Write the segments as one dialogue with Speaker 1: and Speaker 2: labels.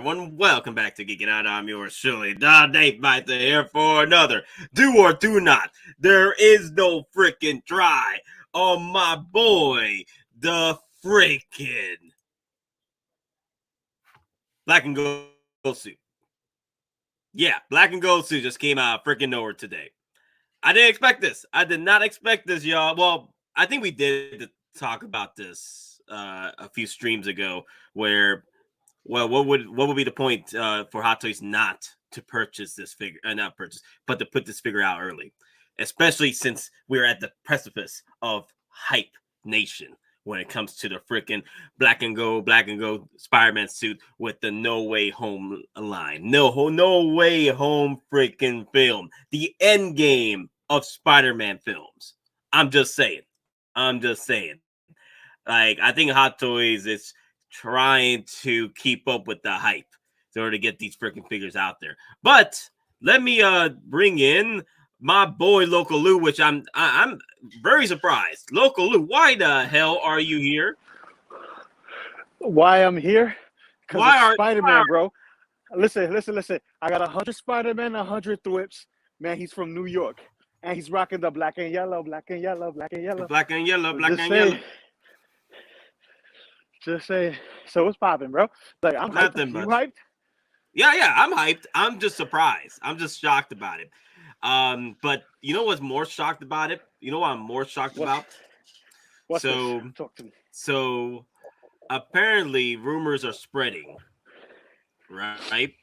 Speaker 1: everyone. Welcome back to Geeking Out. I'm yours, Shirley. Dave Mike here for another Do or Do Not. There is no freaking try on my boy, the freaking Black and Gold Suit. Yeah, Black and Gold Suit just came out freaking nowhere today. I didn't expect this. I did not expect this, y'all. Well, I think we did talk about this a few streams ago where... Well, what would be the point for Hottoys not to purchase this figure? Not purchase, but to put this figure out early, especially since we're at the precipice of hype nation when it comes to the freaking black and gold Spider-Man suit with the No Way Home line. No Way Home freaking film. The end game of Spider-Man films. I'm just saying. Like, I think Hottoys is trying to keep up with the hype in order to get these freaking figures out there. But let me bring in my boy Loco Lu, which I'm very surprised. Loco Lu, why the hell are you here?
Speaker 2: Why I'm here? Because Spider-Man, bro. Listen. I got 100 Spider-Man, 100 thrips. Man, he's from New York. And he's rocking the black and yellow. Just say, so what's popping, bro? Like, I'm hyped. You hyped?
Speaker 1: Yeah, I'm hyped. I'm just surprised. I'm just shocked about it. But you know what's more shocked about it? You know what I'm more shocked about?
Speaker 2: What's this? Talk to me.
Speaker 1: So apparently rumors are spreading, right?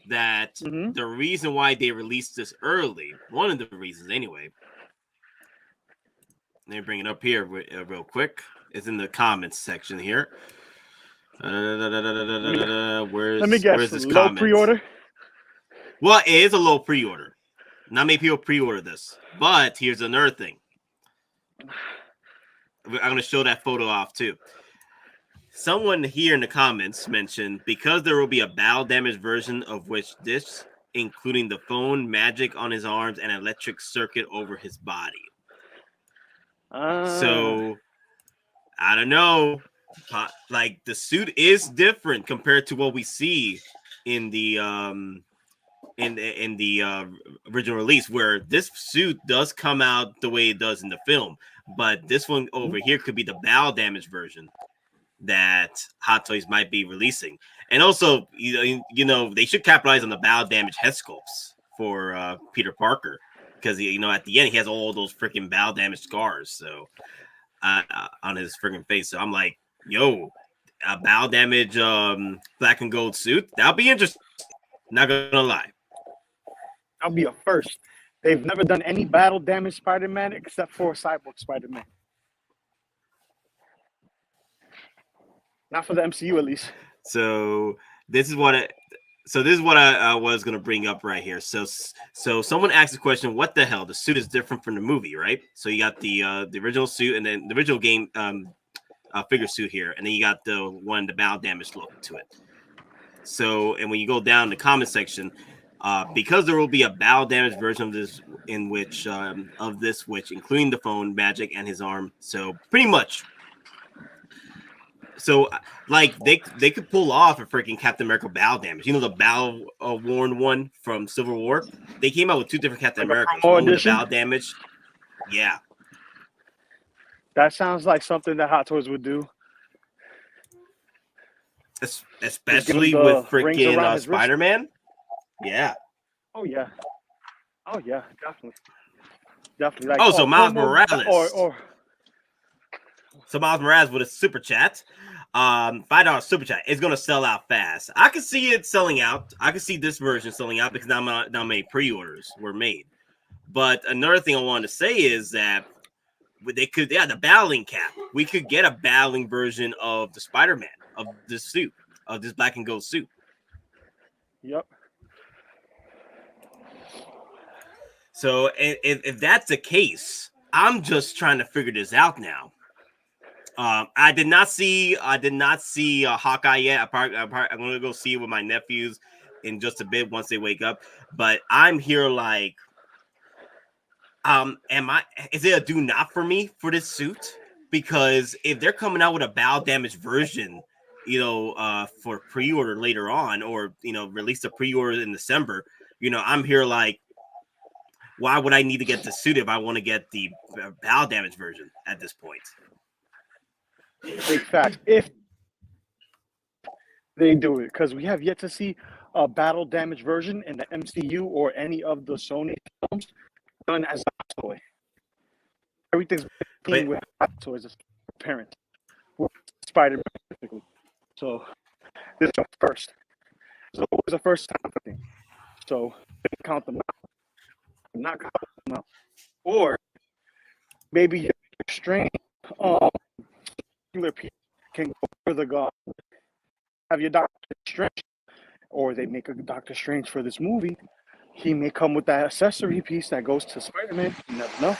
Speaker 1: That the reason why they released this early, one of the reasons anyway, let me bring it up here real quick. It's in the comments section here.
Speaker 2: Where's this low pre-order?
Speaker 1: Well, it is a low pre-order. Not many people pre-order this, but here's another thing. I'm going to show that photo off too. Someone here in the comments mentioned because there will be a battle damage version of which this, including the phone, magic on his arms, and electric circuit over his body. So I don't know. Like, the suit is different compared to what we see in the original release, where this suit does come out the way it does in the film, but this one over here could be the battle damage version that Hottoys might be releasing. And also, you know, they should capitalize on the battle damage head sculpts for Peter Parker, because at the end he has all those freaking battle damage scars. So on his freaking face. So I'm like, yo, a battle damage black and gold suit, that'll be interesting. Not gonna lie.
Speaker 2: That'll be a first. They've never done any battle damage Spider-Man except for Cyborg Spider-Man. Not for the MCU, at least.
Speaker 1: So this is what I was gonna bring up right here. So someone asked the question, what the hell? The suit is different from the movie, right? So you got the original suit, and then the original game figure suit here, and then you got the battle damage look to it. So, and when you go down the comment section, because there will be a battle damage version of this, which including the phone, magic, and his arm. So pretty much. So, like, they could pull off a freaking Captain America battle damage. You know, the battle worn one from Civil War? They came out with two different Captain Americas. One with the battle damage. Yeah.
Speaker 2: That sounds like something that Hottoys would do.
Speaker 1: Especially with freaking Spider-Man? Yeah.
Speaker 2: Oh, yeah. Definitely. Like,
Speaker 1: so Miles Morales. So Miles Morales with a super chat. $5 super chat. It's gonna sell out fast. I can see it selling out. I can see this version selling out because not many pre-orders were made. But another thing I wanted to say is that the battling cap. We could get a battling version of the Spider-Man, of this suit, of this black and gold suit.
Speaker 2: Yep.
Speaker 1: So if that's the case, I'm just trying to figure this out now. I did not see Hawkeye yet. I'm gonna go see it with my nephews in just a bit once they wake up. But I'm here like, is it a do not for me for this suit? Because if they're coming out with a battle damage version for pre-order later on, or release the pre-order in December, I'm here like, why would I need to get the suit if I want to get the battle damage version at this point?
Speaker 2: Big fact. If they do it, because we have yet to see a battle damage version in the MCU or any of the Sony films done as a toy. Everything's been with toys as parent. Spider-Man specifically. So this is the first. So it was the first time thing. So count them out. Not count them out. Or maybe your Strange people can go for the god. Have your Doctor Strange, or they make a Doctor Strange for this movie. He may come with that accessory piece that goes to Spider-Man. You never know.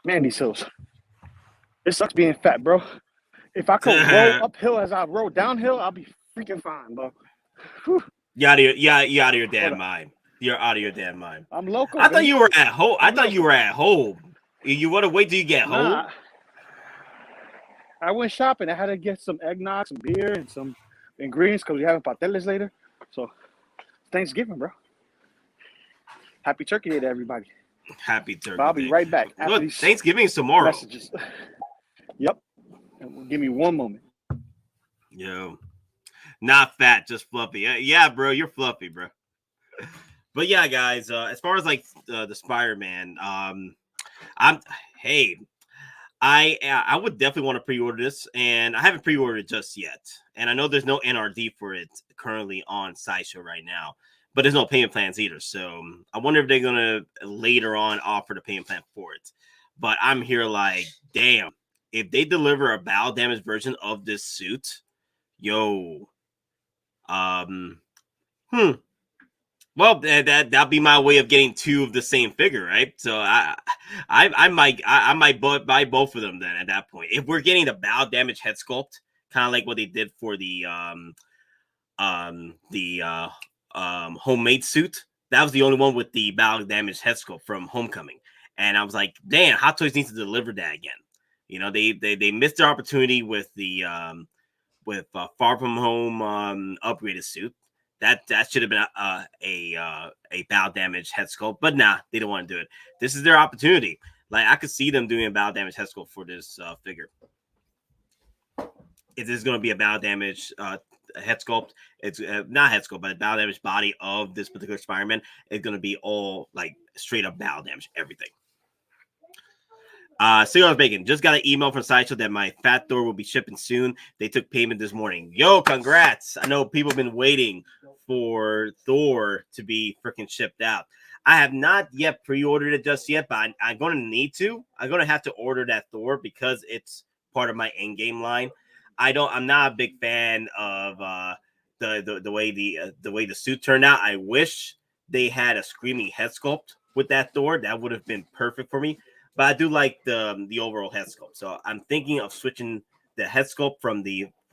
Speaker 2: Man, these hills. It sucks being fat, bro. If I could roll uphill as I roll downhill, I'll be freaking fine, bro. Whew.
Speaker 1: You out of your damn mind. You're out of your damn mind.
Speaker 2: I'm local.
Speaker 1: I thought you were at home. I thought you were at home. You want to wait till you get home?
Speaker 2: I went shopping. I had to get some eggnog, some beer, and some ingredients because we having pateles later. So, Thanksgiving, bro. Happy Turkey Day to everybody.
Speaker 1: Happy Turkey
Speaker 2: I'll be
Speaker 1: Day.
Speaker 2: right back.
Speaker 1: Look, Thanksgiving is tomorrow.
Speaker 2: Messages. Yep. Give me one moment.
Speaker 1: Yo. Not fat, just fluffy. Yeah, bro, you're fluffy, bro. But yeah, guys, as far as like the Spider-Man, I would definitely want to pre-order this, and I haven't pre-ordered it just yet. And I know there's no NRD for it currently on Sideshow right now, but there's no payment plans either. So I wonder if they're gonna later on offer the payment plan for it. But I'm here like, damn, if they deliver a battle damage version of this suit, yo, well, that'll be my way of getting two of the same figure, right? So I might buy both of them then at that point. If we're getting the battle damage head sculpt, kind of like what they did for the homemade suit, that was the only one with the battle damage head sculpt from Homecoming, and I was like, damn, Hot Toys needs to deliver that again. They missed their opportunity with the Far From Home upgraded suit. That should have been a battle damage head sculpt, but nah, they don't want to do it. This is their opportunity. Like, I could see them doing a battle damage head sculpt for this figure. If this is going to be a battle damage head sculpt, it's not head sculpt, but a battle damage body of this particular Spider-Man, it's going to be all like straight up battle damage, everything. Cigar Bacon just got an email from Sideshow that my Fat Thor will be shipping soon. They took payment this morning. Yo, congrats! I know people have been waiting for Thor to be freaking shipped out. I have not yet pre-ordered it just yet, but I'm going to need to. I'm going to have to order that Thor because it's part of my EndGame line. I'm not a big fan of the way the suit turned out. I wish they had a screaming head sculpt with that Thor. That would have been perfect for me. But I do like the overall head sculpt. So I'm thinking of switching the head sculpt from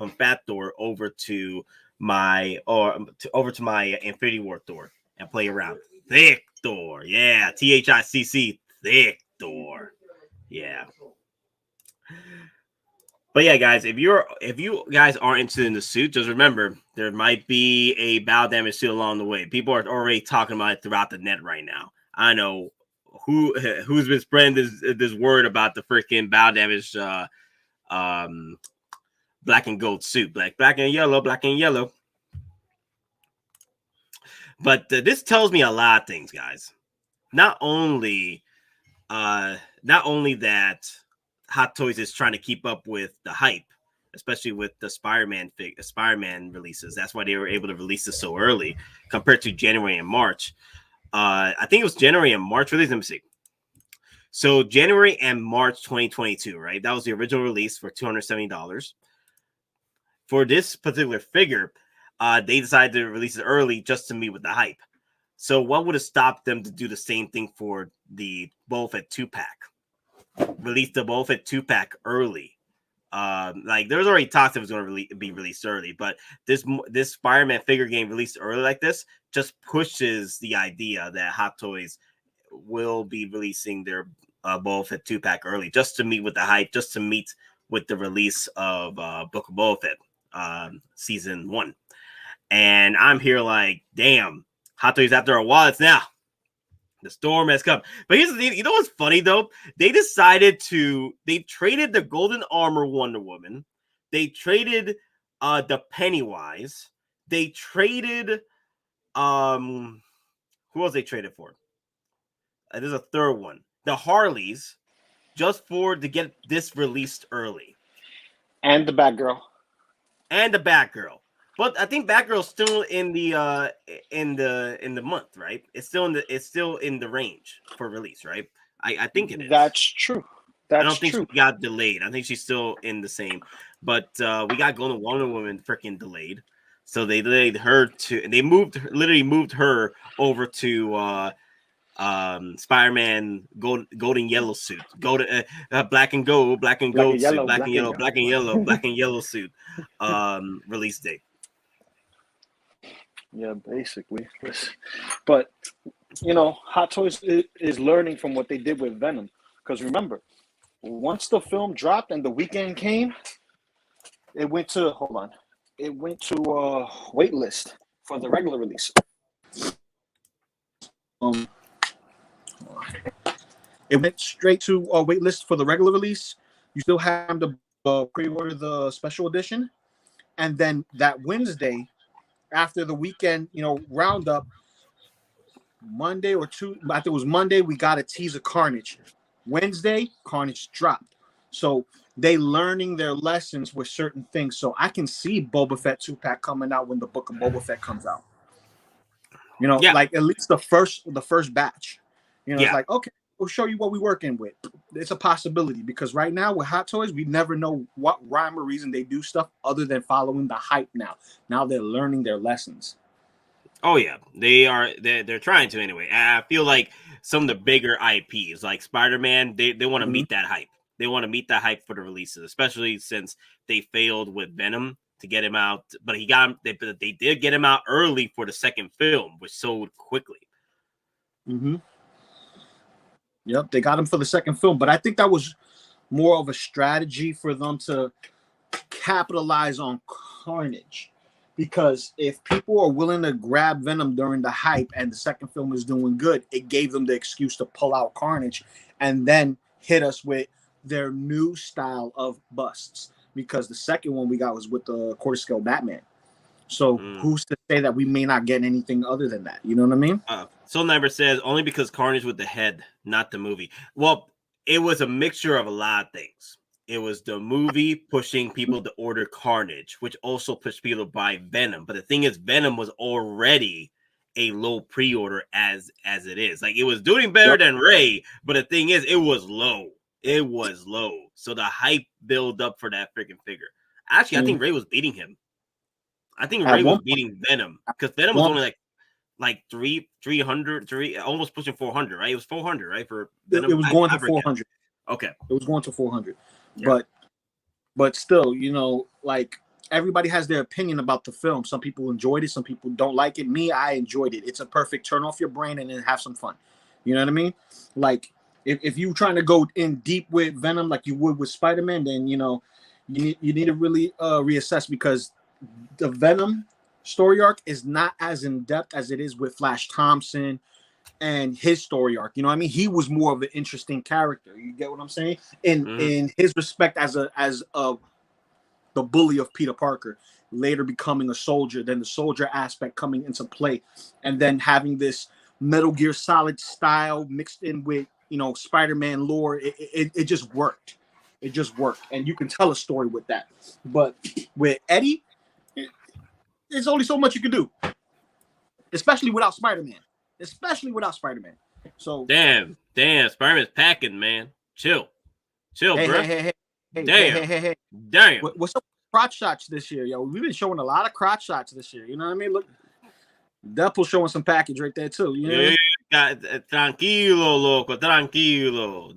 Speaker 1: Fat Thor over to my Infinity War Thor and play around. Thick Thor. Yeah. THICC. Thick Thor. Yeah. But yeah, guys, if you guys are interested in the suit, just remember there might be a battle damage suit along the way. People are already talking about it throughout the net right now. I know who's been spreading this word about the freaking battle damage black and gold suit, black and yellow. But this tells me a lot of things, guys. Not only that Hot Toys is trying to keep up with the hype, especially with the Spider-Man releases. That's why they were able to release this so early compared to January and March. I think it was January and March release. Let me see. So January and March 2022, right? That was the original release for $270. For this particular figure, they decided to release it early just to meet with the hype. So what would have stopped them to do the same thing for the Boba Fett 2-pack? Release the Boba Fett 2-pack early. Like there was already talks that it was going to be released early, but this Spider-Man figure game released early like this just pushes the idea that Hot Toys will be releasing their Boba Fett 2-pack early, just to meet with the hype, just to meet with the release of Book of Boba Fett season 1. And I'm here like, damn, Hottoys after a while, it's now. The storm has come. But here's the thing, you know what's funny though? They traded the Golden Armor Wonder Woman. They traded the Pennywise. They traded who else they traded for? There's a third one. The Harleys, just to get this released early.
Speaker 2: And the Batgirl.
Speaker 1: But I think Batgirl's still in the month, right? It's still in the range for release, right? I think it is.
Speaker 2: That's true.
Speaker 1: I don't think she got delayed. I think she's still in the same. But we got Golden Wonder Woman freaking delayed. So they delayed her and they literally moved her over to Spider-Man golden yellow suit, black and gold suit, black and yellow suit release date.
Speaker 2: Yeah, basically. But Hottoys is learning from what they did with Venom, because remember, once the film dropped and the weekend came, it went to wait list for the regular release. It went straight to a wait list for the regular release. You still have to pre-order the special edition, and then that Wednesday, after the weekend, roundup, Monday or two, I think it was Monday, we got a teaser Carnage. Wednesday, Carnage dropped. So they learning their lessons with certain things. So I can see Boba Fett 2-pack coming out when the Book of Boba Fett comes out. Like at least the first batch. It's like, okay, we'll show you what we're working with. It's a possibility, because right now with Hottoys, we never know what rhyme or reason they do stuff other than following the hype now. Now they're learning their lessons.
Speaker 1: Oh yeah, they're trying to anyway. I feel like some of the bigger IPs like Spider-Man, they want to meet that hype. They want to meet that hype for the releases, especially since they failed with Venom to get him out. But they did get him out early for the second film, which sold quickly.
Speaker 2: Mm-hmm. Yep, they got him for the second film, but I think that was more of a strategy for them to capitalize on Carnage. Because if people are willing to grab Venom during the hype and the second film is doing good, it gave them the excuse to pull out Carnage and then hit us with their new style of busts. Because the second one we got was with the quarter scale Batman. So who's to say that we may not get anything other than that? You know what I mean?
Speaker 1: Soul Never says only because Carnage with the head, not the movie. Well, it was a mixture of a lot of things. It was the movie pushing people to order Carnage, which also pushed people to buy Venom. But the thing is, Venom was already a low pre-order as it is. Like, it was doing better than Ray, but the thing is, it was low. It was low. So the hype built up for that freaking figure. Actually, I think Ray was beating him. I think Ray was beating Venom, because Venom was only like 300, almost pushing 400, right? It was 400, right? For Venom.
Speaker 2: It was going to 400.
Speaker 1: Okay.
Speaker 2: It was going to 400. Yeah. But still, like, everybody has their opinion about the film. Some people enjoyed it, some people don't like it. Me, I enjoyed it. It's a perfect turn off your brain and then have some fun. You know what I mean? Like, if you're trying to go in deep with Venom like you would with Spider-Man, then you need to really reassess, because the Venom story arc is not as in depth as it is with Flash Thompson and his story arc. You know what I mean? He was more of an interesting character. You get what I'm saying? In his respect as the bully of Peter Parker, later becoming a soldier, then the soldier aspect coming into play, and then having this Metal Gear Solid style mixed in with Spider-Man lore. It just worked. It just worked, and you can tell a story with that. But with Eddie, there's only so much you can do, especially without Spider-Man. So
Speaker 1: damn, Spider-Man's packing, man. Chill, bro.
Speaker 2: Hey.
Speaker 1: Damn.
Speaker 2: What's up with crotch shots this year, yo? We've been showing a lot of crotch shots this year. You know what I mean? Look, Deadpool showing some package right there too. You know?
Speaker 1: Tranquilo, loco, tranquilo.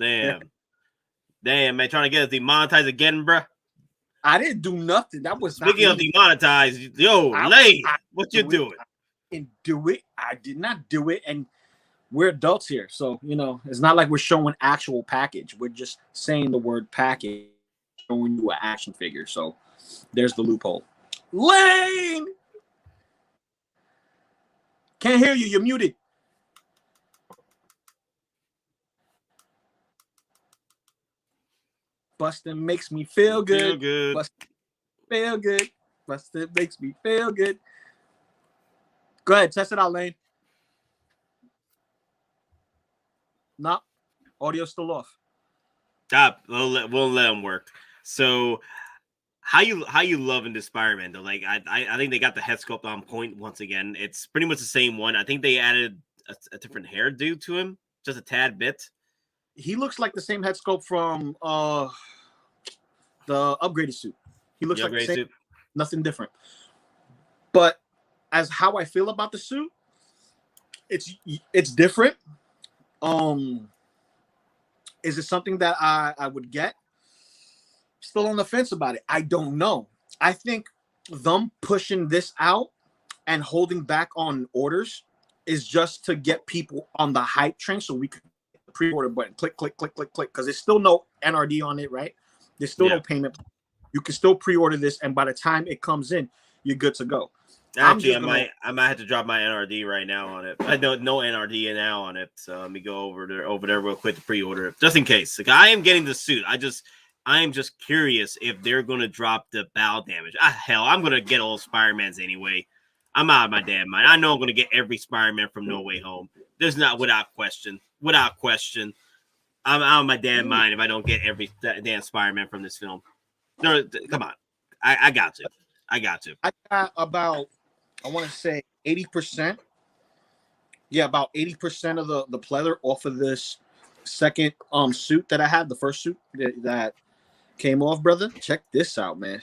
Speaker 1: Damn, man, trying to get us demonetized again, bro.
Speaker 2: I didn't do nothing. That was
Speaker 1: speaking of demonetized. Yo, Lay, what you doing?
Speaker 2: I didn't do it. I did not do it. And
Speaker 3: we're adults here, so it's not like we're showing actual package. We're just saying the word package, showing you an action figure. So there's the loophole. Lane, can't hear you. You're muted. Bustin' makes me feel good.
Speaker 1: Feel good.
Speaker 3: Bustin' feel good. Bustin' makes me feel good. Go ahead, test it out, Lane. No, audio's still off.
Speaker 1: Stop. We'll let them work. So, how you loving this Spider-Man though? Like, I think they got the head sculpt on point once again. It's pretty much the same one. I think they added a different hairdo to him, just a tad bit.
Speaker 3: He looks like the same head sculpt from the upgraded suit. He looks like the same, suit. Nothing different. But as how I feel about the suit, it's different. Is it something that I would get? Still on the fence about it. I don't know. I think them pushing this out and holding back on orders is just to get people on the hype train so we could pre-order button. Click, click, click, click, click. Because there's still no NRD on it, right? There's still no payment. You can still pre-order this, and by the time it comes in, you're good to go.
Speaker 1: Actually, I might have to drop my NRD right now on it. I don't no NRD now on it, so let me go over there real quick to pre-order it, just in case. Like, I am getting the suit. I am just curious if they're gonna drop the bow damage. Hell, I'm gonna get all Spider-Mans anyway. I'm out of my damn mind. I know I'm gonna get every Spider-Man from No Way Home. There's not without question. I'm out of my damn mind if I don't get every damn Spider-Man from this film. No, come on. I got to. I got
Speaker 3: about, I want to say 80%. Yeah, about 80% of the pleather off of this second suit that I had, the first suit that came off, brother. Check this out, man.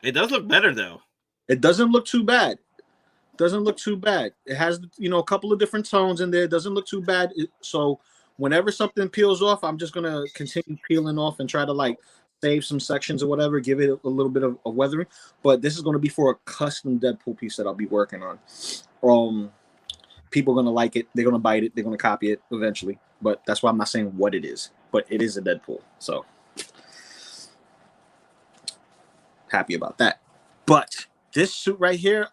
Speaker 1: It does look better though.
Speaker 3: It doesn't look too bad. It has a couple of different tones in there. It doesn't look too bad. So whenever something peels off, I'm just gonna continue peeling off and try to like save some sections or whatever, give it a little bit of weathering. But this is gonna be for a custom Deadpool piece that I'll be working on. People are gonna like it. They're gonna bite it. They're gonna copy it eventually. But that's why I'm not saying what it is. But it is a Deadpool. So happy about that. But this suit right here,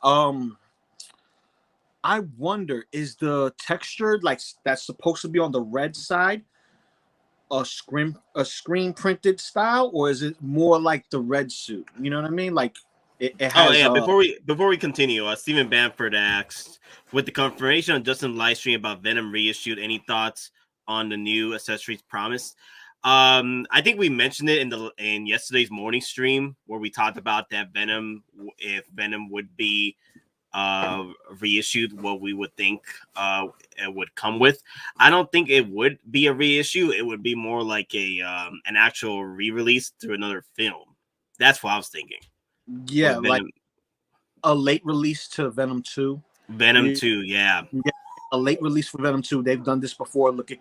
Speaker 3: I wonder, is the texture like that's supposed to be on the red side a screen printed style, or is it more like the red suit? You know what I mean? Like it has.
Speaker 1: Before we continue, Stephen Bamford asked, with the confirmation on Justin live stream about Venom reissued, any thoughts on the new accessories promised? I think we mentioned it in yesterday's morning stream where we talked about that if Venom would be reissued, what we would think it would come with. I don't think it would be a reissue. It would be more like an actual re-release through another film. That's what I was thinking.
Speaker 3: Yeah, like a late release to Venom 2.
Speaker 1: Venom 2, yeah.
Speaker 3: A late release for Venom 2. They've done this before. Look at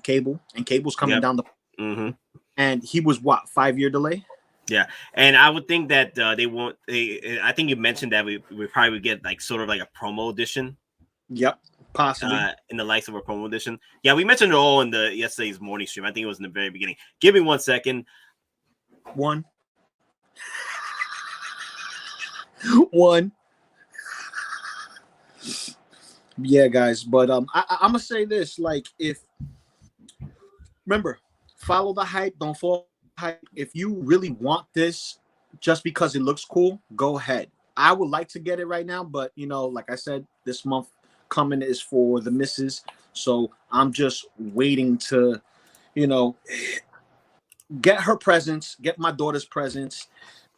Speaker 3: Cable, and Cable's coming down the and he was 5-year delay.
Speaker 1: Yeah, and I would think that they won't. I think you mentioned that we probably would get like sort of like a promo edition.
Speaker 3: Yep, possibly
Speaker 1: in the likes of a promo edition. Yeah, we mentioned it all in the yesterday's morning stream. I think it was in the very beginning. Give me 1 second.
Speaker 3: One. Yeah, guys, but I'm gonna say this: like, remember, follow the hype, don't fall. Hype. If you really want this just because it looks cool, go ahead. I would like to get it right now, but like I said, this month coming is for the missus, so I'm just waiting to get her presents, get my daughter's presents,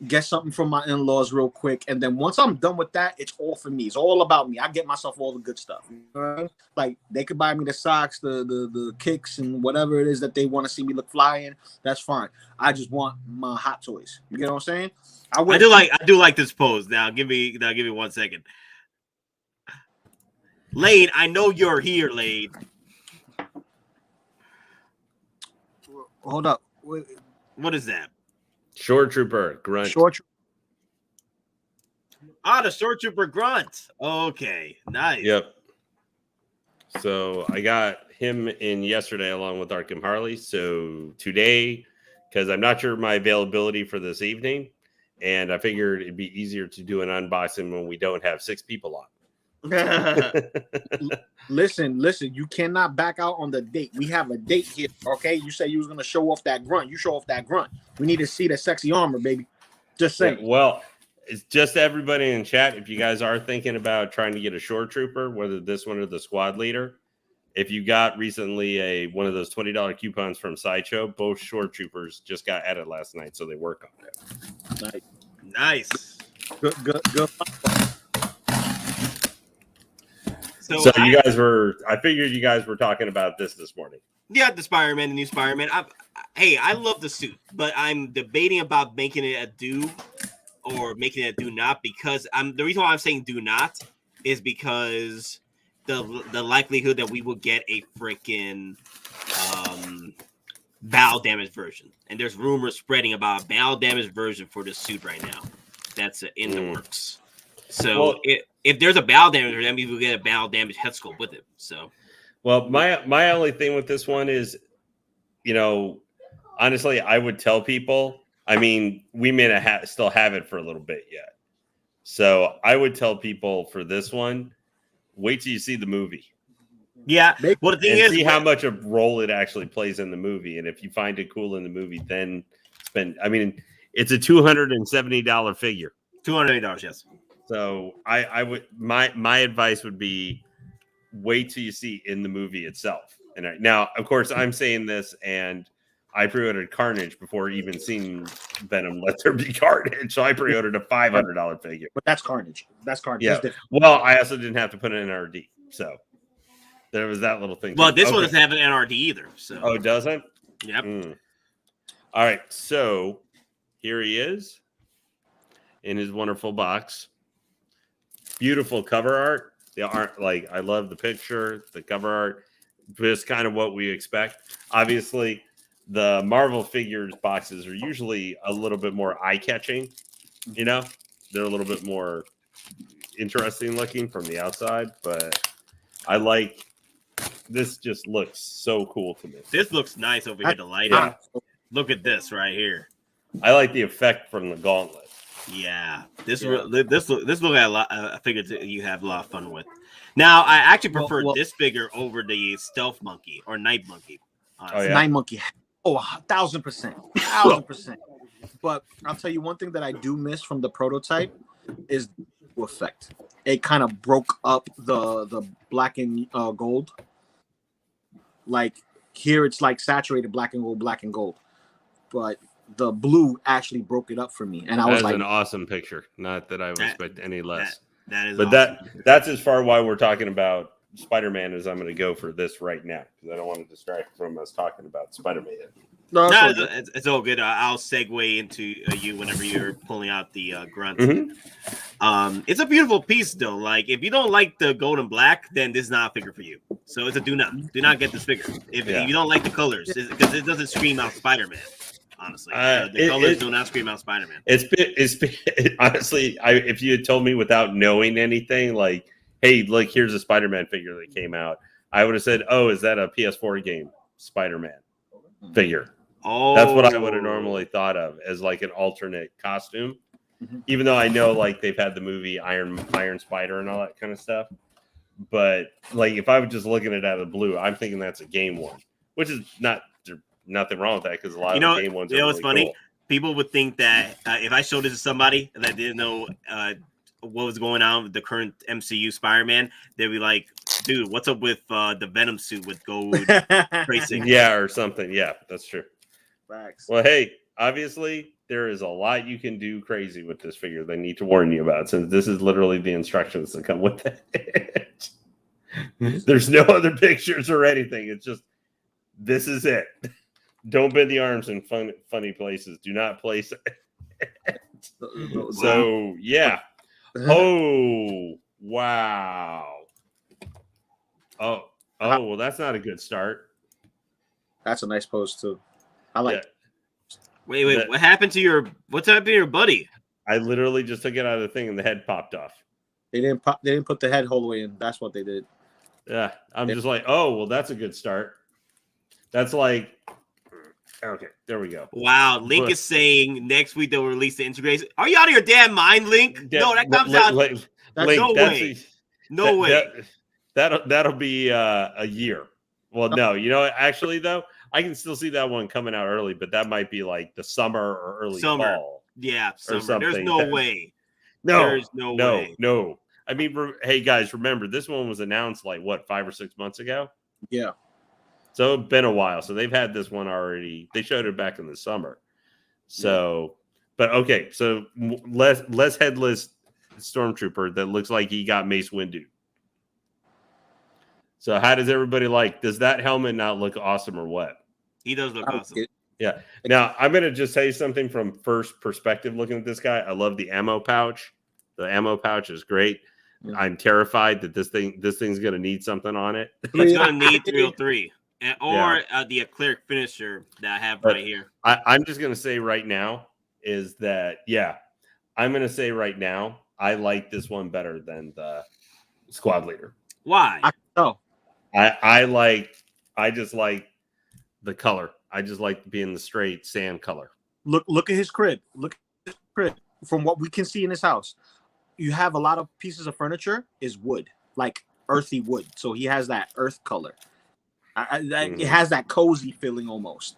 Speaker 3: get something from my in-laws real quick, and then once I'm done with that, it's all for me. It's all about me. I get myself all the good stuff. Like they could buy me the socks, the kicks, and whatever it is that they want to see me look fly in. That's fine. I just want my hot toys. You know what I'm saying?
Speaker 1: I do like this pose. Now give me 1 second. Lade, I know you're here, Lade.
Speaker 3: Hold up.
Speaker 1: What is that?
Speaker 4: Shore Trooper, grunt.
Speaker 3: Shore Trooper.
Speaker 1: Ah, the Short Trooper Grunt. Okay, nice.
Speaker 4: Yep. So I got him in yesterday along with Arkham Harley. So today, because I'm not sure my availability for this evening, and I figured it'd be easier to do an unboxing when we don't have 6 people on.
Speaker 3: Listen, you cannot back out on the date. We have a date here, okay? You say you was gonna show off that grunt. You show off that grunt. We need to see the sexy armor, baby. Just saying.
Speaker 4: Yeah, well, it's just everybody in chat. If you guys are thinking about trying to get a short trooper, whether this one or the squad leader, if you got recently one of those $20 coupons from Sideshow, both short troopers just got added last night, so they work on it.
Speaker 1: Nice.
Speaker 3: Good.
Speaker 4: So you guys I figured you guys were talking about this morning.
Speaker 1: Yeah, the Spider-Man, the new Spider-Man. I love the suit, but I'm debating about making it a do or making it a do not, because the reason why I'm saying do not is because the likelihood that we will get a freaking battle damage version, and there's rumors spreading about a battle damage version for this suit right now. That's in the works. So if there's a battle damage, that means we'll get a battle damage head sculpt with it. So,
Speaker 4: well, my only thing with this one is, honestly, I would tell people. I mean, we may not still have it for a little bit yet, so I would tell people for this one, wait till you see the movie.
Speaker 1: Yeah, well, the thing is,
Speaker 4: see how much a role it actually plays in the movie, and if you find it cool in the movie, then spend. I mean, it's a $270 figure.
Speaker 1: $280, yes.
Speaker 4: So I would my advice would be wait till you see in the movie itself. And now, of course, I'm saying this, and I pre-ordered Carnage before even seeing Venom. Let there be Carnage. So I pre-ordered a $500 figure.
Speaker 3: But that's Carnage. That's Carnage.
Speaker 4: Yeah.
Speaker 3: That's
Speaker 4: well, I also didn't have to put an NRD, so there was that little thing.
Speaker 1: Well, this one doesn't have an NRD either. So
Speaker 4: it doesn't.
Speaker 1: Yep.
Speaker 4: All right, so here he is in his wonderful box. Beautiful cover art. The art, I love the picture, the cover art, just kind of what we expect. Obviously, the Marvel figures boxes are usually a little bit more eye-catching. They're a little bit more interesting looking from the outside, but I like this. Just looks so cool to me.
Speaker 1: This looks nice over here. The lighting. Look at this right here.
Speaker 4: I like the effect from the gauntlet.
Speaker 1: Yeah, this look at a lot. I figured you have a lot of fun with. Now, I actually prefer this figure over the Stealth Monkey or Night Monkey.
Speaker 3: Night Monkey. 1,000%, 1,000%. But I'll tell you one thing that I do miss from the prototype is the effect. It kind of broke up the black and gold. Like here, it's like saturated black and gold, but the blue actually broke it up for me, and I was like,
Speaker 4: an awesome picture. Not that I would expect any less.
Speaker 1: That is,
Speaker 4: but awesome. That's as far why we're talking about Spider-Man as I'm going to go for this right now, because I don't want to distract from us talking about Spider-Man.
Speaker 3: No,
Speaker 1: it's all good. I'll segue into you whenever you're pulling out the grunt.
Speaker 4: Mm-hmm.
Speaker 1: It's a beautiful piece, though. Like, if you don't like the gold and black, then this is not a figure for you. So it's a do not get this figure if you don't like the colors, because it doesn't scream out Spider-Man. Honestly, the colors do not scream out Spider-Man.
Speaker 4: Honestly, if you had told me without knowing anything, like, hey, look, here's a Spider-Man figure that came out, I would have said, oh, is that a PS4 game Spider-Man figure?
Speaker 1: Oh,
Speaker 4: that's what I would have normally thought of as like an alternate costume. Mm-hmm. Even though I know like they've had the movie Iron Spider and all that kind of stuff, but like if I was just looking at it out of the blue, I'm thinking that's a game one, which is nothing wrong with that, because a lot of the game ones.
Speaker 1: What's funny? Cool. People would think that if I showed this to somebody that didn't know what was going on with the current MCU Spider-Man, they'd be like, "Dude, what's up with the Venom suit with gold tracing?"
Speaker 4: Yeah, or something. Yeah, that's true.
Speaker 3: Facts.
Speaker 4: Well, hey, obviously there is a lot you can do crazy with this figure. They need to warn you about, since this is literally the instructions that come with it. There's no other pictures or anything. It's just this is it. Don't bend the arms in funny places. Do not place it. So, yeah. Oh, wow. Oh, well, that's not a good start.
Speaker 3: That's a nice pose, too. I like it.
Speaker 1: Wait. What's happened to your buddy?
Speaker 4: I literally just took it out of the thing and the head popped off.
Speaker 3: They didn't pop. They didn't put the head whole way in. That's what they did.
Speaker 4: Yeah, I'm just like, oh well, that's a good start. That's like, okay, there we go.
Speaker 1: Wow, Link is saying next week they'll release the integration. Are you out of your damn mind, Link? No, that comes out.
Speaker 4: Link,
Speaker 1: No way. No way.
Speaker 4: That'll be a year. Well, no, you know what? Actually, though, I can still see that one coming out early, but that might be like the summer or early fall.
Speaker 1: Yeah,
Speaker 4: or
Speaker 1: summer. There's
Speaker 4: something.
Speaker 1: no way.
Speaker 4: No,
Speaker 1: There's no way.
Speaker 4: No. I mean, hey guys, remember this one was announced like what 5 or 6 months ago.
Speaker 3: Yeah.
Speaker 4: So it's been a while. So they've had this one already. They showed it back in the summer. So, but okay. So less headless stormtrooper that looks like he got Mace Windu. So how does everybody like? Does that helmet not look awesome or what?
Speaker 1: He does look awesome.
Speaker 4: Yeah. Now I'm gonna just say something from first perspective. Looking at this guy, I love the ammo pouch. The ammo pouch is great. Yeah. I'm terrified that this thing's gonna need something on it.
Speaker 1: It's gonna need 303 or the acrylic finisher that I have right here.
Speaker 4: I'm just gonna say right now is that I'm gonna say right now I like this one better than the squad leader.
Speaker 1: Why?
Speaker 4: I just like the color. I just like being the straight sand color.
Speaker 3: Look at his crib. Look at his crib. From what we can see in his house, you have a lot of pieces of furniture is wood, like earthy wood. So he has that earth color. It has that cozy feeling almost.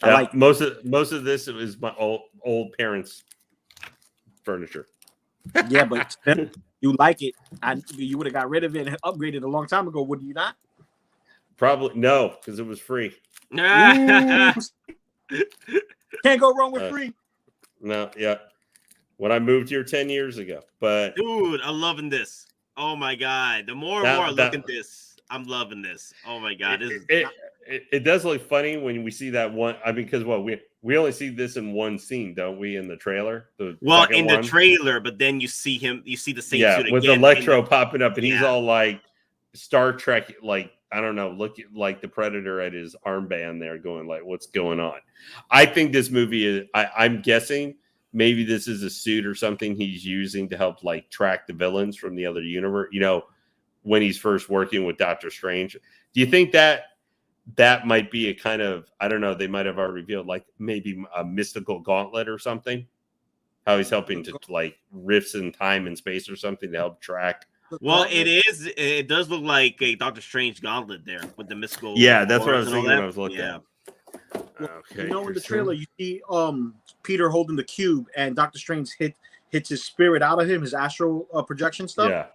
Speaker 4: I like most of this is my old parents' furniture.
Speaker 3: Yeah, but you like it. You would have got rid of it and upgraded a long time ago, would you not?
Speaker 4: Probably no, because it was free.
Speaker 3: Can't go wrong with free.
Speaker 4: No, when I moved here 10 years ago. But
Speaker 1: dude, I'm loving this. Oh my god! The more and more I look at this, I'm loving this. Oh my god!
Speaker 4: It does look funny when we see that one. I mean, because we only see this in one scene, don't we? In the trailer.
Speaker 1: The trailer, but then you see him. You see the same suit
Speaker 4: with
Speaker 1: again,
Speaker 4: Electro popping up, and he's all like Star Trek, like I don't know, look like the Predator at his armband there, going like, "What's going on?" I think this movie is. I'm guessing maybe this is a suit or something he's using to help like track the villains from the other universe. You know, when he's first working with Doctor Strange. Do you think that might be a kind of, I don't know, they might have already revealed like maybe a mystical gauntlet or something? How he's helping to like rifts in time and space or something to help track.
Speaker 1: Well, it does look like a Doctor Strange gauntlet there with the mystical.
Speaker 4: Yeah, that's what I was thinking when I was looking at.
Speaker 3: Okay, you know, in the trailer, you see Peter holding the cube and Doctor Strange hits his spirit out of him, his astral projection stuff.
Speaker 4: Yeah.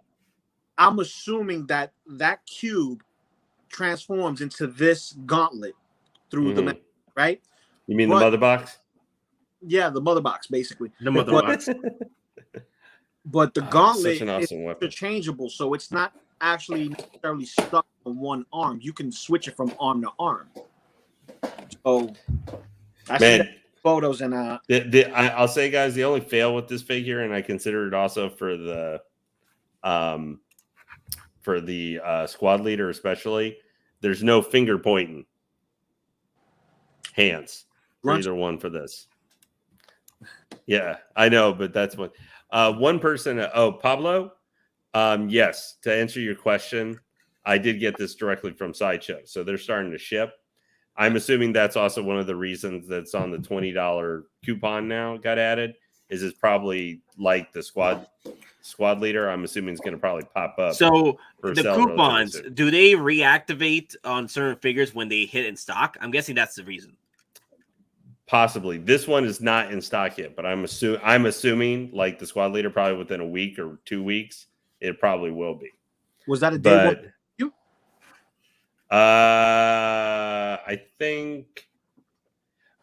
Speaker 3: I'm assuming that cube transforms into this gauntlet through the right.
Speaker 4: You mean the mother box?
Speaker 3: Yeah, the mother box, basically.
Speaker 1: The mother box.
Speaker 3: But the gauntlet
Speaker 4: such an awesome
Speaker 3: is
Speaker 4: weapon.
Speaker 3: interchangeable, so it's not actually necessarily stuck on one arm. You can switch it from arm to arm. So I see photos and
Speaker 4: I'll say, guys, the only fail with this figure, and I consider it also for the squad leader especially, there's no finger pointing hands for either one for this. Yeah, I know, but that's what one person. Pablo. Yes, to answer your question, I did get this directly from Sideshow, so they're starting to ship. I'm assuming that's also one of the reasons that's on the $20 coupon now got added. Is it's probably like the squad leader. I'm assuming it's going to probably pop up.
Speaker 1: So the coupons, do they reactivate on certain figures when they hit in stock? I'm guessing that's the reason.
Speaker 4: Possibly. This one is not in stock yet, but I'm assuming like the squad leader, probably within a week or 2 weeks, it probably will be.
Speaker 3: Was that a day one?
Speaker 4: I think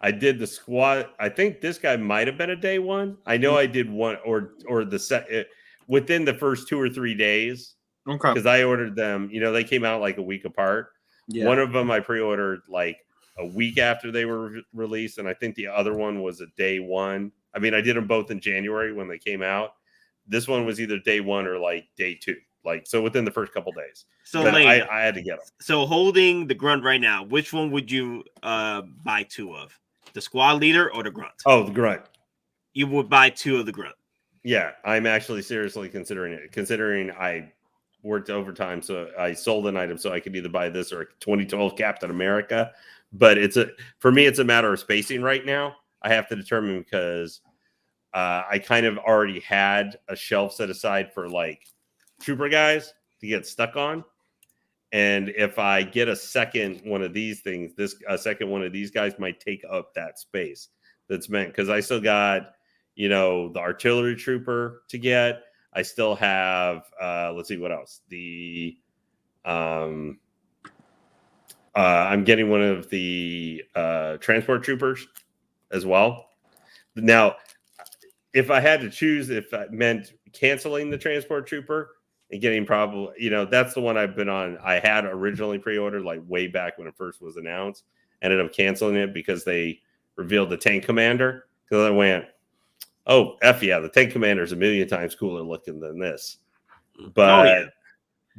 Speaker 4: I did the squad. I think this guy might have been a day one. I know I did one or the set within the first 2 or 3 days.
Speaker 3: Okay.
Speaker 4: Because I ordered them, they came out like a week apart. Yeah. One of them I pre-ordered like a week after they were released, and I think the other one was a day one. I mean, I did them both in January when they came out. This one was either day one or like day two. Like, so within the first couple days. So I had to get them.
Speaker 1: So holding the grunt right now, which one would you buy 2 of? The squad leader or the grunt?
Speaker 4: Oh, the grunt.
Speaker 1: you would buy 2 of the grunt.
Speaker 4: Yeah, I'm actually seriously considering it. Considering I worked overtime, so I sold an item so I could either buy this or a 2012 Captain America. But for me, it's a matter of spacing right now. I have to determine because I kind of already had a shelf set aside for like trooper guys to get stuck on. And if I get a second one of these things, a second one of these guys might take up that space that's meant, because I still got, the artillery trooper to get. I still have, let's see what else. I'm getting one of the transport troopers as well. Now, if I had to choose, if that meant canceling the transport trooper and getting probably, that's the one I've been on. I had originally pre-ordered like way back when it first was announced. Ended up canceling it because they revealed the tank commander. Because I went, oh, F yeah, the tank commander is a million times cooler looking than this. But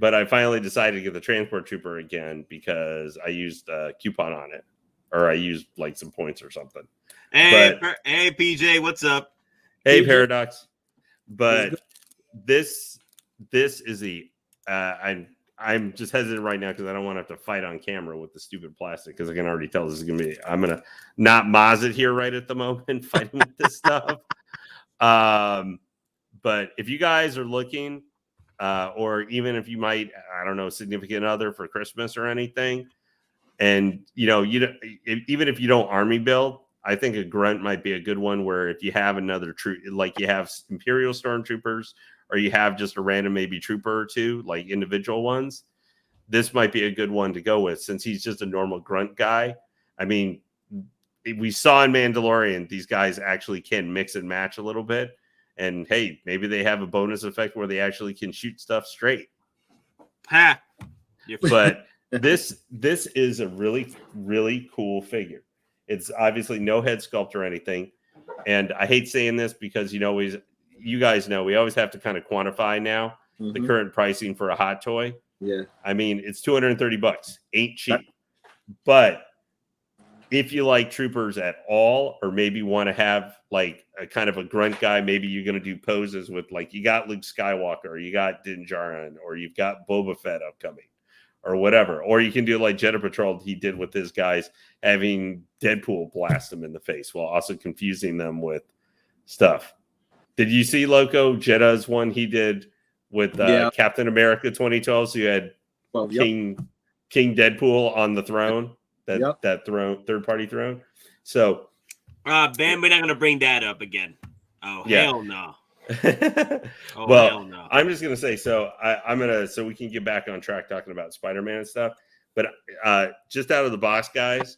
Speaker 4: I finally decided to get the transport trooper again because I used a coupon on it, or I used like some points or something.
Speaker 1: Hey, hey, PJ, what's up?
Speaker 4: Hey, Paradox. But this is I'm just hesitant right now because I don't want to have to fight on camera with the stupid plastic, because I can already tell this is gonna be. I'm gonna not Moz it here right at the moment, fighting with this stuff. But if you guys are looking, or even if you might, I don't know, significant other for Christmas or anything, and even if you don't army build, I think a grunt might be a good one. Where if you have another troop, like you have Imperial Stormtroopers, or you have just a random maybe trooper or two, like individual ones, this might be a good one to go with, since he's just a normal grunt guy. I mean, we saw in Mandalorian, these guys actually can mix and match a little bit. And hey, maybe they have a bonus effect where they actually can shoot stuff straight.
Speaker 1: Ha!
Speaker 4: But this is a really, really cool figure. It's obviously no head sculpt or anything. And I hate saying this because, you guys know we always have to kind of quantify now the current pricing for a hot toy.
Speaker 3: Yeah.
Speaker 4: I mean, it's $230. Ain't cheap. But if you like troopers at all, or maybe want to have like a kind of a grunt guy, maybe you're going to do poses with, like, you got Luke Skywalker, or you got Din Djarin, or you've got Boba Fett upcoming, or whatever. Or you can do like Jedi Patrol he did with his guys, having Deadpool blast them in the face while also confusing them with stuff. Did you see Loco Jedda's one he did with Captain America 2012? So you had King Deadpool on the throne, that throne, third-party throne. So,
Speaker 1: Ben, we're not gonna bring that up again. Oh hell no!
Speaker 4: Well,
Speaker 1: hell no.
Speaker 4: I'm just gonna say, so so we can get back on track talking about Spider-Man and stuff. But just out of the box, guys,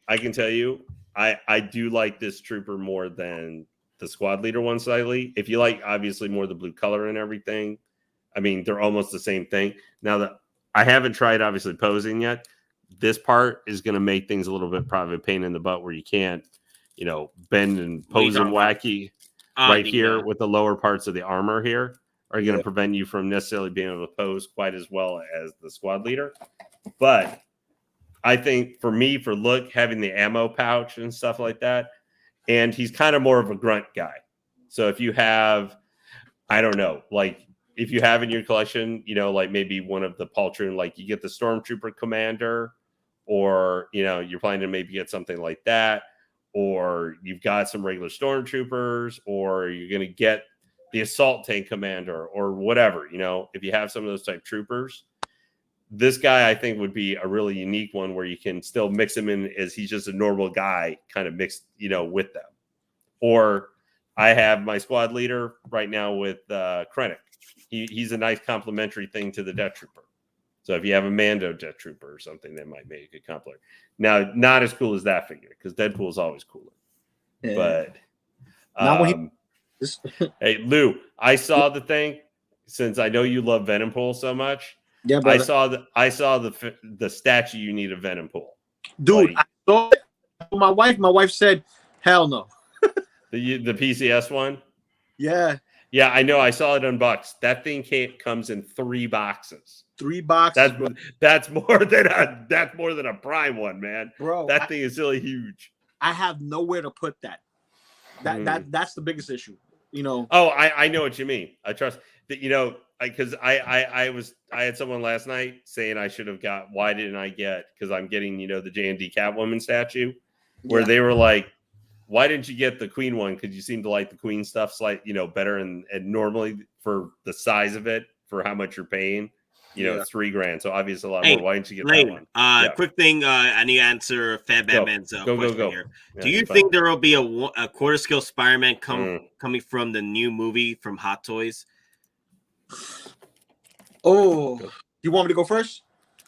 Speaker 4: I can tell you, I do like this trooper more than the squad leader one slightly. If you like, obviously, more the blue color and everything, I mean, they're almost the same thing. Now that I haven't tried, obviously, posing yet, this part is going to make things a little bit probably a pain in the butt, where you can't, bend and pose and wacky here with the lower parts of the armor here are going to prevent you from necessarily being able to pose quite as well as the squad leader. But I think for me, for look, having the ammo pouch and stuff like that, and he's kind of more of a grunt guy. So if you have, I don't know, like if you have in your collection, like maybe one of the Poltroon, like you get the Stormtrooper Commander, or, you're planning to maybe get something like that, or you've got some regular Stormtroopers, or you're going to get the Assault Tank Commander, or whatever, if you have some of those type troopers, this guy I think would be a really unique one where you can still mix him in as he's just a normal guy, kind of mixed, with them. Or I have my squad leader right now with Krennic. He's a nice complementary thing to the Death Trooper. So if you have a Mando Death Trooper or something, that might make a good complement. Now, not as cool as that figure, because Deadpool is always cooler. Yeah. But hey, Lou, I saw the thing, since I know you love Venom Pool so much. Yeah, brother. I saw the statue you need of Venom Pool.
Speaker 3: Dude, I saw it. My wife said, hell no.
Speaker 4: The PCS one?
Speaker 3: Yeah.
Speaker 4: Yeah, I know. I saw it unboxed. That thing comes in 3 boxes.
Speaker 3: 3 boxes.
Speaker 4: That's more than a Prime one, man.
Speaker 3: Bro,
Speaker 4: that thing is really huge.
Speaker 3: I have nowhere to put that. That's the biggest issue. You know.
Speaker 4: Oh, I know what you mean. I trust that. You know, because I had someone last night saying I should have got. Why didn't I get? Because I'm getting the J&D Catwoman statue, where they were like, why didn't you get the Queen one? Because you seem to like the Queen stuff better and normally for the size of it for how much you're paying. It's $3,000, so obviously a lot more. Why didn't you get that one?
Speaker 1: Quick thing, I need to answer Fat Batman's question here.
Speaker 4: Yeah,
Speaker 1: do you think there will be a quarter scale Spider-Man coming from the new movie from Hottoys?
Speaker 3: Oh, you want me to go first?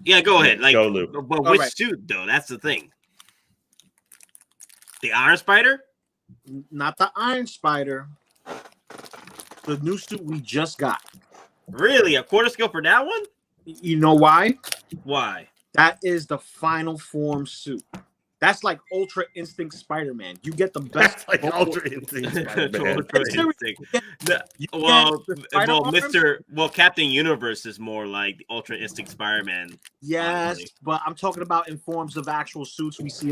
Speaker 1: Yeah, go ahead. Like,
Speaker 4: go, Lou.
Speaker 1: But which suit though? That's the thing. The Iron Spider?
Speaker 3: Not the Iron Spider. The new suit we just got.
Speaker 1: Really, a quarter scale for that one?
Speaker 3: You know why?
Speaker 1: Why?
Speaker 3: That is the final form suit. That's like Ultra Instinct Spider-Man. You get the best.
Speaker 4: That's like Ultra Instinct Spider-Man.
Speaker 1: Captain Universe is more like the Ultra Instinct Spider-Man.
Speaker 3: Yes, honestly. But I'm talking about in forms of actual suits we see.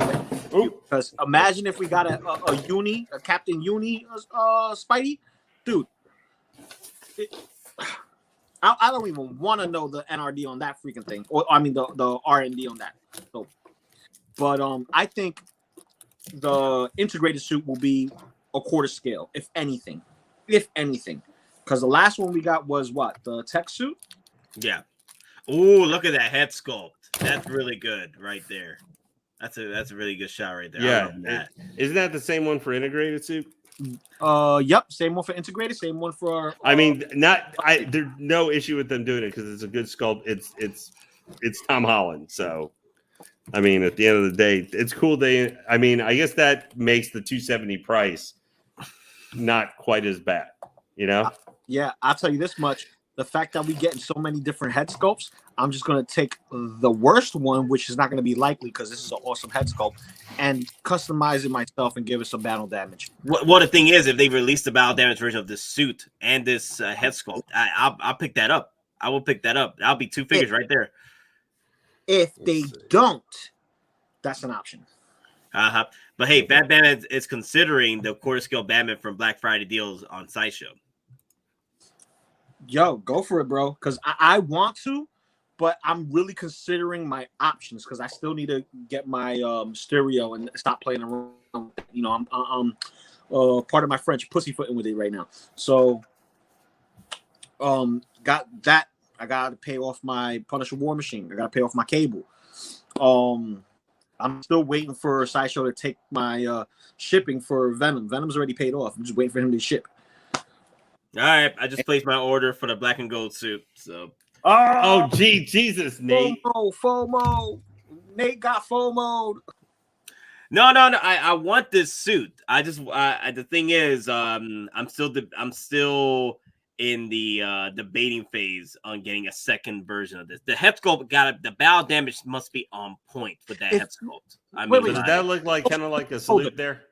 Speaker 3: Because imagine if we got a Captain Uni Spidey, dude. I don't even want to know the NRD on that freaking thing, or I mean the R&D on that. So, but I think the integrated suit will be a quarter scale, if anything, because the last one we got was what, the tech suit.
Speaker 1: Yeah. Ooh, look at that head sculpt. That's really good right there. That's a really good shot right there.
Speaker 4: Yeah. Isn't that the same one for integrated suit?
Speaker 3: Yep, same one for integrated, same one for
Speaker 4: I mean, there's no issue with them doing it because it's a good sculpt. It's Tom Holland, so I mean, at the end of the day, it's cool. I guess that makes the $270 price not quite as bad,
Speaker 3: Yeah, I'll tell you this much: the fact that we getting so many different head sculpts, I'm just gonna take the worst one, which is not gonna be likely because this is an awesome head sculpt, and customize it myself and give it some battle damage.
Speaker 1: Well, the thing is, if they release the battle damage version of this suit and this head sculpt, I'll pick that up. I will pick that up. That'll be two figures right there.
Speaker 3: If they don't, that's an option.
Speaker 1: But hey, Batman is considering the quarter scale Batman from Black Friday deals on Sideshow.
Speaker 3: Yo, go for it, bro. Because I want to, but I'm really considering my options because I still need to get my stereo and stop playing around. I'm part of my French pussyfooting with it right now. So, got that. I got to pay off my Punisher War Machine. I got to pay off my cable. I'm still waiting for Sideshow to take my shipping for Venom. Venom's already paid off. I'm just waiting for him to ship.
Speaker 1: All right, I just placed my order for the black and gold suit. So,
Speaker 4: Jesus, Nate.
Speaker 3: FOMO. Nate got FOMO'd.
Speaker 1: No. I want this suit. I just the thing is, I'm still in the debating phase on getting a second version of this. The head sculpt the battle damage must be on point with that head sculpt.
Speaker 4: Does that look like kind of like a salute there?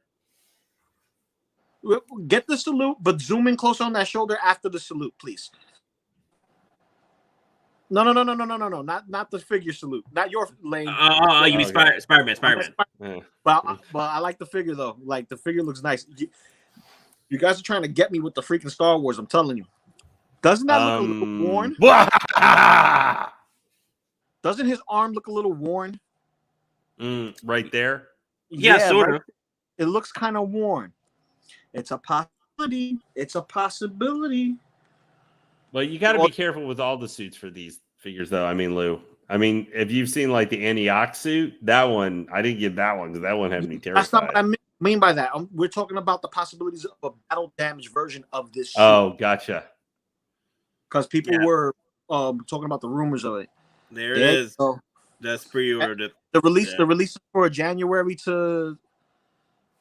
Speaker 3: Get the salute, but zoom in closer on that shoulder after the salute, please. No, not the figure salute, not your lane.
Speaker 1: You mean Spider-Man.
Speaker 3: But I like the figure though. Like the figure looks nice. You guys are trying to get me with the freaking Star Wars. I'm telling you. Doesn't that look a little worn? Doesn't his arm look a little worn?
Speaker 4: Right there.
Speaker 1: Yeah, sort of.
Speaker 3: It looks kind of worn. It's a possibility.
Speaker 4: Well, you got to be careful with all the suits for these figures, though. I mean, Lou. I mean, if you've seen like the Antioch suit, that one, I didn't get that one because that one had me terrified.
Speaker 3: That's not what I mean by that. We're talking about the possibilities of a battle damage version of this suit.
Speaker 4: Oh, gotcha.
Speaker 3: Because people were talking about the rumors of it.
Speaker 1: There it is. That's pre-ordered.
Speaker 3: The release for January to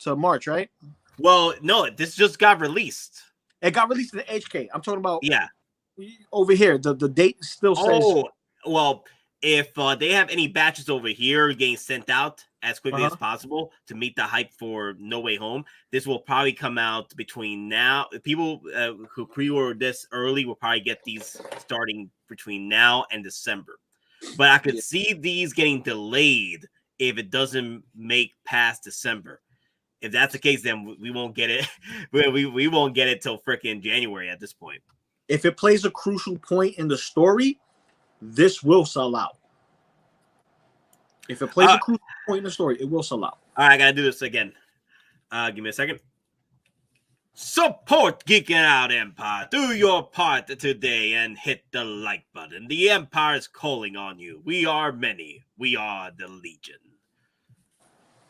Speaker 3: March, right?
Speaker 1: Well, no, this just got released.
Speaker 3: It got released in the HK. I'm talking about over here. The date still says.
Speaker 1: Oh, well, if they have any batches over here getting sent out as quickly as possible to meet the hype for No Way Home, this will probably come out between now. People who pre-order this early will probably get these starting between now and December. But I could see these getting delayed if it doesn't make past December. if that's the case, then we won't get it. we won't get it till freaking January at this point.
Speaker 3: If it plays a crucial point in the story, this will sell out. If it plays a crucial point in the story, it will sell out.
Speaker 1: All right, I gotta do this again. Give me a second. Support Geeking Out Empire. Do your part today and hit the like button. The Empire is calling on you. We are many. We are the Legion.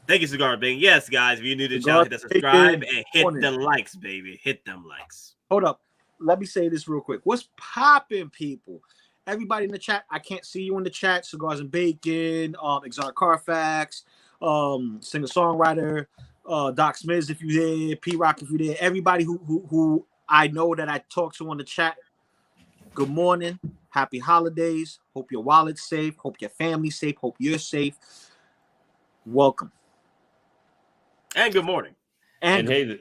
Speaker 1: Thank you, Cigar Bing. Yes, guys, if you're new to the channel, hit the subscribe and hit the likes, baby. Hit them likes.
Speaker 3: Hold up. Let me say this real quick. What's popping, people? Everybody in the chat, I can't see you in the chat. Cigars and Bacon, Exotic Carfax, singer-songwriter, Doc Smith, if you there, P-Rock, if you there. Everybody who I know that I talk to on the chat, good morning. Happy holidays. Hope your wallet's safe. Hope your family's safe. Hope you're safe. Welcome.
Speaker 1: And good morning.
Speaker 4: And hey,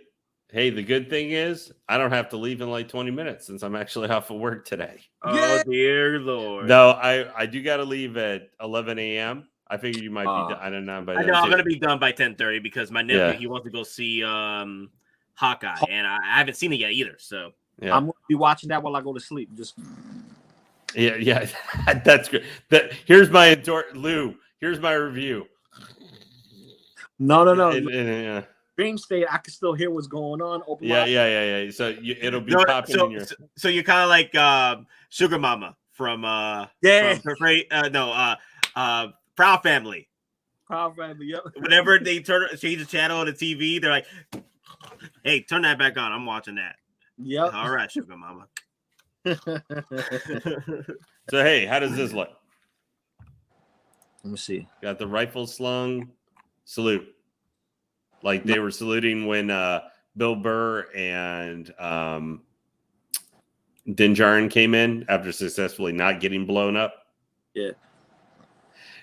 Speaker 4: the good thing is I don't have to leave in like 20 minutes since I'm actually off of work today.
Speaker 1: Oh, dear Lord.
Speaker 4: No, I do got to leave at 11 a.m. I figured you might be done. I don't know.
Speaker 1: I know I'm going to be done by 10:30 because my nephew, he wants to go see Hawkeye, and I haven't seen it yet either. So
Speaker 3: I'm going to be watching that while I go to sleep. Just
Speaker 4: yeah, that's good. Here's my Lou. Here's my review.
Speaker 3: No. Dream state, I can still hear what's going on. Open
Speaker 4: yeah. So it'll be popping in your.
Speaker 1: So you're kind of like Sugar Mama from Proud Family.
Speaker 3: Proud Family, yep.
Speaker 1: Whenever they change the channel on the TV, they're like, "Hey, turn that back on. I'm watching that."
Speaker 3: Yep.
Speaker 1: All right, Sugar Mama.
Speaker 4: So hey, how does this look?
Speaker 3: Let me see.
Speaker 4: Got the rifle slung. Salute. Like they were saluting when Bill Burr and Din Djarin came in after successfully not getting blown up.
Speaker 3: Yeah.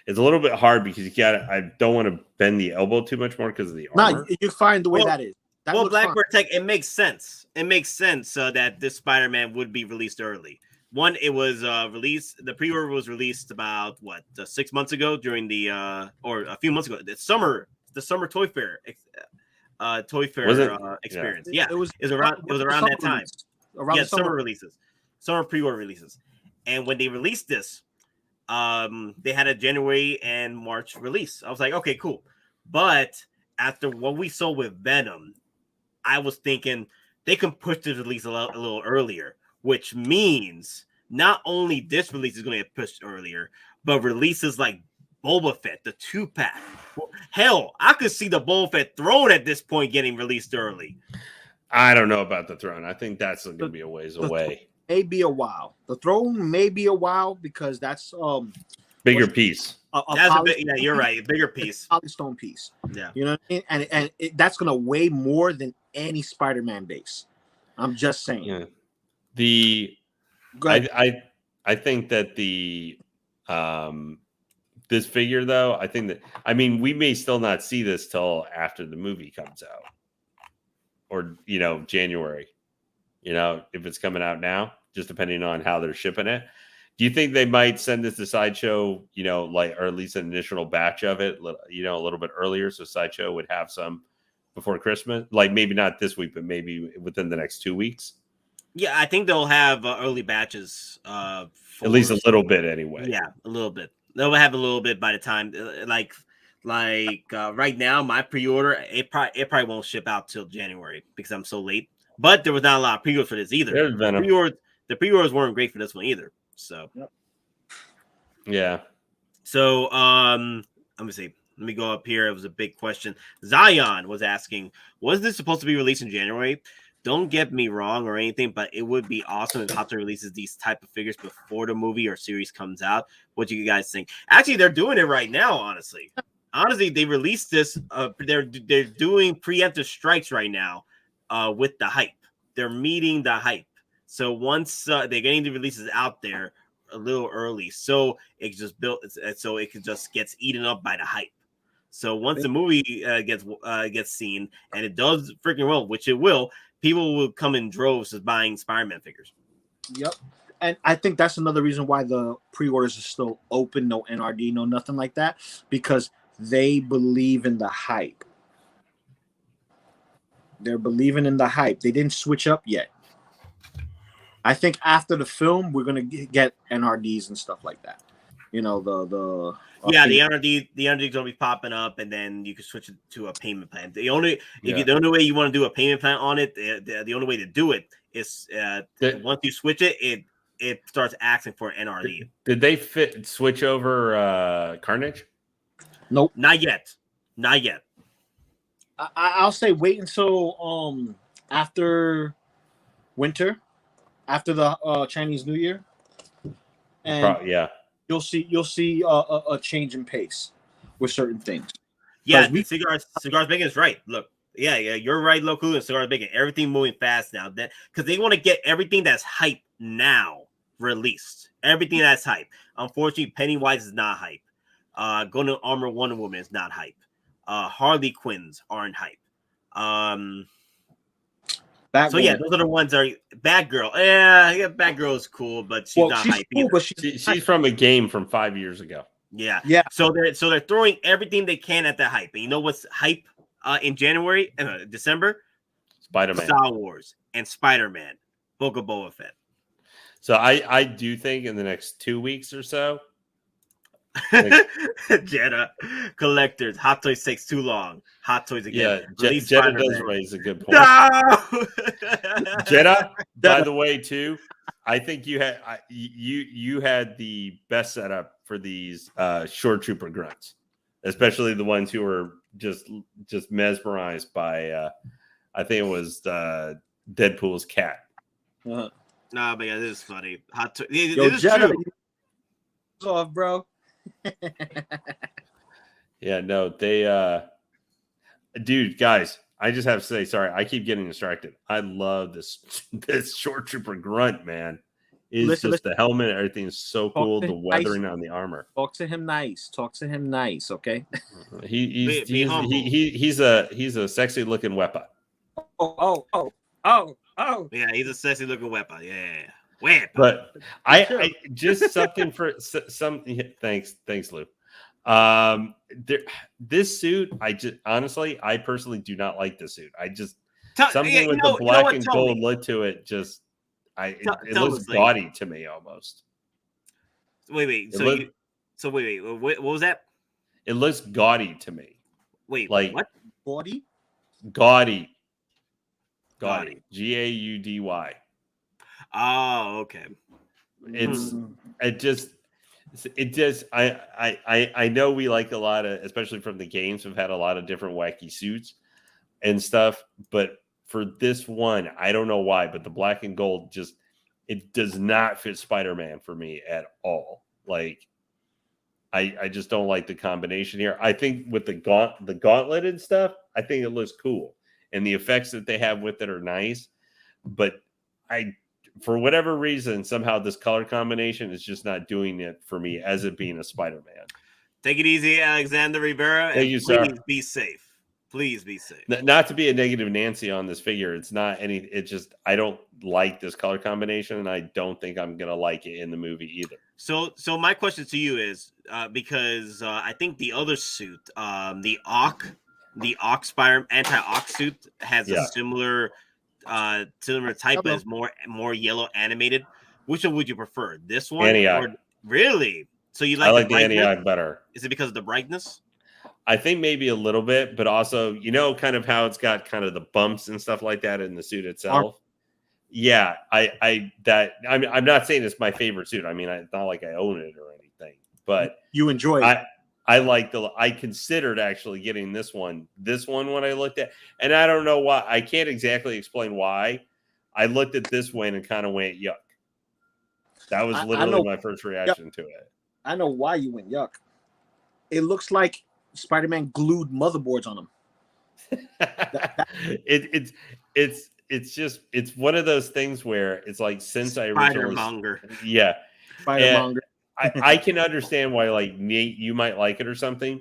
Speaker 4: It's a little bit hard because I don't want to bend the elbow too much more because of the armor.
Speaker 3: No, you find the way that is.
Speaker 1: Blackbird Tech, it makes sense. It makes sense that this Spider-Man would be released early. One, it was released. The pre-order was released about 6 months ago during the or a few months ago. The summer Toy Fair experience. Yeah, it was around that time. Summer releases, summer pre-order releases, and when they released this, they had a January and March release. I was like, okay, cool. But after what we saw with Venom, I was thinking they can push the release a little earlier, which means not only this release is going to get pushed earlier, but releases like Boba Fett, the 2-pack. Hell, I could see the Boba Fett throne at this point getting released early.
Speaker 4: I don't know about the throne. I think that's going to be a ways away.
Speaker 3: May be a while. The throne may be a while because that's
Speaker 4: bigger piece.
Speaker 1: You're right. Bigger piece.
Speaker 3: Polystone piece.
Speaker 1: Yeah.
Speaker 3: You know what I mean? And that's going to weigh more than any Spider-Man base. I'm just saying.
Speaker 4: Yeah. I think that the this figure though, we may still not see this till after the movie comes out. Or January. If it's coming out now, just depending on how they're shipping it. Do you think they might send this to Sideshow, or at least an initial batch of it, a little bit earlier, so Sideshow would have some before Christmas? Like maybe not this week, but maybe within the next 2 weeks.
Speaker 1: Yeah, I think they'll have early batches.
Speaker 4: At least a little bit, anyway.
Speaker 1: Yeah, a little bit. They'll have a little bit by the time, right now, my pre-order it probably won't ship out till January because I'm so late. But there was not a lot of pre-orders for this either. The pre-orders weren't great for this one either. So,
Speaker 4: yeah.
Speaker 1: So, let me see. Let me go up here. It was a big question. Zion was asking, was this supposed to be released in January? Don't get me wrong or anything, but it would be awesome if Hottoys releases these type of figures before the movie or series comes out. What do you guys think? Actually, they're doing it right now, honestly. They released this. They're doing preemptive strikes right now with the hype. They're meeting the hype. So once they're getting the releases out there a little early, so it just gets eaten up by the hype. So once the movie gets seen and it does freaking well, which it will, people will come in droves as buying Spider-Man figures.
Speaker 3: Yep. And I think that's another reason why the pre-orders are still open, no NRD, no nothing like that, because they believe in the hype. They're believing in the hype. They didn't switch up yet. I think after the film, we're gonna get NRDs and stuff like that. You know, the
Speaker 1: NRD gonna be popping up, and then you can switch it to a payment plan. The only way you want to do a payment plan on it, the only way to do it is once you switch it, it starts asking for an NRD.
Speaker 4: Did they switch over Carnage?
Speaker 3: Nope,
Speaker 1: not yet.
Speaker 3: I'll say wait until after winter, after the Chinese New Year, and you'll see a change in pace with certain things.
Speaker 1: Yeah, Cigars Bacon is right. Look, yeah, you're right, Loco Lu and Cigars Bacon. Everything moving fast now, because they want to get everything that's hype now released. Everything that's hype. Unfortunately, Pennywise is not hype. Golden Armor Wonder Woman is not hype. Harley Quinns aren't hype. Those are the ones that are Batgirl. Yeah, Batgirl is cool, but she's not hype.
Speaker 3: Cool, but
Speaker 4: she's from a game from 5 years ago.
Speaker 1: Yeah. So they're throwing everything they can at the hype. And you know what's hype in January, December?
Speaker 4: Spider-Man,
Speaker 1: Star Wars, and Spider-Man, Book of Boba Fett.
Speaker 4: So I do think in the next 2 weeks or so,
Speaker 1: Jetta collectors. Hottoys takes too long. Hottoys again.
Speaker 4: Yeah, Jetta does raise a good point.
Speaker 1: No!
Speaker 4: Jetta, by the way, too, I think you had the best setup for these Shore Trooper grunts, especially the ones who were just mesmerized by I think it was Deadpool's cat.
Speaker 1: Nah, but yeah, this is funny.
Speaker 3: Yo, Jetta, off, bro.
Speaker 4: Yeah, no, they dude, guys, I just have to say, sorry, I keep getting distracted. I love this Shore Trooper grunt, man. Listen, the helmet, everything is so cool. The weathering on the armor.
Speaker 3: Talk to him nice, okay?
Speaker 4: He's a sexy looking weapon.
Speaker 3: Oh.
Speaker 1: Yeah, he's a sexy looking weapon. Yeah. Weapon.
Speaker 4: But I just something for some. Thanks, Lou. This suit, I personally do not like the suit. Something with the black and gold look to it. It looks gaudy to me almost.
Speaker 1: Wait. What was that?
Speaker 4: It looks gaudy to me.
Speaker 1: Wait,
Speaker 4: like
Speaker 1: what?
Speaker 3: Gaudy.
Speaker 4: Gaudy.
Speaker 1: Oh, okay.
Speaker 4: I know we like a lot of, especially from the games, we've had a lot of different wacky suits and stuff, but for this one, I don't know why, but the black and gold it does not fit Spider-Man for me at all. Like, I just don't like the combination here. I think with the gauntlet and stuff, I think it looks cool. And the effects that they have with it are nice. But for whatever reason, somehow this color combination is just not doing it for me as it being a Spider-Man.
Speaker 1: Take it easy, Alexander Rivera.
Speaker 4: Thank you, sir.
Speaker 1: Please be safe. Please be safe.
Speaker 4: Not to be a negative Nancy on this figure. It's not any. It's just I don't like this color combination, and I don't think I'm gonna like it in the movie either.
Speaker 1: So my question to you is because I think the other suit, the Ock Spider anti-Ock suit has a similar type, but is more yellow animated. Which one would you prefer? This one?
Speaker 4: Anti-Eye.
Speaker 1: Really? So you like?
Speaker 4: I like the anti-Eye better.
Speaker 1: Is it because of the brightness?
Speaker 4: I think maybe a little bit, but also, kind of how it's got kind of the bumps and stuff like that in the suit itself. Yeah, I'm not saying it's my favorite suit. I mean, it's not like I own it or anything, but
Speaker 3: you enjoy it.
Speaker 4: I considered actually getting this one when I looked at, and I don't know why. I can't exactly explain why. I looked at this one and kind of went, yuck. That was literally my first reaction to it.
Speaker 3: I know why you went yuck. It looks like Spider-Man glued motherboards on him.
Speaker 4: It's one of those things where it's like, since I originally
Speaker 3: Spider-Monger.
Speaker 4: I can understand why, like, Nate, you might like it or something,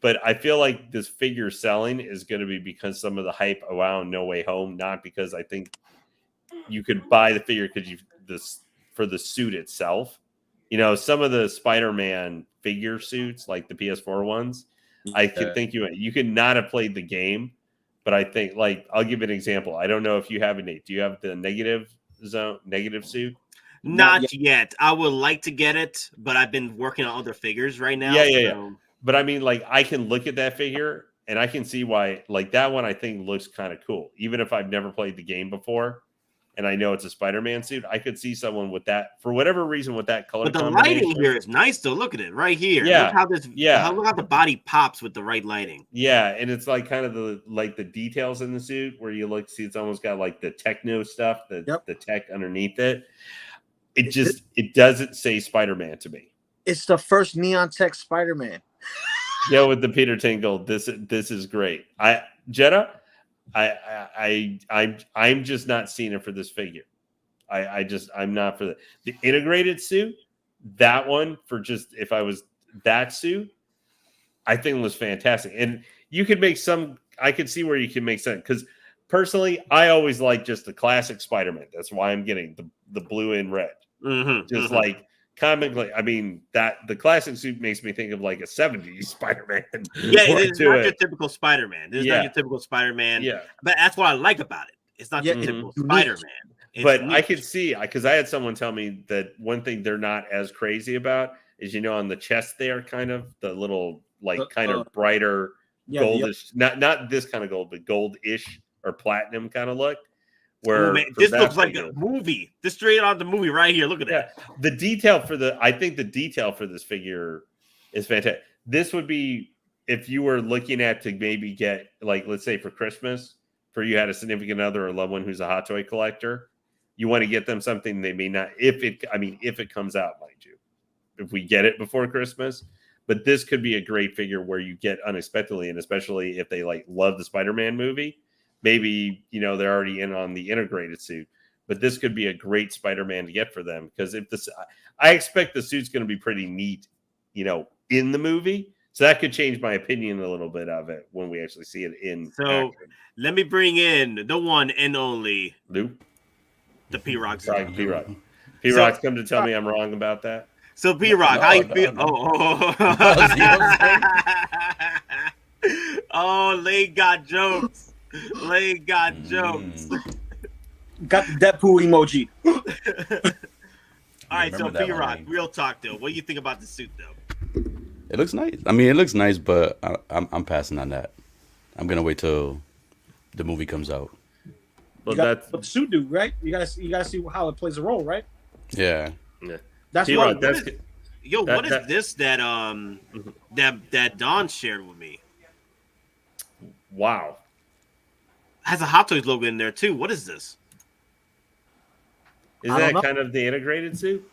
Speaker 4: but I feel like this figure selling is going to be because some of the hype around No Way Home, not because I think you could buy the figure for the suit itself. Some of the Spider-Man figure suits, like the PS4 ones, I could think you could not have played the game, But I think, like, I'll give you an example. I don't know if you have it, Nate. Do you have the negative suit?
Speaker 1: Not yet. I would like to get it, but I've been working on other figures right now.
Speaker 4: Yeah. But I mean, like, I can look at that figure and I can see why, like, that one I think looks kind of cool. Even if I've never played the game before and I know it's a Spider-Man suit, I could see someone with that, for whatever reason, with that color.
Speaker 1: But the lighting here is nice, though. Look at it right here.
Speaker 4: Yeah.
Speaker 1: Look how this. Look how the body pops with the right lighting.
Speaker 4: Yeah, and it's like kind of the details in the suit where you look, see it's almost got like the techno stuff, the tech underneath it. It doesn't say Spider-Man to me.
Speaker 3: It's the first neon tech Spider-Man.
Speaker 4: Yeah, with the Peter Tingle, this is great. I'm just not seeing it for this figure. I'm not for the integrated suit. That one, for just, if I was that suit, I think was fantastic. And you could make I could see where you can make sense, because personally, I always like just the classic Spider-Man. That's why I'm getting the blue and red. Like comically, I mean, that the classic suit makes me think of like a 70s Spider-Man.
Speaker 1: Yeah, it's not your typical Spider-Man. This is not your typical Spider-Man.
Speaker 4: Yeah.
Speaker 1: But that's what I like about it. It's not your typical Spider-Man.
Speaker 4: But I could see, because I had someone tell me that one thing they're not as crazy about is, on the chest there, kind of the little, like, kind of brighter goldish, not this kind of gold, but goldish or platinum kind of look. Where
Speaker 1: this looks like a movie. This straight out the movie right here. Look at that.
Speaker 4: The detail I think the detail for this figure is fantastic. This would be, if you were looking at to maybe get, like, let's say for Christmas, for you had a significant other or loved one who's a hot toy collector, you want to get them something they may not, if it comes out, mind you, if we get it before Christmas. But this could be a great figure where you get unexpectedly, and especially if they like love the Spider-Man movie. Maybe, they're already in on the integrated suit, but this could be a great Spider-Man to get for them, because I expect the suit's going to be pretty neat, in the movie. So that could change my opinion a little bit of it when we actually see it in.
Speaker 1: So action. Let me bring in the one and only
Speaker 4: Lou,
Speaker 1: the P-Rock.
Speaker 4: P-Rock's come to tell me I'm wrong about that.
Speaker 1: So P-Rock, how you feel? Oh, Lane got jokes. Lane got jokes.
Speaker 3: Got the Deadpool emoji.
Speaker 1: All right, so P-Rock, real talk though. What do you think about the suit though?
Speaker 5: It looks nice. I mean, it looks nice, but I'm passing on that. I'm gonna wait till the movie comes out.
Speaker 3: Well, that's what the suit do, right? You gotta see how it plays a role, right?
Speaker 5: Yeah.
Speaker 3: That's
Speaker 1: what. What is this that that Don shared with me?
Speaker 4: Wow.
Speaker 1: Has a Hot Toys logo in there too. What is this?
Speaker 4: Is that kind of the integrated suit?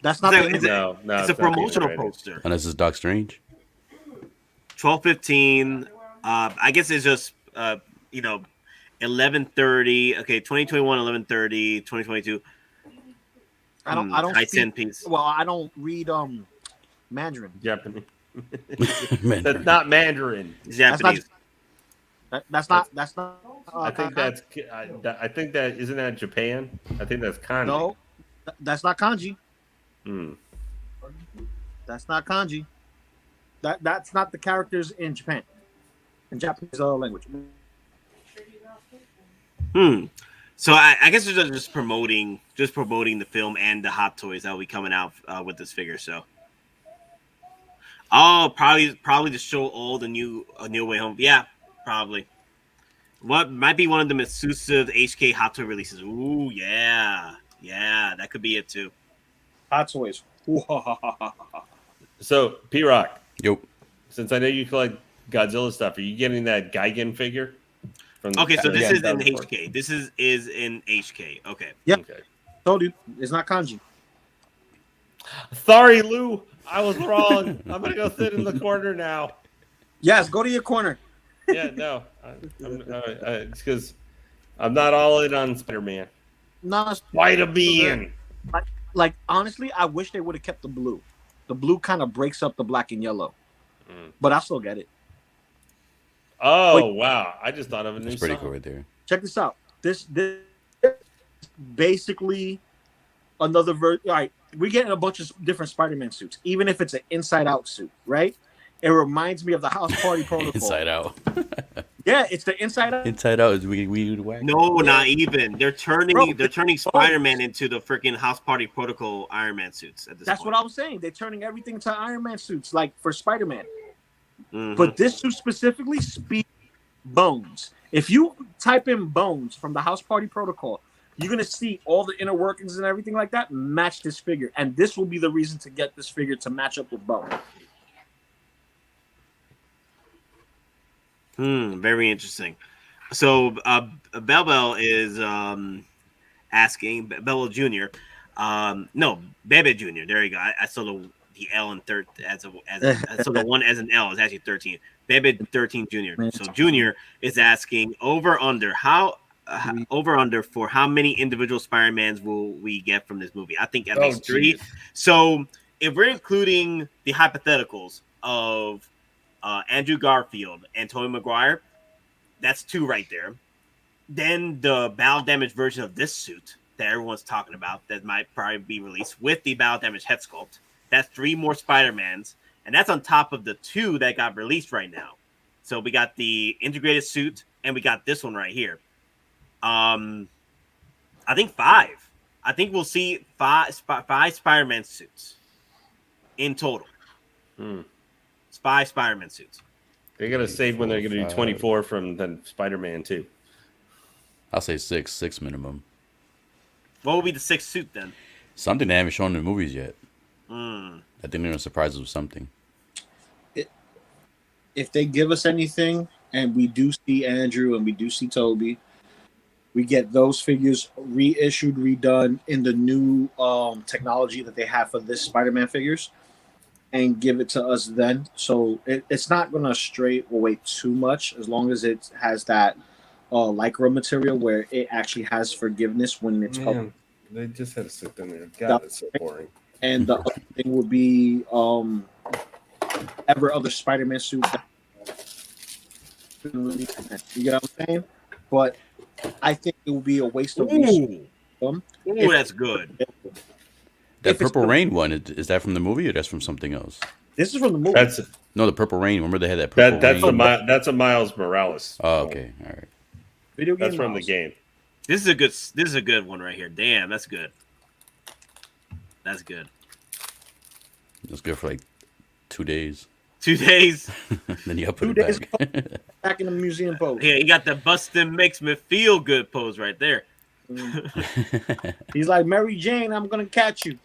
Speaker 3: That's not
Speaker 4: no.
Speaker 1: It's a promotional poster.
Speaker 5: And this is Doc Strange.
Speaker 1: 12/15. I guess it's just 11/30. Okay, 2021 11/30. 2022.
Speaker 3: I don't
Speaker 1: high 10 piece.
Speaker 3: Well, I don't read Mandarin.
Speaker 4: Japanese. That's not Mandarin.
Speaker 1: It's Japanese.
Speaker 3: That's not.
Speaker 4: I think that isn't that Japan. I think that's kanji.
Speaker 3: No, that's not kanji.
Speaker 4: Mm.
Speaker 3: That's not kanji. That's not the characters in Japan. In Japanese language.
Speaker 1: So I guess they're just promoting the film and the Hot Toys that will be coming out with this figure. So, probably to show all the new Way Home. Yeah, probably. What might be one of the exclusive HK Hot Toy releases? Ooh, yeah, that could be it too.
Speaker 3: Hot Toys.
Speaker 4: So, P-Rock.
Speaker 5: Yo.
Speaker 4: Since I know you collect Godzilla stuff, are you getting that Gigan figure?
Speaker 1: Okay, so this is in HK. This is in HK. Okay.
Speaker 3: Yep.
Speaker 4: Okay.
Speaker 3: Told you, it's not kanji.
Speaker 4: Sorry, Lou. I was wrong. I'm gonna go sit in the corner now.
Speaker 3: Yes, go to your corner.
Speaker 4: Yeah, no. It's because I'm not all in on Spider-Man.
Speaker 3: No,
Speaker 4: Spider-Man.
Speaker 3: Like honestly, I wish they would have kept the blue. The blue kind of breaks up the black and yellow, but I still get it.
Speaker 4: Oh, wow. I just thought of a new
Speaker 5: It's pretty
Speaker 4: song.
Speaker 5: cool right there.
Speaker 3: Check this out. This basically another version. All right, we're getting a bunch of different Spider-Man suits, even if it's an inside-out suit, right? It reminds me of the House Party Protocol.
Speaker 5: Inside Out.
Speaker 3: Yeah, it's the Inside Out.
Speaker 5: Inside Out is we whack.
Speaker 1: No, not even. They're turning
Speaker 3: Bro,
Speaker 1: Spider-Man into the freaking House Party Protocol Iron Man suits at this
Speaker 3: That's
Speaker 1: point.
Speaker 3: what I was saying. They're turning everything to Iron Man suits, like for Spider-Man.
Speaker 1: Mhm.
Speaker 3: But this suit specifically speaks Bones. If you type in Bones from the House Party Protocol, you're gonna see all the inner workings and everything like that match this figure, and this will be the reason to get this figure to match up with Bones.
Speaker 1: Very interesting. So Bell is asking Bella Jr. No, Bebe Jr. There you go. I saw the L in third I saw the one as an L is actually 13. Bebe 13 Jr. So Jr. is asking over under for how many individual Spider-Mans will we get from this movie? I think at least 3.
Speaker 4: geez.
Speaker 1: So if we're including the hypotheticals of Andrew Garfield and Tobey Maguire, that's 2 right there. Then the battle damage version of this suit that everyone's talking about that might probably be released with the battle damage head sculpt, that's 3 more Spider-Mans, and that's on top of the 2 that got released right now. So we got the integrated suit and we got this one right here. I think 5. I think we'll see 5 Spider-Man suits in total. 5 Spider-Man suits.
Speaker 4: They're gonna save when they're gonna do 24 from the Spider-Man 2.
Speaker 5: I'll say 6 minimum.
Speaker 1: What will be the 6th suit then?
Speaker 5: Something they haven't shown in the movies yet.
Speaker 1: Hmm.
Speaker 5: I think they're gonna surprise us with something.
Speaker 3: If they give us anything, and we do see Andrew and we do see Toby, we get those figures reissued, redone in the new technology that they have for this Spider-Man figures, and give it to us then. So it's not going to stray away too much as long as it has that lycra material where it actually has forgiveness when it's
Speaker 4: Man, they just had to sit down there. God, it's so boring.
Speaker 3: And the other thing would be every other Spider-Man suit. You get what I'm saying? But I think it would be a waste of resources.
Speaker 1: Ooh, that's good.
Speaker 5: That Purple Rain one, is that from the movie or that's from something else?
Speaker 3: This is from the movie.
Speaker 4: That's
Speaker 5: No, the Purple Rain. Remember they had that Purple Rain?
Speaker 4: that's a Miles Morales.
Speaker 5: Oh, okay. All right.
Speaker 3: Video game
Speaker 4: That's from the
Speaker 3: models.
Speaker 4: game.
Speaker 1: This is a good one right here. Damn, that's good. That's good.
Speaker 5: It was good for like 2 days.
Speaker 1: 2 days.
Speaker 5: Then you put
Speaker 3: 2
Speaker 5: it
Speaker 3: days
Speaker 5: back.
Speaker 3: back in the museum pose.
Speaker 1: Yeah, he got the bustin' makes me feel good pose right there.
Speaker 3: He's like, Mary Jane, I'm gonna catch you.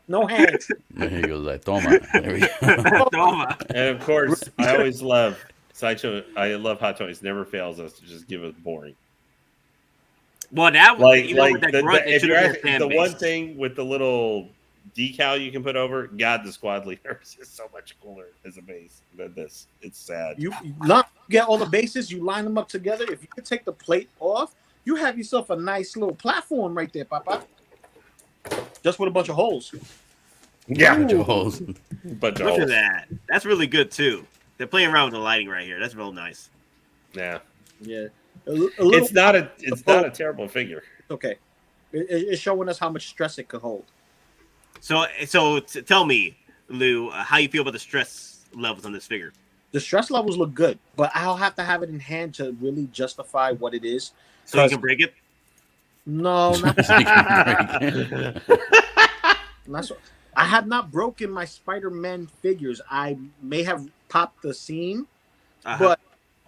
Speaker 3: No hands.
Speaker 5: And he goes like, Toma. There we go.
Speaker 1: Toma.
Speaker 4: And of course, I always love Sideshow. I love Hot Toys. Never fails us to just give us boring.
Speaker 1: Well, that
Speaker 4: Like,
Speaker 1: you know, with that grunt, it
Speaker 4: if
Speaker 1: should
Speaker 4: you're
Speaker 1: have been
Speaker 4: asking,
Speaker 1: fan
Speaker 4: the one
Speaker 1: based.
Speaker 4: thing with the little decal you can put over, God, the squad leader is just so much cooler as a base than this. It's sad.
Speaker 3: You get all the bases, you line them up together. If you could take the plate off, you have yourself a nice little platform right there, Papa. Just with a bunch of holes.
Speaker 4: Yeah,
Speaker 5: Bunch of holes.
Speaker 4: but
Speaker 1: Look at that. That's really good too. They're playing around with the lighting right here. That's real nice.
Speaker 4: Yeah,
Speaker 3: Yeah.
Speaker 4: it's not a terrible figure.
Speaker 3: Okay. It's showing us how much stress it could hold.
Speaker 1: So tell me, Lou, how you feel about the stress levels on this figure?
Speaker 3: The stress levels look good, but I'll have to have it in hand to really justify what it is.
Speaker 1: So you can break it?
Speaker 3: No, not so. I have not broken my Spider-Man figures. I may have popped the seam, but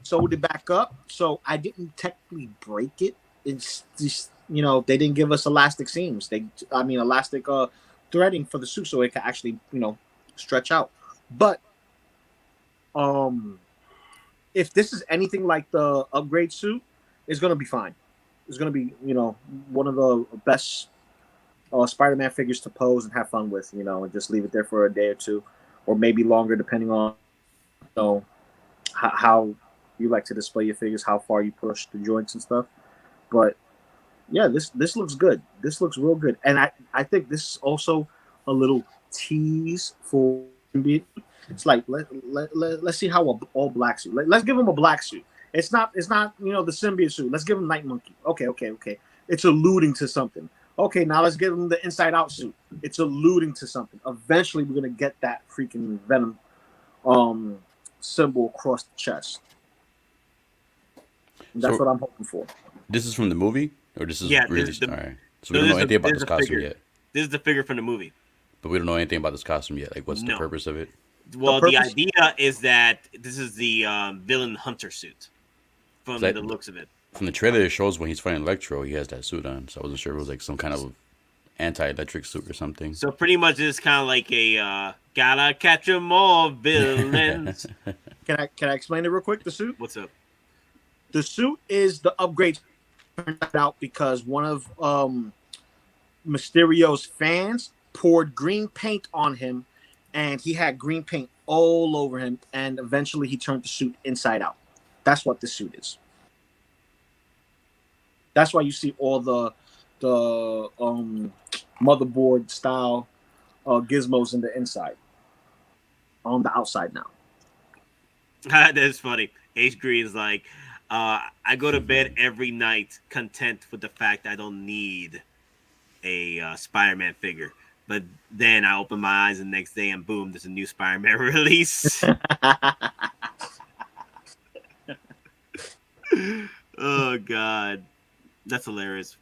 Speaker 3: sewed it back up. So I didn't technically break it. It's just, they didn't give us elastic seams. Elastic threading for the suit so it can actually, stretch out. But if this is anything like the upgrade suit, it's going to be fine. It's going to be, one of the best Spider-Man figures to pose and have fun with, and just leave it there for a day or two, or maybe longer, depending on, how you like to display your figures, how far you push the joints and stuff. But yeah, this looks good. This looks real good, and I think this is also a little tease for. It's like let's see how all black suit. Let's give him a black suit. It's not the symbiote suit. Let's give him Night Monkey. Okay. It's alluding to something. Okay, now let's give him the Inside Out suit. It's alluding to something. Eventually, we're gonna get that freaking Venom symbol across the chest. That's
Speaker 5: So-
Speaker 3: what I'm hoping for.
Speaker 5: This is from the movie, or this is
Speaker 1: Yeah, this
Speaker 5: really
Speaker 1: is the-
Speaker 5: all right. So
Speaker 1: so
Speaker 5: we don't
Speaker 1: this
Speaker 5: know
Speaker 1: is
Speaker 5: anything
Speaker 1: the-
Speaker 5: about
Speaker 1: this
Speaker 5: this
Speaker 1: is the
Speaker 5: costume
Speaker 1: figure.
Speaker 5: yet.
Speaker 1: This is the figure from the movie.
Speaker 5: But we don't know anything about this costume yet. Like, what's the
Speaker 1: No.
Speaker 5: purpose of it?
Speaker 1: Well, the
Speaker 3: purpose-
Speaker 1: idea is that this is the villain hunter suit from
Speaker 5: That-
Speaker 1: the looks of it.
Speaker 5: From the trailer, it shows when he's fighting Electro, he has that suit on. So I wasn't sure if it was like some kind of anti-electric suit or something.
Speaker 1: So pretty much it's kind of like a gotta catch 'em all villains.
Speaker 3: Can I explain it real quick? The suit.
Speaker 1: What's up?
Speaker 3: The suit is the upgrade turned out because one of Mysterio's fans poured green paint on him, and he had green paint all over him, and eventually he turned the suit inside out. That's what the suit is. That's why you see all the motherboard style gizmos in the inside. On the outside now.
Speaker 1: That's funny. Ace Green's like, I go to bed every night content with the fact I don't need a Spider-Man figure. But then I open my eyes and the next day and boom, there's a new Spider-Man release. Oh, God. That's hilarious.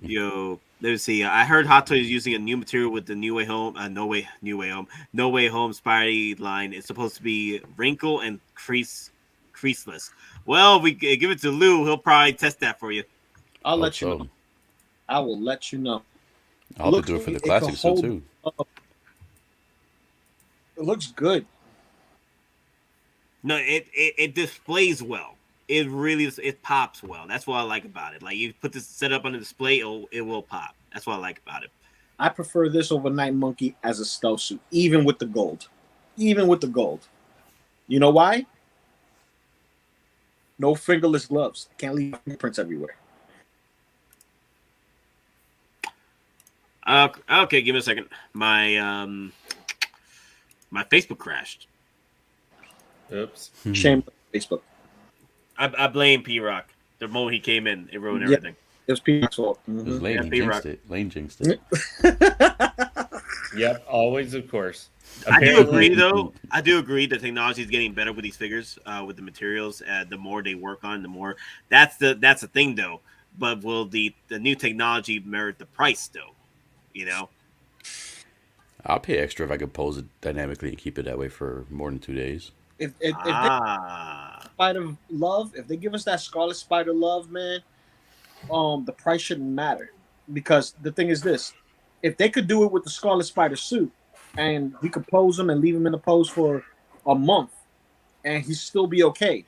Speaker 1: Yo, let's see. I heard Hottoys is using a new material with the No Way Home Spidey line. It's supposed to be wrinkle and creaseless. Well, we give it to Lou. He'll probably test that for you.
Speaker 3: I'll
Speaker 5: Hope
Speaker 3: let you
Speaker 5: so.
Speaker 3: know. I will let you know.
Speaker 5: I hope
Speaker 3: Looks
Speaker 5: they do it for the
Speaker 3: like it
Speaker 5: classic
Speaker 3: could
Speaker 5: suit
Speaker 3: hold
Speaker 5: too.
Speaker 3: up. It looks good.
Speaker 1: No, it displays well. It really it pops well. That's what I like about it. Like you put this set up on the display, it will pop. That's what I like about it.
Speaker 3: I prefer this over Night Monkey as a stealth suit, even with the gold. Even with the gold. You know why? No fingerless gloves. Can't leave fingerprints everywhere.
Speaker 1: Okay, give me a second. My my Facebook crashed.
Speaker 4: Oops.
Speaker 3: Shame on Facebook.
Speaker 1: I blame P Rock. The moment he came in, it ruined
Speaker 3: Yeah.
Speaker 1: everything.
Speaker 3: It was people's fault.
Speaker 5: It was
Speaker 3: Mhm.
Speaker 5: Lane.
Speaker 1: Yeah,
Speaker 5: He
Speaker 1: P-Rock.
Speaker 5: jinxed it. Lane jinxed it.
Speaker 4: Yep, always, of course.
Speaker 1: I do
Speaker 4: Apparently-
Speaker 1: agree, though. I do agree the technology is getting better with these figures, with the materials. The more they work on, the more. That's the thing, though. But will the new technology merit the price, though? You know.
Speaker 5: I'll pay extra if I could pose it dynamically and keep it that way for more than 2 days.
Speaker 3: If they Spider love, if they give us that Scarlet Spider love, man, the price shouldn't matter. Because the thing is this: if they could do it with the Scarlet Spider suit, and we could pose him and leave him in the pose for a month, and he'd still be okay,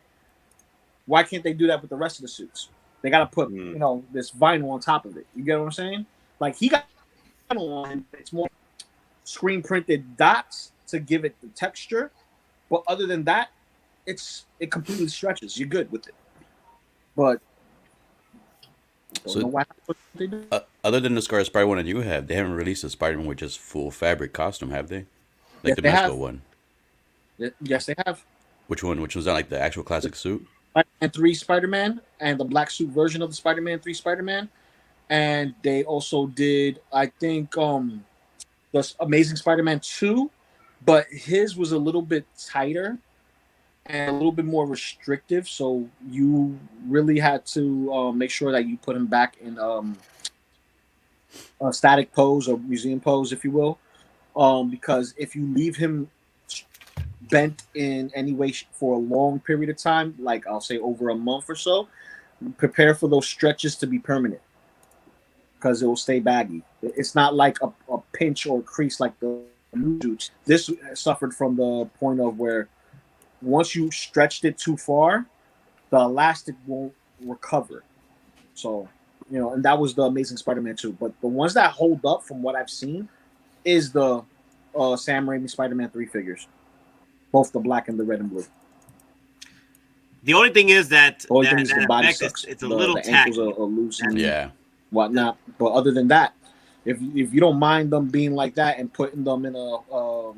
Speaker 3: why can't they do that with the rest of the suits? They got to put this vinyl on top of it. You get what I'm saying? Like he got on, it's more screen printed dots to give it the texture, but other than that, it completely stretches. You're good with it, but don't know why what they do.
Speaker 5: Other than the Scarlet Spider one that you have, they haven't released a Spider-Man with just full fabric costume, have they? Like
Speaker 3: Yes,
Speaker 5: the
Speaker 3: they
Speaker 5: Mesco
Speaker 3: have.
Speaker 5: one.
Speaker 3: Yes, they have.
Speaker 5: Which one? Which was on like the actual classic suit?
Speaker 3: Spider-Man 3 Spider-Man and the black suit version of the Spider-Man 3 Spider-Man, and they also did, I think, the Amazing Spider-Man 2, but his was a little bit tighter and a little bit more restrictive, so you really had to make sure that you put him back in a static pose or museum pose, if you will, because if you leave him bent in any way for a long period of time, like I'll say over a month or so, prepare for those stretches to be permanent because it will stay baggy. It's not like a pinch or a crease like the new suits. This suffered from the point of where once you stretched it too far, the elastic won't recover. So, and that was the Amazing Spider-Man 2. But the ones that hold up from what I've seen is the Sam Raimi Spider-Man 3 figures. Both the black and the red and blue.
Speaker 1: The only thing is that
Speaker 3: The only thing is
Speaker 1: that
Speaker 3: the body
Speaker 1: effect
Speaker 3: sucks.
Speaker 1: it's a little
Speaker 3: the
Speaker 1: tacky.
Speaker 3: ankles are loose and
Speaker 5: Yeah.
Speaker 3: whatnot. But other than that, if you don't mind them being like that and putting them in a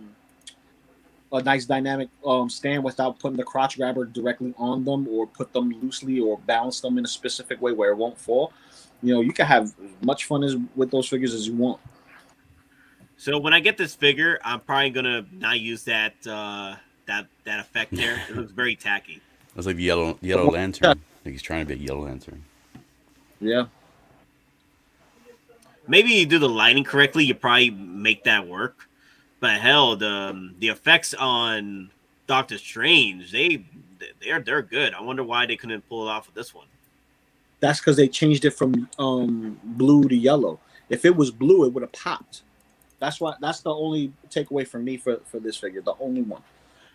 Speaker 3: nice dynamic stand without putting the crotch grabber directly on them or put them loosely or balance them in a specific way where it won't fall, you can have as much fun with those figures as you want.
Speaker 1: So when I get this figure, I'm probably gonna not use that effect there. It looks very tacky.
Speaker 5: It's like the yellow lantern. Like he's trying to be a Yellow Lantern.
Speaker 3: Yeah.
Speaker 1: Maybe you do the lighting correctly, you probably make that work. But hell, the effects on Doctor Strange, they're good. I wonder why they couldn't pull it off with this one.
Speaker 3: That's because they changed it from blue to yellow. If it was blue, it would have popped. That's the only takeaway from me for this figure. The only one.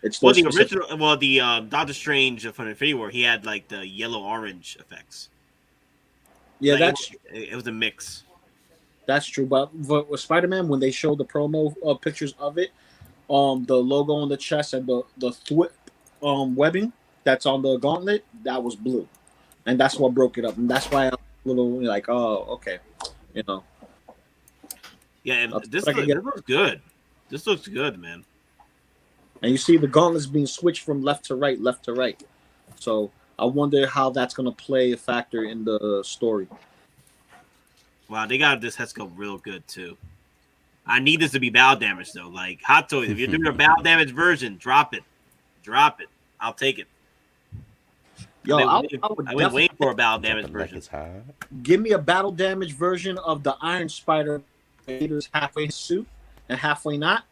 Speaker 3: It's
Speaker 1: the original. Well, the Doctor Strange from Infinity War, he had like the yellow orange effects.
Speaker 3: Yeah,
Speaker 1: like, it was a mix.
Speaker 3: That's true. But with Spider-Man, when they showed the promo pictures of it, the logo on the chest and the webbing that's on the gauntlet, that was blue, and that's what broke it up. And that's why I'm a little like, oh, okay, you know.
Speaker 1: Yeah, and this looks good. This looks good, man.
Speaker 3: And you see the gauntlets being switched from left to right. So I wonder how that's going to play a factor in the story.
Speaker 1: Wow, they got this head sculpt real good, too. I need this to be bow damage, though. Like, Hottoys, if you're doing a bow damage version, drop it. Drop it. I'll take it.
Speaker 3: Yo,
Speaker 1: I would wait for a battle damage version.
Speaker 3: Give me a battle damage version of the Iron Spider. He's halfway his suit and halfway not,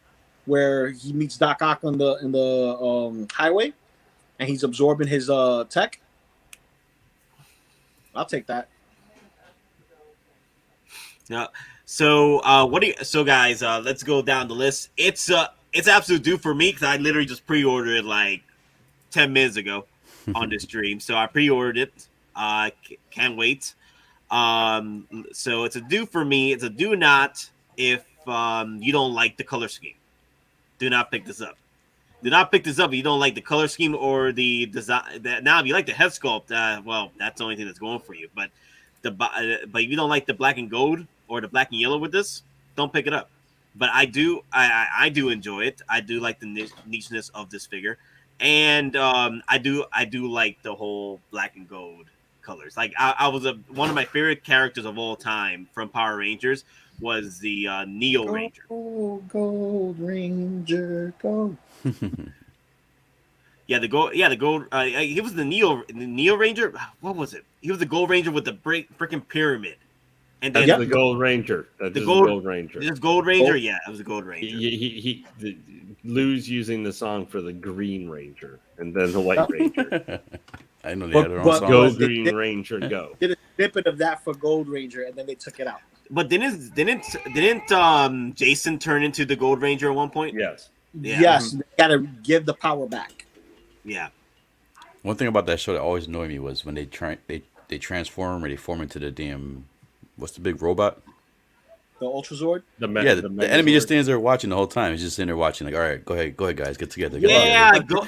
Speaker 3: where he meets Doc Ock in the highway, and he's absorbing his tech. I'll take that.
Speaker 1: Yeah. So guys, let's go down the list. It's absolute due for me because I literally just pre-ordered it like 10 minutes ago on this stream. So I pre-ordered it. Can't wait. So it's a do for me. It's a do not if you don't like the color scheme. Do not pick this up. Do not pick this up if you don't like the color scheme or the design. Now, if you like the head sculpt, well, that's the only thing that's going for you. But if you don't like the black and gold or the black and yellow with this, don't pick it up. But I do enjoy it. I do like the nicheness of this figure, and I do like the whole black and gold colors. Like I was one of my favorite characters of all time from Power Rangers was the Neo Ranger.
Speaker 3: Gold Ranger, go.
Speaker 1: The gold. He was the Neo Ranger. What was it? He was the Gold Ranger with the freaking pyramid. And then
Speaker 4: the Gold Ranger. The Gold Ranger.
Speaker 1: This Gold Ranger. Yeah, it was the Gold Ranger.
Speaker 4: Lou's using the song for the Green Ranger, and then the White Ranger.
Speaker 5: I know they had their own song.
Speaker 4: Go Green Ranger, go.
Speaker 3: Did a snippet of that for Gold Ranger, and then they took it out.
Speaker 1: But didn't Jason turn into the Gold Ranger at one point?
Speaker 4: Yes.
Speaker 1: Yeah.
Speaker 3: Yes, they gotta give the power back.
Speaker 1: Yeah.
Speaker 5: One thing about that show that always annoyed me was when they transform or they form into the damn what's the big robot?
Speaker 3: The Ultrazord.
Speaker 5: The enemy just stands there watching the whole time. He's just sitting there watching, like, all right, go ahead, guys, get together.
Speaker 1: There you go,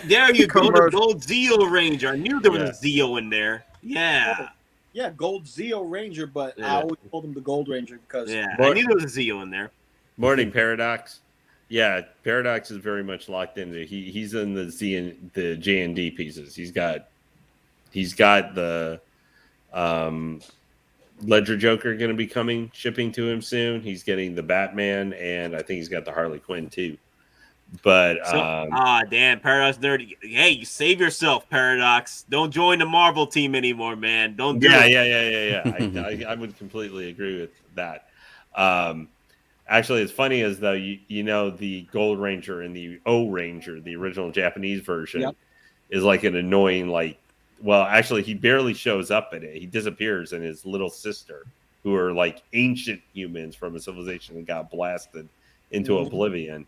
Speaker 1: the Gold Zeo Ranger. I knew there was a Zeo in there. Yeah.
Speaker 3: Yeah, Gold Zeo Ranger, but I always called him the Gold Ranger because
Speaker 1: I knew there was a Zeo in there.
Speaker 4: Morning, Paradox. Yeah, Paradox is very much locked into. He's in the J&D pieces. He's got the Ledger Joker going to be shipping to him soon. He's getting the Batman, and I think he's got the Harley Quinn too. But
Speaker 1: damn, Paradox nerd. Hey, you save yourself, Paradox. Don't join the Marvel team anymore, man. Don't do it.
Speaker 4: Yeah. I would completely agree with that. Actually, it's funny as though you know the Gold Ranger and the O Ranger, the original Japanese version, is like an annoying Well, actually, he barely shows up in it. He disappears, and his little sister, who are like ancient humans from a civilization that got blasted into oblivion.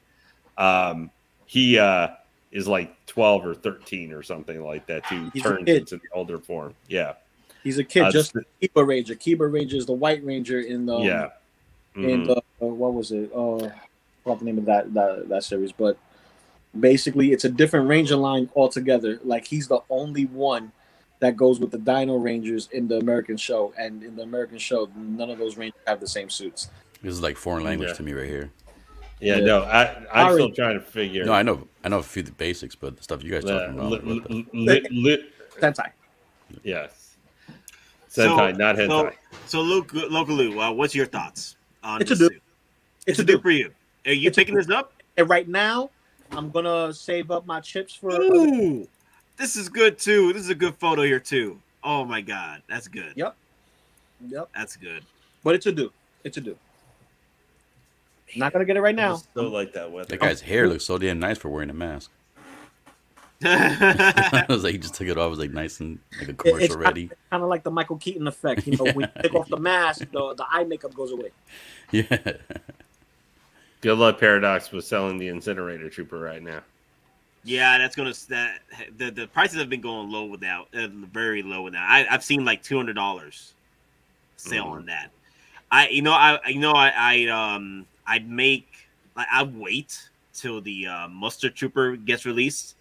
Speaker 4: He is like 12 or 13 or something like that to turn into the older form. Yeah.
Speaker 3: He's a kid, just the Kiba Ranger. Kiba Ranger is the White Ranger in the in the what was it? I forgot the name of that series, but basically it's a different Ranger line altogether. Like he's the only one that goes with the Dino Rangers in the American show, and in the American show, none of those Rangers have the same suits.
Speaker 5: This is like foreign language to me right here.
Speaker 4: Yeah, no, I'm still trying to figure.
Speaker 5: No, I know a few of the basics, but the stuff you guys talking about.
Speaker 3: Sentai.
Speaker 4: Yes. Sentai, not hentai.
Speaker 1: So Loco Lu, what's your thoughts on
Speaker 3: it's
Speaker 1: this
Speaker 3: a do.
Speaker 1: suit? It's a do for you. Are you picking this up?
Speaker 3: And right now, I'm gonna save up my chips for.
Speaker 1: Ooh. This is good too. This is a good photo here too. Oh my god, that's good.
Speaker 3: Yep.
Speaker 1: That's good.
Speaker 3: But it's a do. Not gonna get it right now.
Speaker 4: Still like that weather.
Speaker 5: That guy's hair looks so damn nice for wearing a mask. I was like, he just took it off. It was like nice and like a commercial ready.
Speaker 3: Kind of like the Michael Keaton effect. You know, when you take off the mask, the eye makeup goes away.
Speaker 5: Yeah.
Speaker 4: Good luck, Paradox, with selling the Incinerator Trooper right now.
Speaker 1: Yeah, that's gonna the prices have been going low without very low now. I've seen like $200 sale on that. I wait till the Mustard Trooper gets released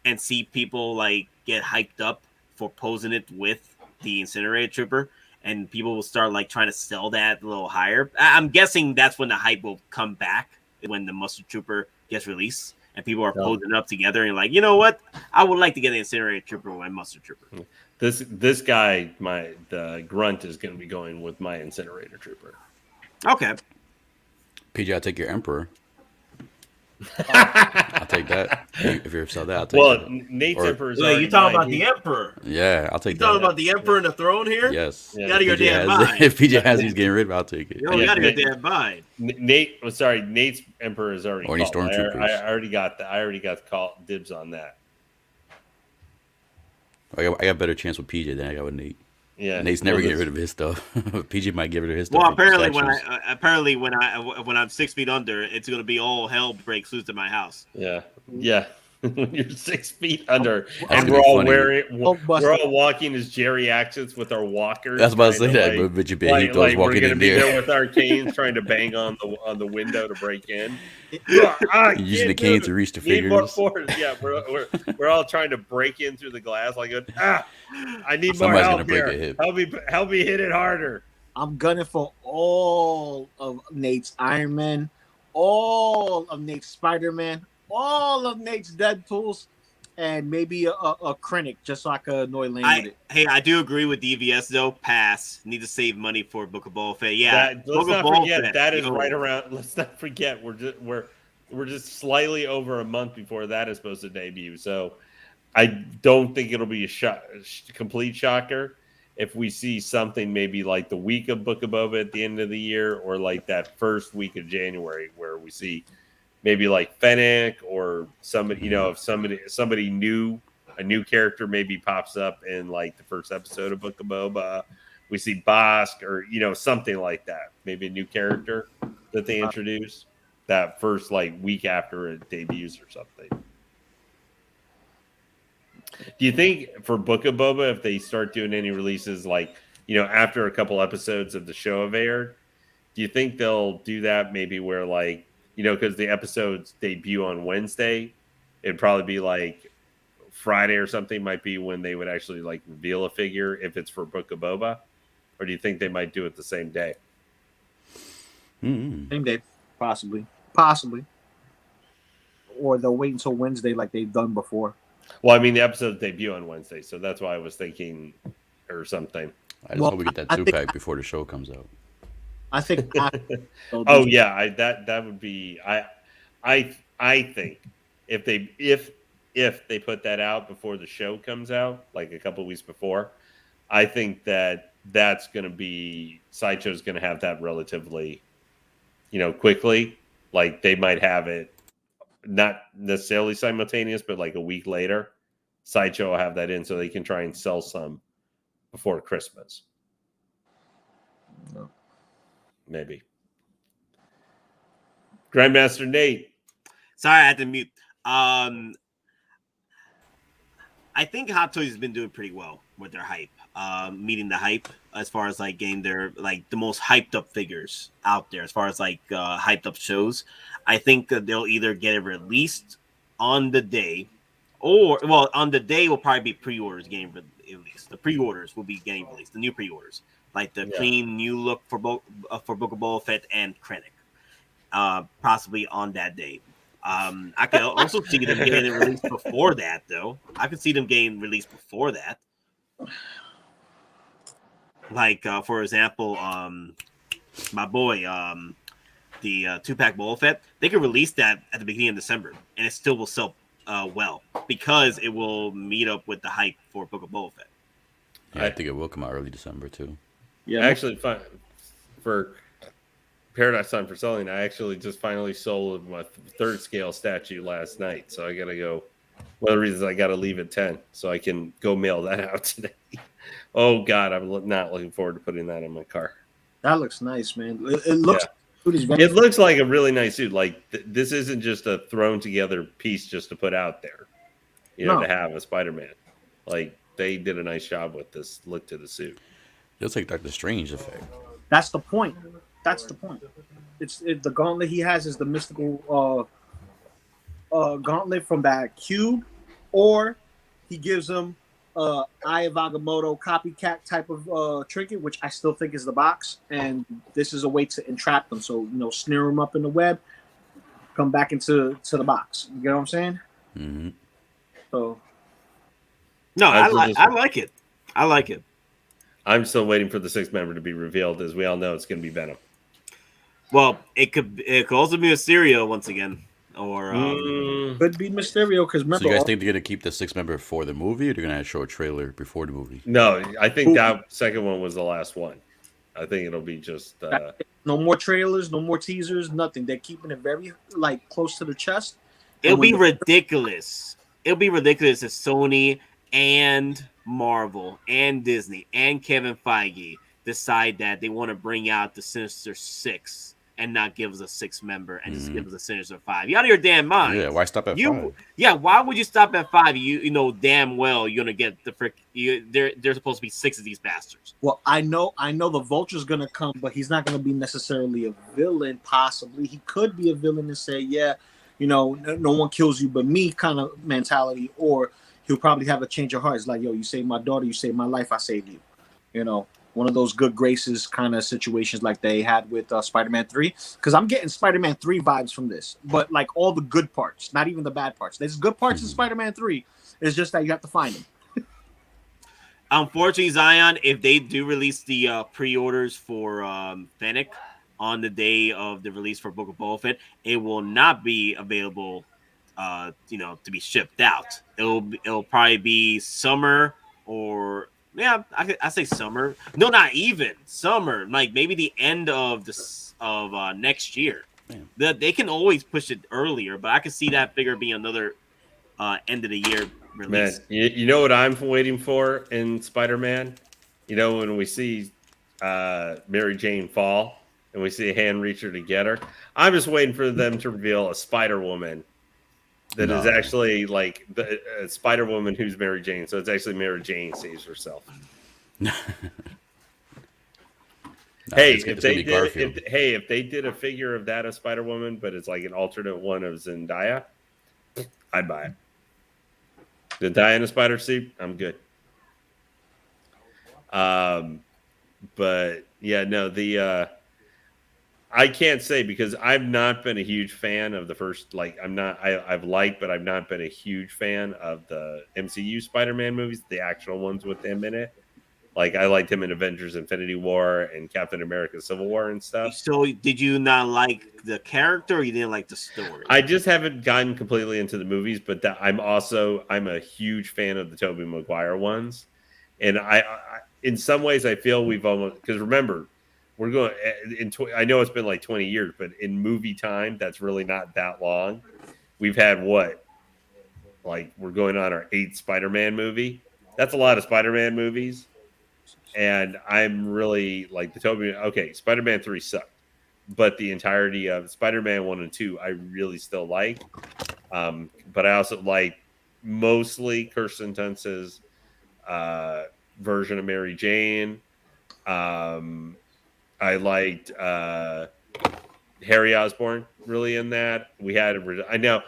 Speaker 1: and see people like get hyped up for posing it with the Incinerator Trooper, and people will start like trying to sell that a little higher. I'm guessing that's when the hype will come back, when the Mustard Trooper gets released and people are posing up together and like, you know what, I would like to get an Incinerator Trooper with my Mustard Trooper.
Speaker 4: This guy, the grunt, is going to be going with my Incinerator Trooper.
Speaker 1: Okay.
Speaker 5: PJ, I'll take your Emperor. I'll take that. If you're sell that, I'll take that.
Speaker 4: Nate's Emperor is
Speaker 1: you talking about the Emperor?
Speaker 5: Yeah, I'll take
Speaker 1: you
Speaker 5: that.
Speaker 1: You talking about the Emperor and the throne here?
Speaker 5: Yes.
Speaker 1: You gotta go damn mind.
Speaker 5: If PJ has he's getting rid of, I'll take it.
Speaker 1: You gotta go damn mind.
Speaker 4: Nate's Emperor is already
Speaker 5: or any
Speaker 4: called.
Speaker 5: Stormtroopers.
Speaker 4: I already got the call dibs on that.
Speaker 5: I got better chance with PJ than I got with Nate.
Speaker 4: Yeah,
Speaker 5: Nate's never getting rid of his stuff. PJ might get rid of his stuff.
Speaker 1: Well, apparently when I'm 6 feet under, it's gonna be all hell breaks loose in my house.
Speaker 4: Yeah. When you're 6 feet under,
Speaker 5: That's
Speaker 4: and we're all
Speaker 3: we're
Speaker 4: all walking as Jerry Axis with our walkers.
Speaker 5: That's about to say that, but Vegeta walking
Speaker 4: we're gonna
Speaker 5: in
Speaker 4: be
Speaker 5: there.
Speaker 4: there with our canes trying to bang on the window to break in.
Speaker 5: Using the cane to reach the fingers.
Speaker 4: More force. Yeah, we're all trying to break in through the glass. Like, I need more help
Speaker 5: gonna break
Speaker 4: here.
Speaker 5: a hip.
Speaker 4: Help me hit it harder.
Speaker 3: I'm gunning for all of Nate's Iron Man, all of Nate's Spider-Man, all of Nate's Deadpools, and maybe a Krennic, just so I could annoy Lane with it.
Speaker 1: Hey, I do agree with DVS though. Pass. Need to save money for Book of Boba Fett. Yeah,
Speaker 4: Let's not forget that is right around. Let's not forget we're just slightly over a month before that is supposed to debut. So I don't think it'll be a complete shocker if we see something maybe like the week of Book of Boba at the end of the year, or like that first week of January where we see maybe like Pheonix or somebody, if somebody new, a new character maybe pops up in like the first episode of Book of Boba. We see Bosk or, something like that. Maybe a new character that they introduce that first like week after it debuts or something. Do you think for Book of Boba, if they start doing any releases like, after a couple episodes of the show have aired, do you think they'll do that maybe where like, because the episodes debut on Wednesday, it'd probably be like Friday or something might be when they would actually like reveal a figure if it's for Book of Boba? Or do you think they might do it the same day?
Speaker 3: Same day, possibly. Or they'll wait until Wednesday like they've done before.
Speaker 4: Well, I mean, the episodes debut on Wednesday, so that's why I was thinking or something.
Speaker 5: I just hope we get that 2-pack before the show comes out.
Speaker 3: I think.
Speaker 4: That would be. I think if they put that out before the show comes out, like a couple of weeks before, I think that's going to be Sideshow's going to have that relatively, quickly. Like they might have it not necessarily simultaneous, but like a week later, Sideshow will have that in so they can try and sell some before Christmas.
Speaker 3: No.
Speaker 4: Maybe. Grandmaster Nate.
Speaker 1: Sorry, I had to mute. I think Hottoys has been doing pretty well with their hype, meeting the hype as far as like getting their like the most hyped up figures out there as far as like hyped up shows. I think they'll either get it released on the day, or on the day will probably be pre-orders getting released. The pre-orders will be getting released. The new pre-orders, like the clean new look for Book of Boba Fett and Krennic, possibly on that day. I could also see them getting it released before that, though. I could see them getting released before that. Like, for example, my boy, the 2-pack Boba Fett, they could release that at the beginning of December, and it still will sell well because it will meet up with the hype for Book of Boba Fett.
Speaker 5: Yeah, I think it will come out early December too.
Speaker 3: Yeah,
Speaker 4: Actually, for Paradise Time for Selling, I actually just finally sold my third scale statue last night. So I got to go. One of the reasons I got to leave at 10 so I can go mail that out today. Oh, God, I'm not looking forward to putting that in my car.
Speaker 3: that looks nice, man. It looks.
Speaker 4: It looks like a really nice suit. Like this isn't just a thrown together piece just to put out there, to have a Spider-Man. Like they did a nice job with this look to the suit.
Speaker 5: It looks like Doctor Strange effect.
Speaker 3: That's the point. That's the point. The gauntlet he has is the mystical gauntlet from that cube, or he gives him Eye of Agamotto copycat type of trinket, which I still think is the box, and this is a way to entrap them. So snare them up in the web, come back into the box. You get what I'm saying?
Speaker 5: Mm-hmm.
Speaker 3: So
Speaker 1: no, I like it. I like it.
Speaker 4: I'm still waiting for the sixth member to be revealed. As we all know, it's going to be Venom.
Speaker 1: Well, it could also be Mysterio once again. Or
Speaker 3: could be Mysterio because remember.
Speaker 5: So you guys think they're gonna keep the sixth member for the movie, or they're gonna show a trailer before the movie?
Speaker 4: No, I think that second one was the last one. I think it'll be just
Speaker 3: no more trailers, no more teasers, nothing. They're keeping it very close to the chest.
Speaker 1: It'll be ridiculous. It'll be ridiculous if Sony and Marvel and Disney and Kevin Feige decide that they want to bring out the Sinister Six and not give us a sixth member and just give us a Sinister Five. You out of your damn mind.
Speaker 5: Yeah, why stop at 5?
Speaker 1: Yeah, why would you stop at 5? You know damn well you're gonna get the frick. There's supposed to be 6 of these bastards.
Speaker 3: Well, I know the Vulture's gonna come, but he's not gonna be necessarily a villain. Possibly he could be a villain and say, yeah, no one kills you but me kind of mentality, or he'll probably have a change of heart. It's like, yo, you saved my daughter, you saved my life, I saved you. One of those good graces kind of situations like they had with Spider-Man 3. Because I'm getting Spider-Man 3 vibes from this. But all the good parts, not even the bad parts. There's good parts in Spider-Man 3. It's just that you have to find them.
Speaker 1: Unfortunately, Zion, if they do release the pre-orders for Pheonix on the day of the release for Book of Boba Fett, it will not be available to be shipped out. It'll probably be summer or... Yeah, I say summer. No, not even summer. Like maybe the end of next year. They can always push it earlier, but I can see that figure being another end of the year release.
Speaker 4: Man, you know what I'm waiting for in Spider-Man? When we see Mary Jane fall and we see a hand reach her to get her, I'm just waiting for them to reveal a Spider-Woman that is actually like the Spider-Woman who's Mary Jane. So it's actually Mary Jane saves herself. If they did a figure of that of Spider-Woman, but it's like an alternate one of Zendaya, I'd buy it. Zendaya in a spider suit, I'm good. But yeah, no, I can't say because I've not been a huge fan of the first. I've liked, but I've not been a huge fan of the MCU Spider-Man movies, the actual ones with him in it. Like I liked him in Avengers: Infinity War and Captain America: Civil War and stuff.
Speaker 1: So, did you not like the character, or you didn't like the story?
Speaker 4: I just haven't gotten completely into the movies, but I'm a huge fan of the Tobey Maguire ones, and I in some ways I feel we've almost because remember. We're going I know it's been like 20 years, but in movie time, that's really not that long. We've had we're going on our 8th Spider-Man movie. That's a lot of Spider-Man movies. And I'm really like the Spider-Man 3 sucked. But the entirety of Spider-Man 1 and 2, I really still like. But I also like mostly Kirsten Dunst's version of Mary Jane. I liked Harry Osborn really in that. I know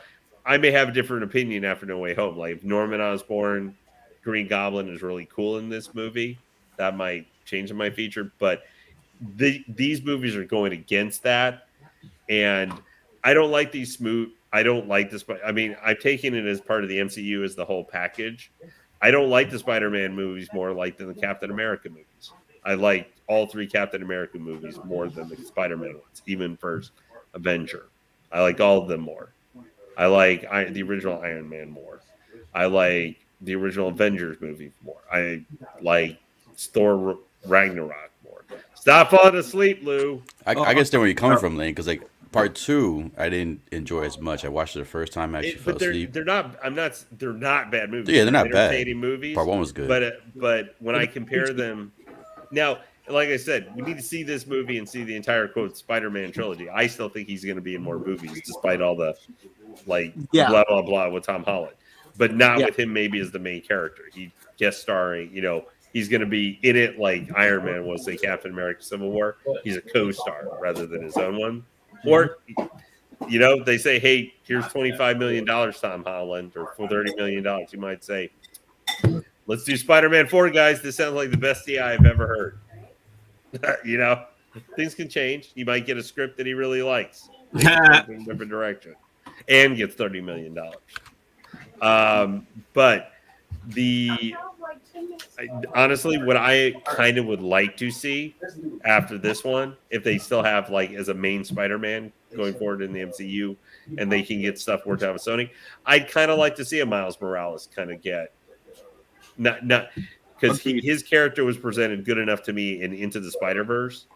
Speaker 4: I may have a different opinion after No Way Home. Like Norman Osborn, Green Goblin is really cool in this movie. That might change my feature, but these movies are going against that. And I don't like these smooth. I don't like this. I mean, I've taken it as part of the MCU as the whole package. I don't like the Spider-Man movies more than the Captain America movies. I like all 3 Captain America movies more than the Spider-Man ones, even first Avenger. I like all of them more. I like the original Iron Man more. I like the original Avengers movie more. I like Thor Ragnarok more. Stop falling asleep, Lou.
Speaker 5: I understand where you're coming from, Lane, because like part 2, I didn't enjoy as much. I watched it the first time, I actually fell
Speaker 4: But they're
Speaker 5: asleep.
Speaker 4: they're not. I'm not. They're not bad movies.
Speaker 5: Yeah, they're not bad.
Speaker 4: Entertaining movies.
Speaker 5: Part 1 was good.
Speaker 4: But when I compare them, now, like I said, we need to see this movie and see the entire quote Spider-Man trilogy. I still think he's going to be in more movies, despite all the blah blah blah with Tom Holland, but not with him maybe as the main character. He guest starring. He's going to be in it like Iron Man was, say, Captain America: Civil War. He's a co-star rather than his own one. Or, they say, hey, here's $25 million, Tom Holland, or for $30 million. You might say, let's do Spider-Man 4, guys. This sounds like the best DI I've ever heard. Things can change. He might get a script that he really likes in a different direction and gets $30 million. But honestly, what I kind of would like to see after this one, if they still have as a main Spider-Man going forward in the MCU, and they can get stuff worked out with Sony, I'd kind of like to see a Miles Morales kind of get not because his character was presented good enough to me in Into the Spider-Verse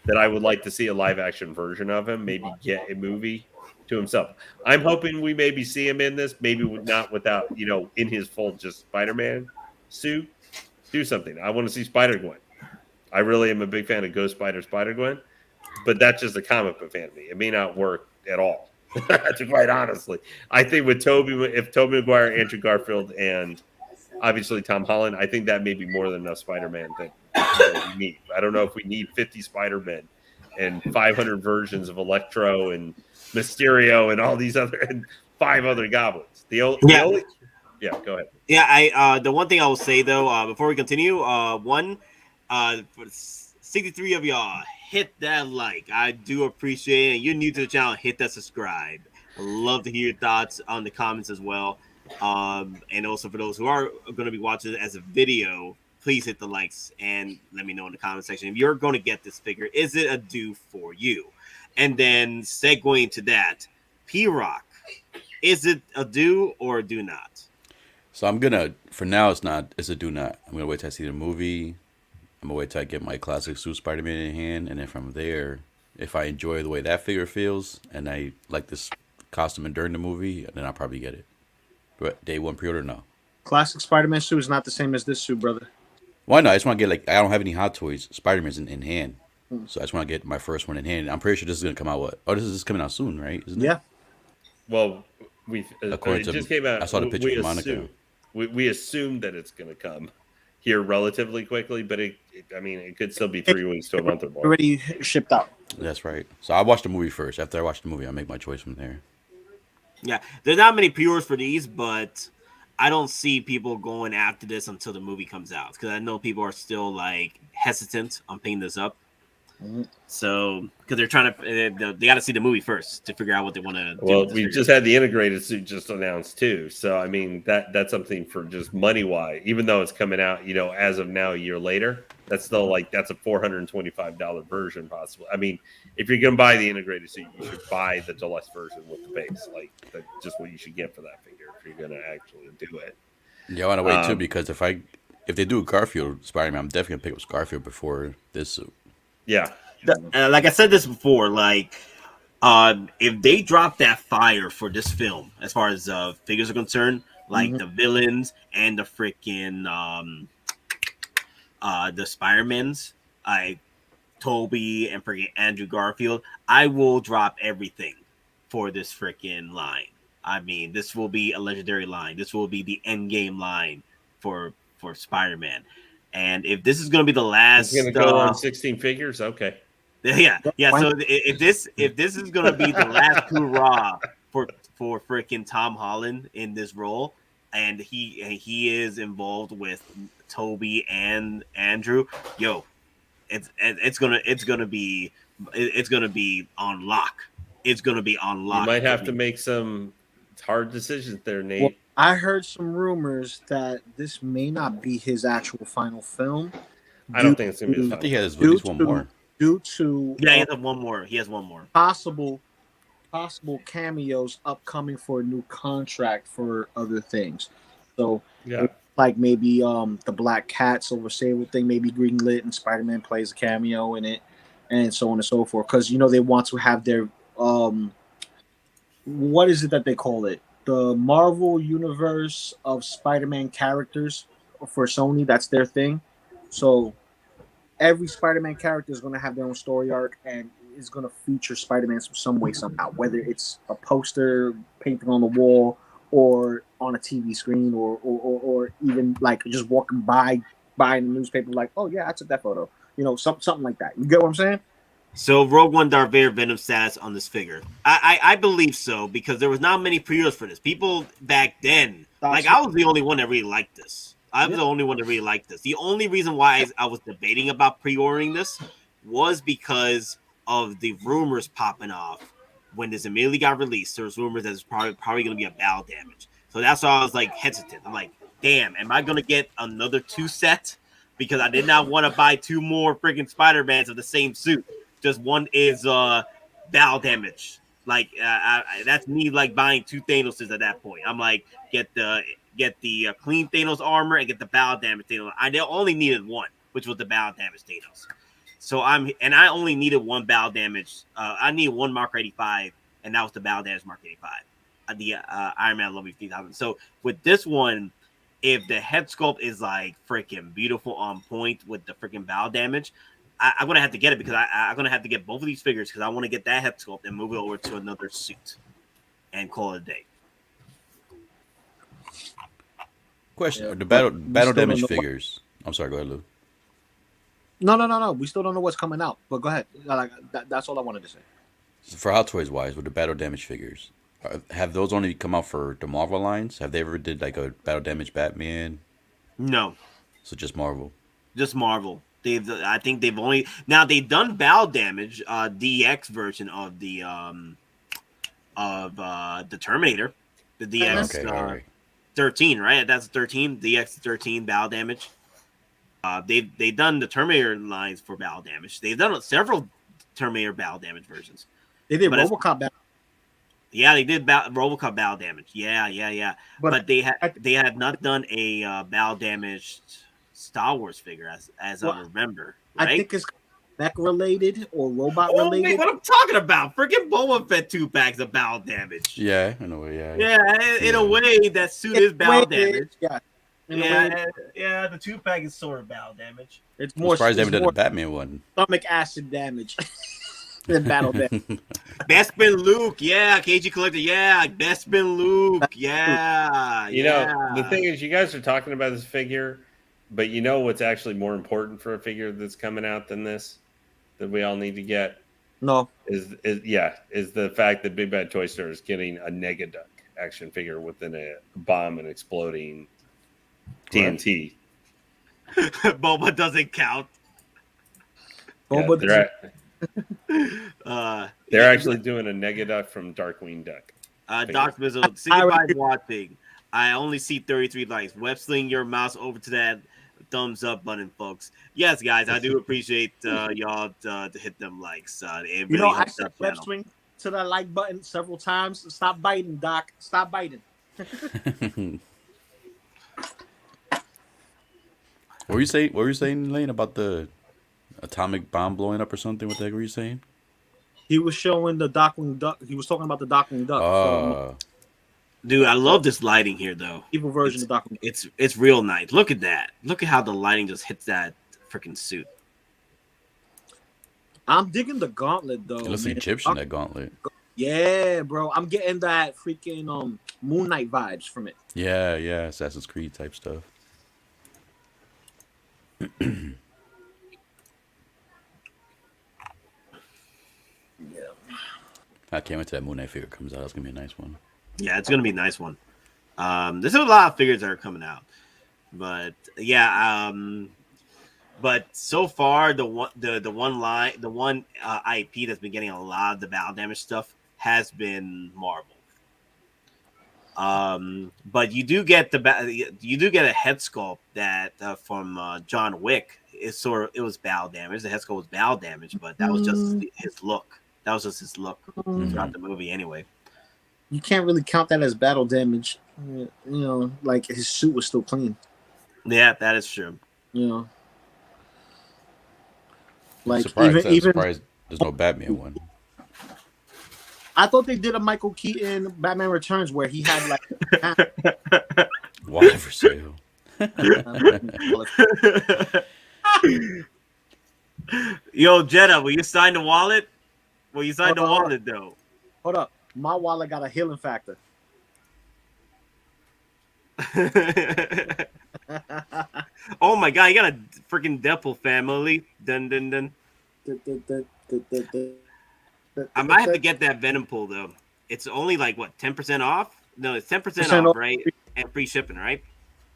Speaker 4: that I would like to see a live action version of him, maybe get a movie to himself. I'm hoping we maybe see him in this, maybe not without, in his full just Spider-Man suit. Do something. I want to see Spider-Gwen. I really am a big fan of Ghost Spider-Gwen, but that's just a comic book fan of me. It may not work at all, to quite honestly. I think with if Tobey Maguire, Andrew Garfield, and obviously Tom Holland, I think that may be more than enough Spider-Man that we need. I don't know if we need 50 Spider-Men and 500 versions of Electro and Mysterio and all these other and 5 other goblins. Go ahead.
Speaker 1: Yeah, the one thing I will say though, before we continue, for 63 of y'all, hit that like. I do appreciate it. You're new to the channel, hit that subscribe. I'd love to hear your thoughts on the comments as well. And also for those who are going to be watching it as a video, please hit the likes and let me know in the comment section if you're going to get this figure. Is it a do for you? And then segueing to that, P-Rock, is it a do or a do not?
Speaker 5: So for now, it's a do not. I'm going to wait till I see the movie. I'm going to wait till I get my classic suit Spider-Man in hand. And then from there, if I enjoy the way that figure feels and I like this costume during the movie, then I'll probably get it. But day one pre-order, no.
Speaker 3: Classic Spider-Man suit is not the same as this suit, brother.
Speaker 5: Why not? I just want to get I don't have any Hot Toys Spider-Man's in hand. So I just want to get my first one in hand. I'm pretty sure this is going to come out this is coming out soon, right? Isn't it?
Speaker 3: Yeah.
Speaker 4: Well, it just came out.
Speaker 5: I saw the picture from Monica.
Speaker 4: We assumed that it's going to come here relatively quickly, but it could still be 3 weeks to a month or more.
Speaker 3: Already shipped out.
Speaker 5: That's right. So I watched the movie first. After I watch the movie, I'll make my choice from there.
Speaker 1: Yeah, there's not many pre-orders for these, but I don't see people going after this until the movie comes out because I know people are still hesitant on picking this up. Mm-hmm. So because they're trying to, they got to see the movie first to figure out what they want to do.
Speaker 4: Well, we just had the integrated suit just announced too, so I mean that's something for just money wise. Even though it's coming out, as of now a year later, that's still that's a $425 version possible. I mean, if you're gonna buy the integrated suit, you should buy the deluxe version with the base. That's just what you should get for that figure if you're gonna actually do it.
Speaker 5: Yeah, I want to wait too because if they do a Garfield Spider-Man, I'm definitely gonna pick up Garfield before this suit.
Speaker 4: Yeah.
Speaker 1: Like I said this before, if they drop that fire for this film, as far as figures are concerned, the villains and the freaking the Spider-Mans, Toby and freaking Andrew Garfield, I will drop everything for this freaking line. I mean, this will be a legendary line. This will be the EndGame line for Spider-Man. And if this is going to be the last,
Speaker 4: it's going to go on 16 figures. Okay.
Speaker 1: Yeah. So if this is going to be the last hurrah for freaking Tom Holland in this role, and he is involved with Toby and Andrew, it's gonna be on lock. It's gonna be on lock.
Speaker 4: You might have to make some hard decisions there, Nate.
Speaker 3: Well, I heard some rumors that this may not be his actual final film.
Speaker 4: I don't think it's gonna be his final.
Speaker 5: I think he has at least one more.
Speaker 3: Due to
Speaker 1: he has one more. He has one more
Speaker 3: possible possible cameos upcoming for a new contract for other things. So
Speaker 4: Yeah.
Speaker 3: like maybe the Black Cat Silver Sable thing, maybe greenlit and Spider-Man plays a cameo in it, and so on and so forth. Because they want to have their what is it that they call it? The Marvel Universe of Spider-Man characters for Sony. That's their thing. So every Spider-Man character is going to have their own story arc and is going to feature Spider-Man some way, somehow. Whether it's a poster painting on the wall or on a TV screen or even like just walking by buying the newspaper like, oh yeah, I took that photo. Something like that. You get what I'm saying?
Speaker 1: So Rogue One Darth Vader Venom status on this figure. I believe so because there was not many pre-orders for this. People back then, like I was the only one that really liked this. I was the only one that really liked this. The only reason why I was debating about pre-ordering this was because of the rumors popping off when this immediately got released. There was rumors that it's probably going to be a battle damage. So that's why I was like hesitant. I'm like, damn, am I going to get another 2 set? Because I did not want to buy 2 more freaking Spider-Mans of the same suit. Just one is battle damage. Like that's me like buying 2 Thanoses at that point. I'm like, get the clean Thanos armor and get the battle damage Thanos. I only needed one, which was the battle damage Thanos. So I only needed 1 battle damage. I needed 1 Mark 85, and that was the battle damage Mark 85. The Iron Man Love 3000. So with this one, if the head sculpt is like freaking beautiful on point with the freaking battle damage, I'm gonna have to get it because I'm gonna have to get both of these figures because I want to get that head sculpt and move it over to another suit and call it a day.
Speaker 5: Question:
Speaker 3: Yeah,
Speaker 5: the battle
Speaker 3: still
Speaker 5: damage
Speaker 3: don't know
Speaker 5: figures. I'm sorry. Go ahead, Lou.
Speaker 3: No. We still don't know what's coming out. But go ahead. That's all I wanted to say.
Speaker 5: For Hottoys wise, with the battle damage figures, have those only come out for the Marvel lines? Have they ever did like a battle damage Batman?
Speaker 1: No,
Speaker 5: So just Marvel.
Speaker 1: just Marvel. I think they've only they've done battle damage DX version of the Terminator, the DX
Speaker 5: Okay, all right.
Speaker 1: 13, right? That's 13 DX 13 battle damage. They've done the Terminator lines for battle damage. They've done several Terminator battle damage versions.
Speaker 3: They did
Speaker 1: But
Speaker 3: RoboCop battle.
Speaker 1: Yeah, they did RoboCop battle damage. Yeah. But they have not done a battle damaged Star Wars figure as I remember. Right?
Speaker 3: I think it's mech related or robot
Speaker 1: Oh,
Speaker 3: related.
Speaker 1: wait, what I'm talking about? Freaking Boba Fett 2-packs of battle damage.
Speaker 5: Yeah, in a way, yeah.
Speaker 1: Yeah, in a way, that suit is battle damage.
Speaker 3: Yeah.
Speaker 1: Yeah, the 2-pack is sort of battle damage.
Speaker 3: It's
Speaker 5: I'm
Speaker 3: more
Speaker 5: surprised they
Speaker 3: it's
Speaker 5: haven't done
Speaker 3: more
Speaker 5: the Batman one.
Speaker 3: stomach acid damage than battle damage.
Speaker 1: Bespin Luke, yeah, KG Collector, yeah, Bespin Luke, yeah.
Speaker 4: You know, the thing is, you guys are talking about this figure, but you know what's actually more important for a figure that's coming out than this, that we all need to get,
Speaker 3: No.
Speaker 4: is the fact that Big Bad Toy Store is getting a Negaduck action figure within a bomb and exploding TNT.
Speaker 1: Boba doesn't count.
Speaker 3: Boba
Speaker 4: They're actually doing a Negaduck from Darkwing Duck.
Speaker 1: Doc Mizzle, see you by watching. I only see 33 likes. Web sling your mouse over to that thumbs up button, folks. Yes, guys, I do appreciate y'all to hit them likes. It really
Speaker 3: I
Speaker 1: helps
Speaker 3: said
Speaker 1: our
Speaker 3: web
Speaker 1: channel.
Speaker 3: swing to that like button several times. Stop biting, Doc. Stop biting.
Speaker 5: What were you saying, Lane, about the atomic bomb blowing up or something? What the heck were you saying?
Speaker 3: He was showing the Darkwing Duck. He was talking about the Darkwing Duck.
Speaker 1: Dude, I love this lighting here, though.
Speaker 3: Evil version of Darkwing Duck.
Speaker 1: It's real nice. Look at that. Look at how the lighting just hits that freaking suit.
Speaker 3: I'm digging the gauntlet though.
Speaker 5: It looks
Speaker 3: man.
Speaker 5: Egyptian, that gauntlet.
Speaker 3: Yeah, bro. I'm getting that freaking Moon Knight vibes from it.
Speaker 5: Yeah, Assassin's Creed type stuff. I can't wait till that Moon Knight figure comes out. That's gonna be a nice one.
Speaker 1: Yeah, it's gonna be a nice one. There's a lot of figures that are coming out, but yeah, but so far the one IP that's been getting a lot of the battle damage stuff has been Marvel. But you do get a head sculpt that from John Wick. It was battle damage. The head sculpt was battle damage, but that was just his look. That was just his look throughout the movie, anyway.
Speaker 3: You can't really count that as battle damage. You know, like his suit was still clean.
Speaker 1: Yeah, that is true.
Speaker 3: You know,
Speaker 5: I'm
Speaker 3: like
Speaker 5: surprised,
Speaker 3: even
Speaker 5: surprised there's no Batman one.
Speaker 3: I thought they did a Michael Keaton Batman Returns where he had like
Speaker 5: Wallet for sale.
Speaker 1: Yo, Jetta, will you sign the wallet? Will you sign the wallet though?
Speaker 3: Hold up, my wallet got a healing factor.
Speaker 1: Oh my god, you got a freaking Deadpool family. Dun dun dun. I might have to get that Venom pull though. It's only like what, 10% off? No, it's 10% off, right? And free shipping, right?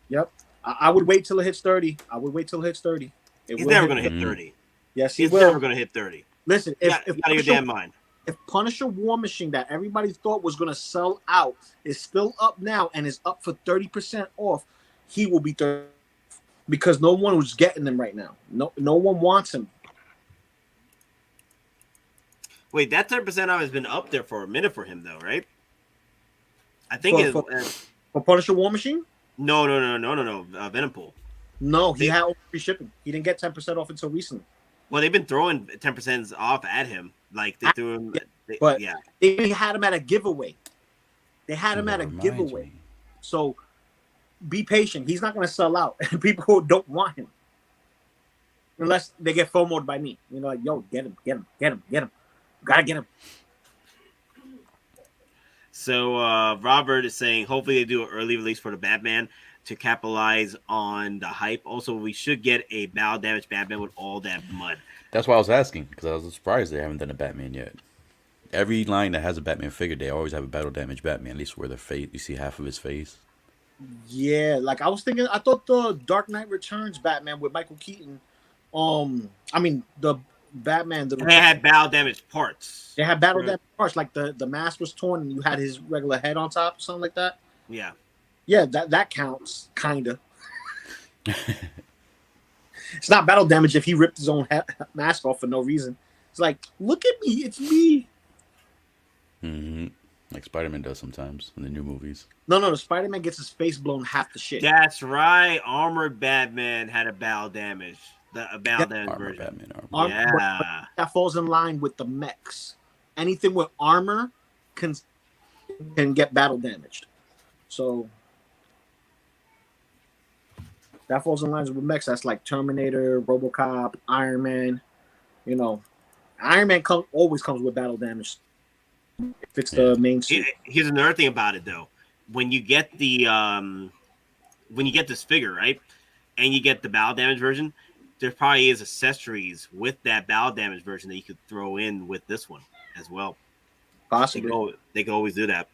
Speaker 3: Yep. I would wait till it hits 30. I would wait till it hits 30.
Speaker 1: He's never gonna hit 30.
Speaker 3: Yes,
Speaker 1: he's never gonna hit 30.
Speaker 3: Listen,
Speaker 1: if out of your damn mind.
Speaker 3: If Punisher War Machine that everybody thought was gonna sell out is still up now and is up for 30% off, he will be 30 because no one was getting them right now. No one wants him.
Speaker 1: Wait, that 10% off has been up there for a minute for him though, right? I think
Speaker 3: for Punisher War Machine?
Speaker 1: No. Venom pool.
Speaker 3: No, he had free shipping. He didn't get 10% off until recently.
Speaker 1: Well, they've been throwing 10% off at him. Like they threw him,
Speaker 3: they had him at a giveaway. They had him at a giveaway. So be patient. He's not going to sell out. People don't want him unless they get FOMO'd by me. You know, like, yo, get him. Gotta get him.
Speaker 1: So Robert is saying, hopefully they do an early release for the Batman to capitalize on the hype. Also, we should get a battle damage Batman with all that mud.
Speaker 5: That's why I was asking, because I was surprised they haven't done a Batman yet. Every line that has a Batman figure, they always have a battle damage Batman, at least where their face, you see half of his face.
Speaker 3: Yeah, like I was thinking, I thought the Dark Knight Returns Batman with Michael Keaton, the Batman.
Speaker 1: They had battle damage parts.
Speaker 3: They had battle damage parts, like the mask was torn and you had his regular head on top or something like that.
Speaker 1: Yeah.
Speaker 3: Yeah, that counts, kinda. It's not battle damage if he ripped his own mask off for no reason. It's like, look at me, it's me.
Speaker 5: Mm-hmm. Like Spider-Man does sometimes in the new movies.
Speaker 3: No, the Spider-Man gets his face blown half the shit.
Speaker 1: That's right. Armored Batman had a battle damage. A battle damage version.
Speaker 3: Batman,
Speaker 1: yeah.
Speaker 3: That falls in line with the mechs. Anything with armor can get battle damaged. So that falls in line with mechs. That's like Terminator, RoboCop, Iron Man. You know, Iron Man always comes with battle damage. If it's the main suit.
Speaker 1: Here's another thing about it though. When you get the this figure, right, and you get the battle damage version, there probably is accessories with that battle damage version that you could throw in with this one as well.
Speaker 3: Possibly.
Speaker 1: They could always do that.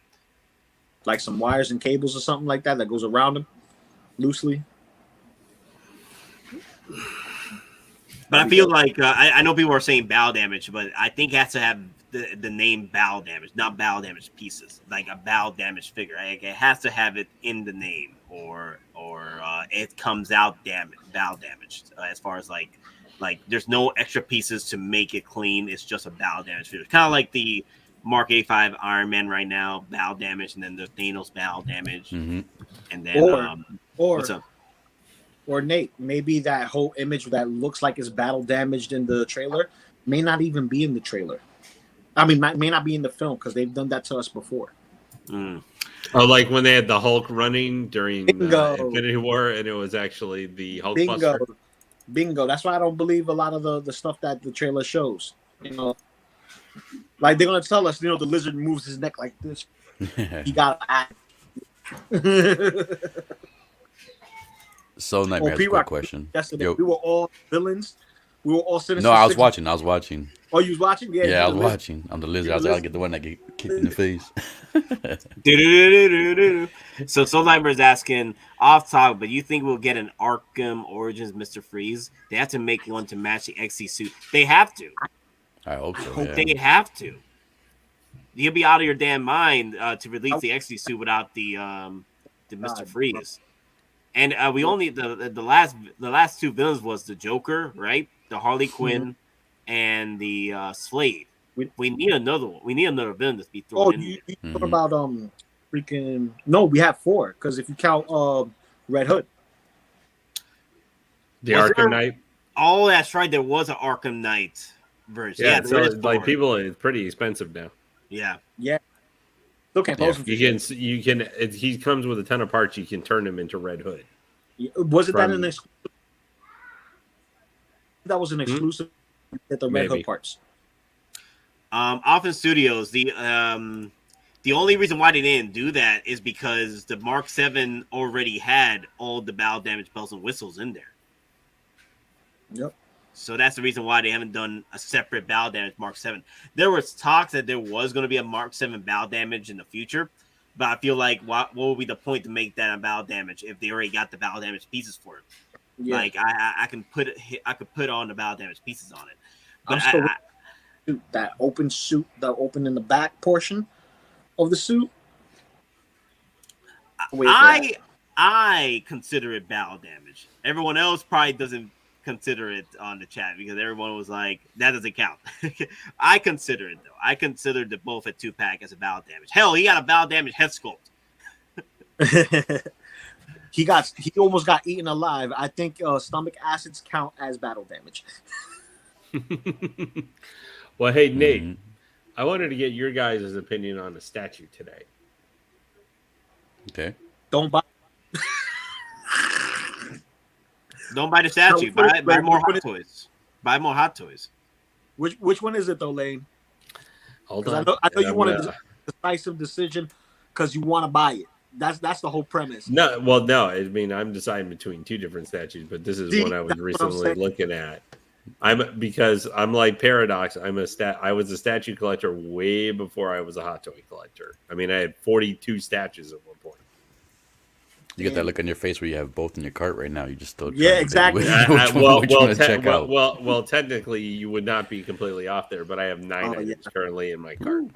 Speaker 3: Like some wires and cables or something like that goes around them loosely.
Speaker 1: But I feel like I know people are saying battle damage, but I think it has to have the name battle damage, not battle damage pieces, like a battle damage figure. Like it has to have it in the name, or it comes out battle damaged. As far as like there's no extra pieces to make it clean. It's just a battle damage figure, kind of like the Mark A5 Iron Man right now, battle damage, and then the Thanos battle damage, and then what's up?
Speaker 3: Or Nate, maybe that whole image that looks like it's battle damaged in the trailer may not even be in the trailer. I mean, may not be in the film because they've done that to us before.
Speaker 4: Oh, like when they had the Hulk running during Infinity War, and it was actually the Hulkbuster.
Speaker 3: Bingo. That's why I don't believe a lot of the stuff that the trailer shows. You know, like they're gonna tell us, the lizard moves his neck like this. He got to act.
Speaker 5: So Nightmare has a quick question.
Speaker 3: Yesterday, we were all villains. We were all citizens.
Speaker 5: No, I was watching. Oh,
Speaker 3: you was watching?
Speaker 5: Yeah, I was watching. I'm the lizard. I was like, I'll get the one that get kicked in the face.
Speaker 1: So Soul Nightmare is asking off topic, but you think we'll get an Arkham Origins Mr. Freeze? They have to make one to match the XC suit. They have to.
Speaker 5: I hope so.
Speaker 1: They have to. You'll be out of your damn mind to release the XC suit without the Mr. Freeze. And we only the last two villains was the Joker, right? The Harley Quinn and the Slade. We need another one. We need another villain to be thrown
Speaker 3: Oh,
Speaker 1: in
Speaker 3: you
Speaker 1: there.
Speaker 3: talking about freaking? No, we have 4 because if you count Red Hood.
Speaker 4: The
Speaker 1: Was
Speaker 4: Arkham
Speaker 1: there-
Speaker 4: Knight.
Speaker 1: Oh, that's right. There was an Arkham Knight version.
Speaker 4: Yeah,
Speaker 1: Yeah,
Speaker 4: so
Speaker 1: there is
Speaker 4: like
Speaker 1: 4.
Speaker 4: people, it's pretty expensive now.
Speaker 1: Yeah.
Speaker 3: Still can't
Speaker 5: Yeah.
Speaker 3: post him.
Speaker 4: You can. He comes with a ton of parts. You can turn him into Red Hood.
Speaker 3: Was it that
Speaker 4: From-
Speaker 3: an exclusive? That was an exclusive. At the Red
Speaker 4: Maybe.
Speaker 3: Hood parts.
Speaker 1: Often Studios, the only reason why they didn't do that is because the Mark 7 already had all the battle damage bells and whistles in there.
Speaker 3: Yep.
Speaker 1: So that's the reason why they haven't done a separate battle damage Mark 7. There was talks that there was going to be a Mark 7 battle damage in the future, but I feel like what would be the point to make that a battle damage if they already got the battle damage pieces for it?
Speaker 3: Yeah.
Speaker 1: Like I could put on the battle damage pieces on it. But
Speaker 3: I'm still suit, that open suit, the open in the back portion of the suit.
Speaker 1: I consider it battle damage. Everyone else probably doesn't consider it on the chat because everyone was like, that doesn't count. I consider it though. I consider the Boba Fett 2-pack as a battle damage. Hell, he got a battle damage head sculpt.
Speaker 3: He almost got eaten alive. I think stomach acids count as battle damage.
Speaker 4: Well, hey Nate, I wanted to get your guys' opinion on a statue today.
Speaker 5: Okay.
Speaker 3: Don't buy.
Speaker 1: Don't buy the statue. Buy more Hot Toys. Buy more Hot Toys.
Speaker 3: Which one is it though, Lane?
Speaker 4: Hold
Speaker 3: Because
Speaker 4: on.
Speaker 3: I know you want a decisive decision because you want to buy it. That's the whole premise.
Speaker 4: No, well, no. I mean, I'm deciding between 2 different statues, but this is
Speaker 3: See,
Speaker 4: one I was
Speaker 3: that's what I'm
Speaker 4: recently
Speaker 3: saying.
Speaker 4: looking at. Because I'm like Paradox. I was a statue collector way before I was a hot toy collector. I mean, I had 42 statues at one point.
Speaker 5: You get that look on your face where you have both in your cart right now. You just still
Speaker 3: Yeah, exactly.
Speaker 5: Which one to check out?
Speaker 4: Well, technically, you would not be completely off there, but I have 9 items currently in my cart.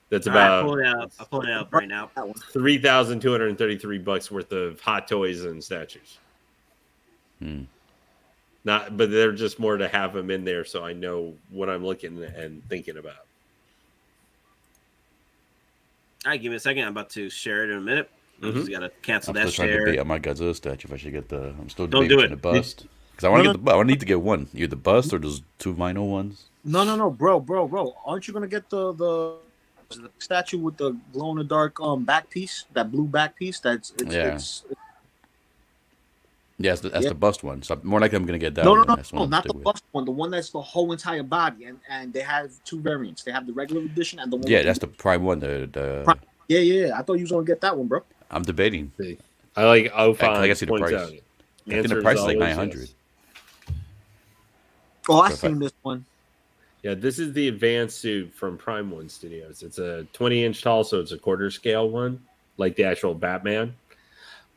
Speaker 4: That's about
Speaker 1: I'll pull it up right now.
Speaker 4: $3,233 worth of hot toys and statues. Not, but they're just more to have them in there, so I know what I'm looking and thinking about.
Speaker 1: All right, give me a second. I'm about to share it in a minute. I just gotta cancel
Speaker 5: I'm
Speaker 1: that
Speaker 5: still trying to
Speaker 1: share.
Speaker 5: debate on my Godzilla statue if I should get the. I'm still
Speaker 1: Don't
Speaker 5: debating
Speaker 1: do
Speaker 5: between
Speaker 1: it.
Speaker 5: the bust because I want to get the. I need to get one. Either the bust or those 2 vinyl ones.
Speaker 3: No, bro. Aren't you gonna get the statue with the glow in the dark back piece, that blue back piece? That's
Speaker 5: Yes, that's the bust one. So more likely I'm gonna get that.
Speaker 3: No,
Speaker 5: one. That's one I'm
Speaker 3: not the
Speaker 5: stick with.
Speaker 3: bust one. The one that's the whole entire body, and they have 2 variants. They have the regular edition and the one.
Speaker 5: Yeah, that's the prime one. The
Speaker 3: Yeah. I thought you was gonna get that one, bro.
Speaker 5: I'm debating.
Speaker 4: I like Ofan.
Speaker 5: I see the
Speaker 4: points
Speaker 5: price.
Speaker 4: out.
Speaker 5: I think the price is like 900.
Speaker 4: Yes.
Speaker 3: Oh, I
Speaker 5: So if
Speaker 3: seen this one.
Speaker 4: Yeah, this is the advanced suit from Prime One Studios. It's a 20-inch tall, so it's a quarter scale one, like the actual Batman.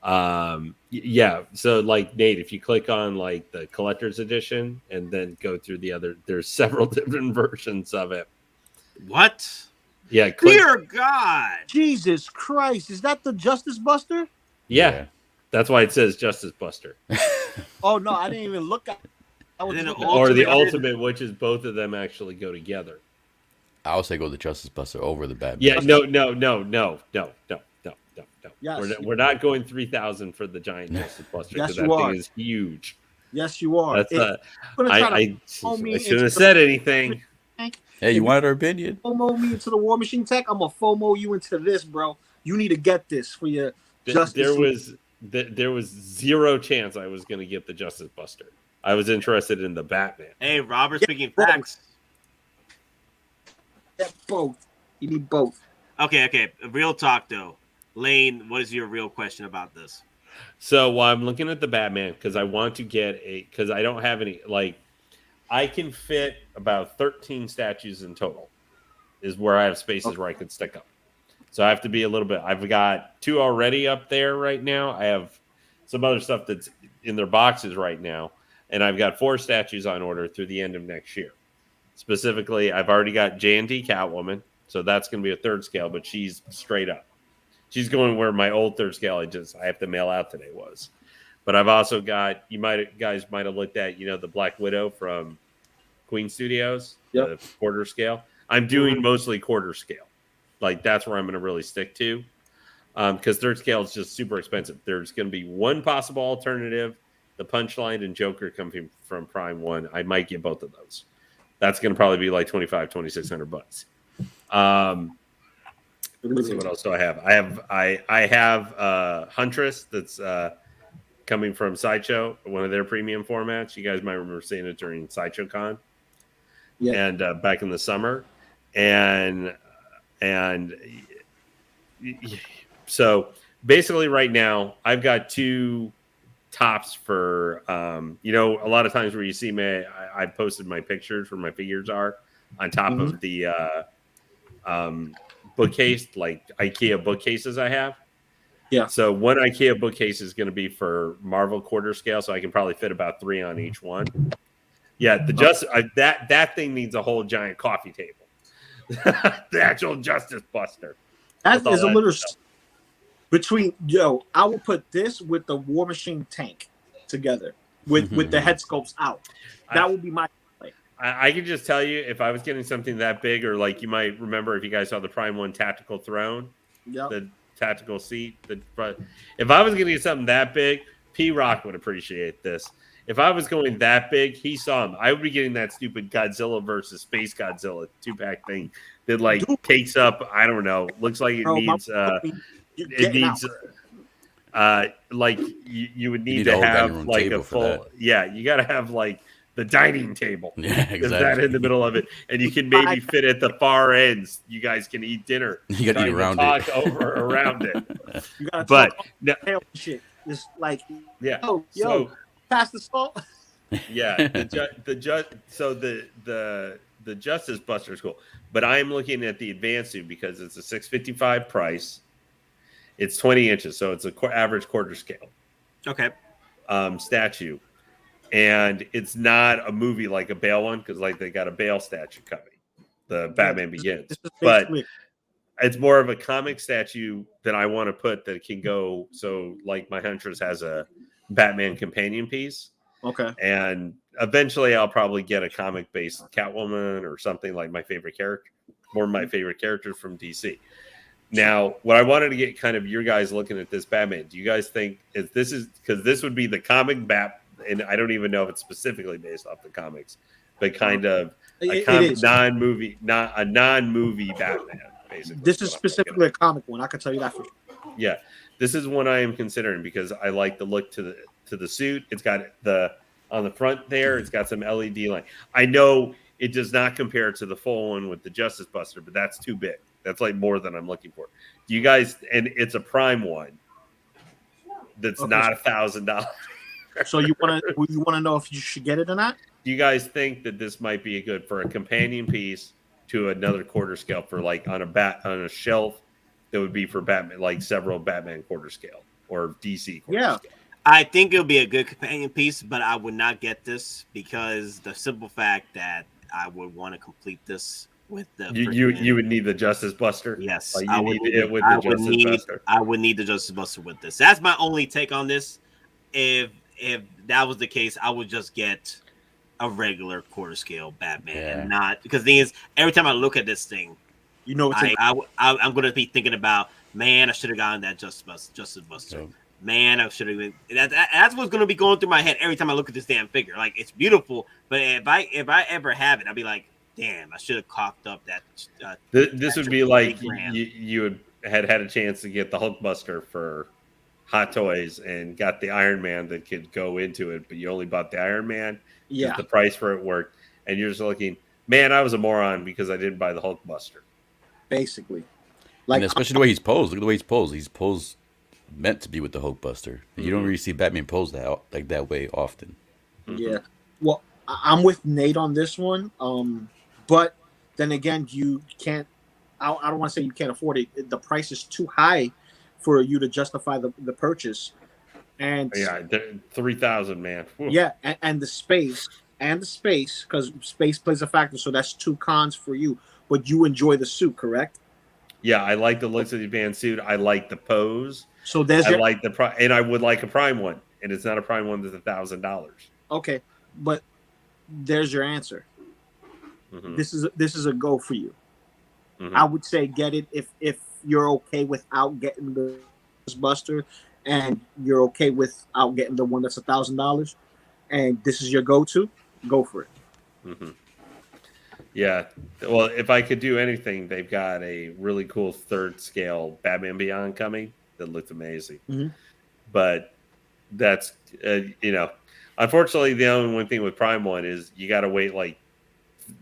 Speaker 4: Yeah, so like Nate, if you click on like the collector's edition and then go through the other, there's several different versions of it.
Speaker 1: What?
Speaker 4: Yeah, click,
Speaker 1: Dear God!
Speaker 3: Jesus Christ, is that the Justice Buster?
Speaker 4: yeah, that's why it says Justice Buster.
Speaker 3: Oh no, I didn't even look at. I was
Speaker 1: And then
Speaker 3: looking
Speaker 1: the
Speaker 3: at-
Speaker 4: Or the
Speaker 1: Ultimate-
Speaker 4: Ultimate, which is both of them actually go together.
Speaker 5: I would say go the Justice Buster over the Batman.
Speaker 4: Yeah, no.
Speaker 3: Yes.
Speaker 4: We're not going 3,000 for the giant Justice Buster
Speaker 3: Yes,
Speaker 4: because that
Speaker 3: you are.
Speaker 4: thing is huge.
Speaker 3: Yes, you are.
Speaker 4: That's
Speaker 3: I'm gonna try to
Speaker 4: I
Speaker 3: pull me
Speaker 4: shouldn't
Speaker 3: into
Speaker 4: have said anything.
Speaker 5: Hey, you wanted our opinion?
Speaker 3: FOMO me into the War Machine Tech. I'm gonna FOMO you into this, bro. You need to get this for your Justice.
Speaker 4: There was zero chance I was going to get the Justice Buster. I was interested in the Batman.
Speaker 1: Hey, Robert,
Speaker 3: Yeah,
Speaker 1: speaking
Speaker 3: bro.
Speaker 1: facts.
Speaker 3: Get both. You need both.
Speaker 1: Okay. Real talk, though. Lane, what is your real question about this?
Speaker 4: So while I'm looking at the Batman, because I want to get because I don't have any, like, I can fit about 13 statues in total, is where I have spaces where I could stick them. So I have to be a little bit. I've got 2 already up there right now. I have some other stuff that's in their boxes right now. And I've got 4 statues on order through the end of next year. Specifically, I've already got J&D Catwoman. So that's going to be a 3rd scale, but she's straight up. She's going where my old 3rd scale I have to mail out today was. But I've also got, guys might have looked at, the Black Widow from Queen Studios,
Speaker 3: Yep.
Speaker 4: the quarter scale. I'm doing mostly quarter scale. Like that's where I'm going to really stick to. Because third scale is just super expensive. There's going to be one possible alternative. The Punchline and Joker coming from Prime 1. I might get both of those. That's going to probably be like $2,600. Let's see what else do I have. I have Huntress that's coming from Sideshow, one of their premium formats. You guys might remember seeing it during Sideshow Con, and back in the summer, and so basically right now I've got two tops for a lot of times where you see me, I posted my pictures where my figures are on top of the bookcase, like IKEA bookcases I have.
Speaker 3: Yeah.
Speaker 4: So one IKEA bookcase is going to be for Marvel quarter scale, so I can probably fit about 3 on each one. Yeah, that thing needs a whole giant coffee table. The actual Justice Buster.
Speaker 3: That is a little between I will put this with the War Machine tank together with the head sculpts out. That would be my play.
Speaker 4: I can just tell you, if I was getting something that big, or like you might remember if you guys saw the Prime 1 tactical throne, the tactical seat. If I was going to get something that big, P-Rock would appreciate this. If I was going that big, he saw him. I would be getting that stupid Godzilla versus Space Godzilla 2-pack thing that like takes up, I don't know, looks like it needs like you would need to have like a full you got to have like the dining table.
Speaker 5: Yeah, exactly.
Speaker 4: That in the middle of it, and you can maybe fit at the far ends. You guys can eat dinner.
Speaker 5: You got to eat around
Speaker 4: it. Around it.
Speaker 3: You got to
Speaker 4: but
Speaker 3: talk shit. It's like
Speaker 4: so,
Speaker 3: pass the salt.
Speaker 4: Yeah, so the Justice Buster is cool, but I am looking at the advanced suit because it's a $655 price. It's 20 inches, so it's an average quarter scale.
Speaker 1: Okay.
Speaker 4: Statue. And it's not a movie like a Bale one, because like they got a Bale statue coming, the Batman Begins. But it's more of a comic statue that I want to put that can go. So like my Huntress has a Batman companion piece.
Speaker 3: Okay.
Speaker 4: And eventually I'll probably get a comic-based Catwoman or something like my favorite character, one of my favorite characters from DC. Now, what I wanted to get kind of your guys looking at this Batman, do you guys think because this would be the comic Bat, and I don't even know if it's specifically based off the comics, but kind of a non-movie Batman, basically.
Speaker 3: This is specifically a comic one. I can tell you that for sure.
Speaker 4: Yeah, this is one I am considering because I like the look to the suit. It's got on the front there. It's got some LED light. I know it does not compare to the full one with the Justice Buster, but that's too big. That's like more than I'm looking for. Do you guys? And it's a Prime one. That's not $1,000.
Speaker 3: So you want to know if you should get it or not?
Speaker 4: Do you guys think that this might be good for a companion piece to another quarter scale for like on a shelf that would be for Batman, like several Batman quarter scale or DC quarter scale?
Speaker 1: I think it'll be a good companion piece, but I would not get this because the simple fact that I would want to complete this with the
Speaker 4: you would need the Justice Buster.
Speaker 1: Yes,
Speaker 4: like I would need Buster.
Speaker 1: I would need the Justice Buster with this. That's my only take on this. If that was the case, I would just get a regular quarter scale Batman, and not because the thing is, every time I look at this thing, I'm going to be thinking about, man, I should have gotten that Justice Buster. Man, I should have been. That's what's going to be going through my head every time I look at this damn figure. Like, it's beautiful, but if I ever have it, I'll be like, damn, I should have coughed up that.
Speaker 4: This would be like you had a chance to get the Hulkbuster for Hottoys and got the Iron Man that could go into it, but you only bought the Iron Man. Yeah, the price for it worked, and you're just looking, man, I was a moron because I didn't buy the Hulkbuster.
Speaker 3: Basically,
Speaker 5: like, and especially the way he's posed. Look at the way he's posed. He's posed meant to be with the Hulkbuster. You don't really see Batman pose that way often.
Speaker 3: Yeah. Well, I'm with Nate on this one. But then again, you can't. I don't want to say you can't afford it. The price is too high for you to justify the purchase. And
Speaker 4: $3,000, man. Whew.
Speaker 3: Yeah, and the space because space plays a factor. So that's two cons for you. But you enjoy the suit, correct?
Speaker 4: Yeah, I like the looks of the band suit. I like the pose.
Speaker 3: So there's
Speaker 4: like the and I would like a Prime one, and it's not a Prime one that's $1,000.
Speaker 3: Okay, but there's your answer.
Speaker 4: Mhm.
Speaker 3: this is a go for you.
Speaker 4: Mhm.
Speaker 3: I would say get it if you're okay without getting the Buster, and you're okay without getting the one that's $1,000, and this is your go-to. Go for it.
Speaker 4: Mhm. Yeah. Well, if I could do anything, they've got a really cool third scale Batman Beyond coming that looks amazing.
Speaker 3: Mhm.
Speaker 4: But that's unfortunately, the only one thing with Prime One is you got to wait. Like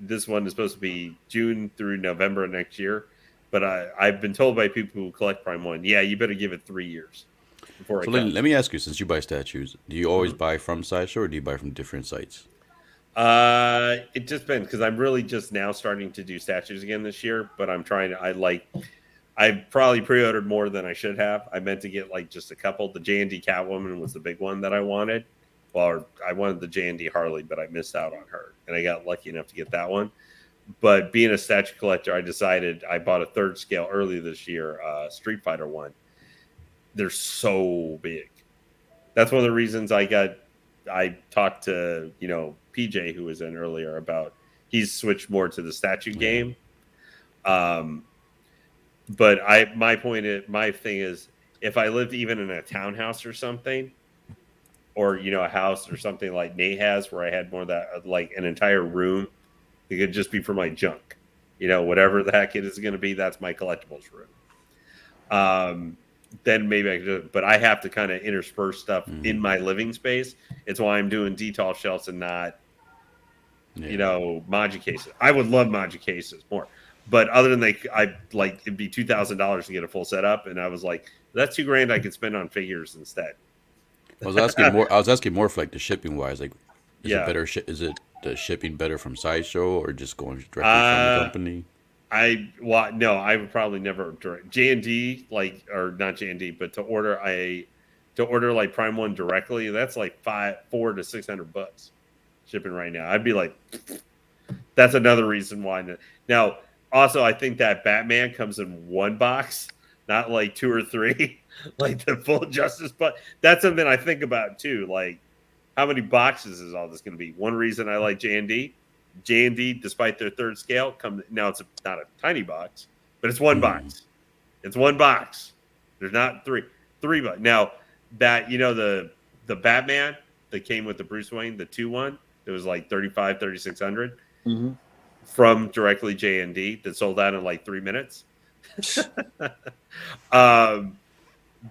Speaker 4: this one is supposed to be June through November of next year, but I've been told by people who collect Prime One, yeah, you better give it 3 years before
Speaker 5: So
Speaker 4: it comes.
Speaker 5: let me ask you, since you buy statues, do you always buy from Sideshow or do you buy from different sites?
Speaker 4: It just depends because I'm really just now starting to do statues again this year, but I'm trying to. I probably pre-ordered more than I should have. I meant to get like just a couple. The J&D Catwoman was the big one that I wanted. Well, I wanted the J&D Harley, but I missed out on her, and I got lucky enough to get that one. But being a statue collector, I decided I bought a third scale early this year, Street Fighter one. They're so big. That's one of the reasons I talked to PJ, who was in earlier, about he's switched more to the statue game. But my thing is, if I lived even in a townhouse or something, or a house or something like Nate has, where I had more of that, like an entire room, it could just be for my junk, whatever the heck it is going to be. That's my collectibles room. Then maybe I could, but I have to kind of intersperse stuff in my living space. It's why I'm doing detail shelves and not, Maji cases. I would love Maji cases more, but other than it'd be $2,000 to get a full setup, and I was like, that's $2,000 I could spend on figures instead.
Speaker 5: I was asking more for like the shipping wise. Like, is
Speaker 4: Yeah.
Speaker 5: it better? Is it the shipping better from Sideshow or just going directly from the company?
Speaker 4: No, I would probably never direct J&D, or not J&D, but to order like Prime One directly. That's like $400 to $600 shipping right now. I'd be like, that's another reason why. Now, also, I think that Batman comes in one box, not like 2 or 3, like the full Justice. But that's something I think about too. Like, how many boxes is all this going to be? One reason I like J&D, despite their third scale, now it's not a tiny box, but it's one box. It's one box. There's not three box. Now that the Batman that came with the Bruce Wayne, the 2-1, it was like $3,600 from directly J&D that sold out in like 3 minutes.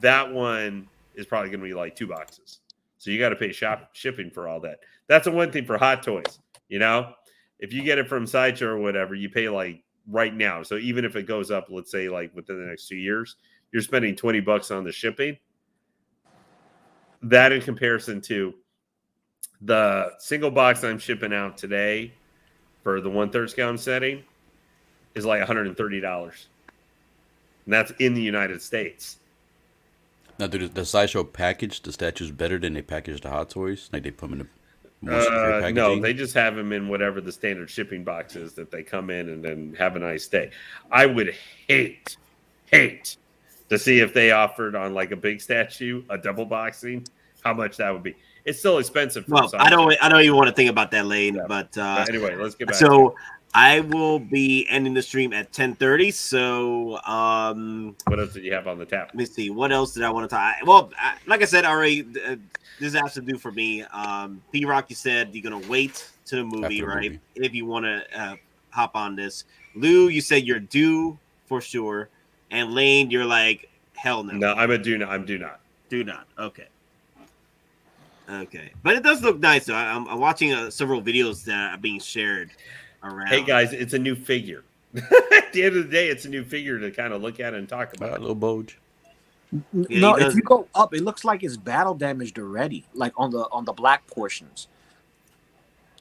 Speaker 4: That one is probably going to be like 2 boxes. So you got to pay shipping for all that. That's the one thing for Hot Toys. If you get it from Sideshow or whatever, you pay like right now. So even if it goes up, let's say like within the next 2 years, you're spending $20 on the shipping. That in comparison to the single box I'm shipping out today for the 1/3 scale I'm setting is like $130. And that's in the United States.
Speaker 5: Now, do the Sideshow package the statues better than they package the Hot Toys? Like they put them in a more secure packaging?
Speaker 4: No, they just have them in whatever the standard shipping box is that they come in and then have a nice day. I would hate to see if they offered on like a big statue, a double boxing, how much that would be. It's still expensive.
Speaker 1: Well, I don't even want to think about that, Lane. Yeah. But
Speaker 4: anyway, let's get back.
Speaker 1: So I will be ending the stream at 10:30. So
Speaker 4: what else did you have on the tap?
Speaker 1: Let me see. What else did I want to talk? Well, like I said already, this has to do for me. P-Rock, you said you're gonna wait to the movie, right? Movie. If you want to hop on this. Lou, you said you're due for sure, and Lane, you're like hell no.
Speaker 4: No, I'm a do not. I'm do not.
Speaker 1: Do not. Okay. Okay, but it does look nice though. I'm watching several videos that are being shared around.
Speaker 4: Hey guys, it's a new figure. At the end of the day, it's a new figure to kind of look at and talk about.
Speaker 5: A little Boge.
Speaker 3: Yeah, no, if you go up, it looks like it's battle damaged already, like on the black portions.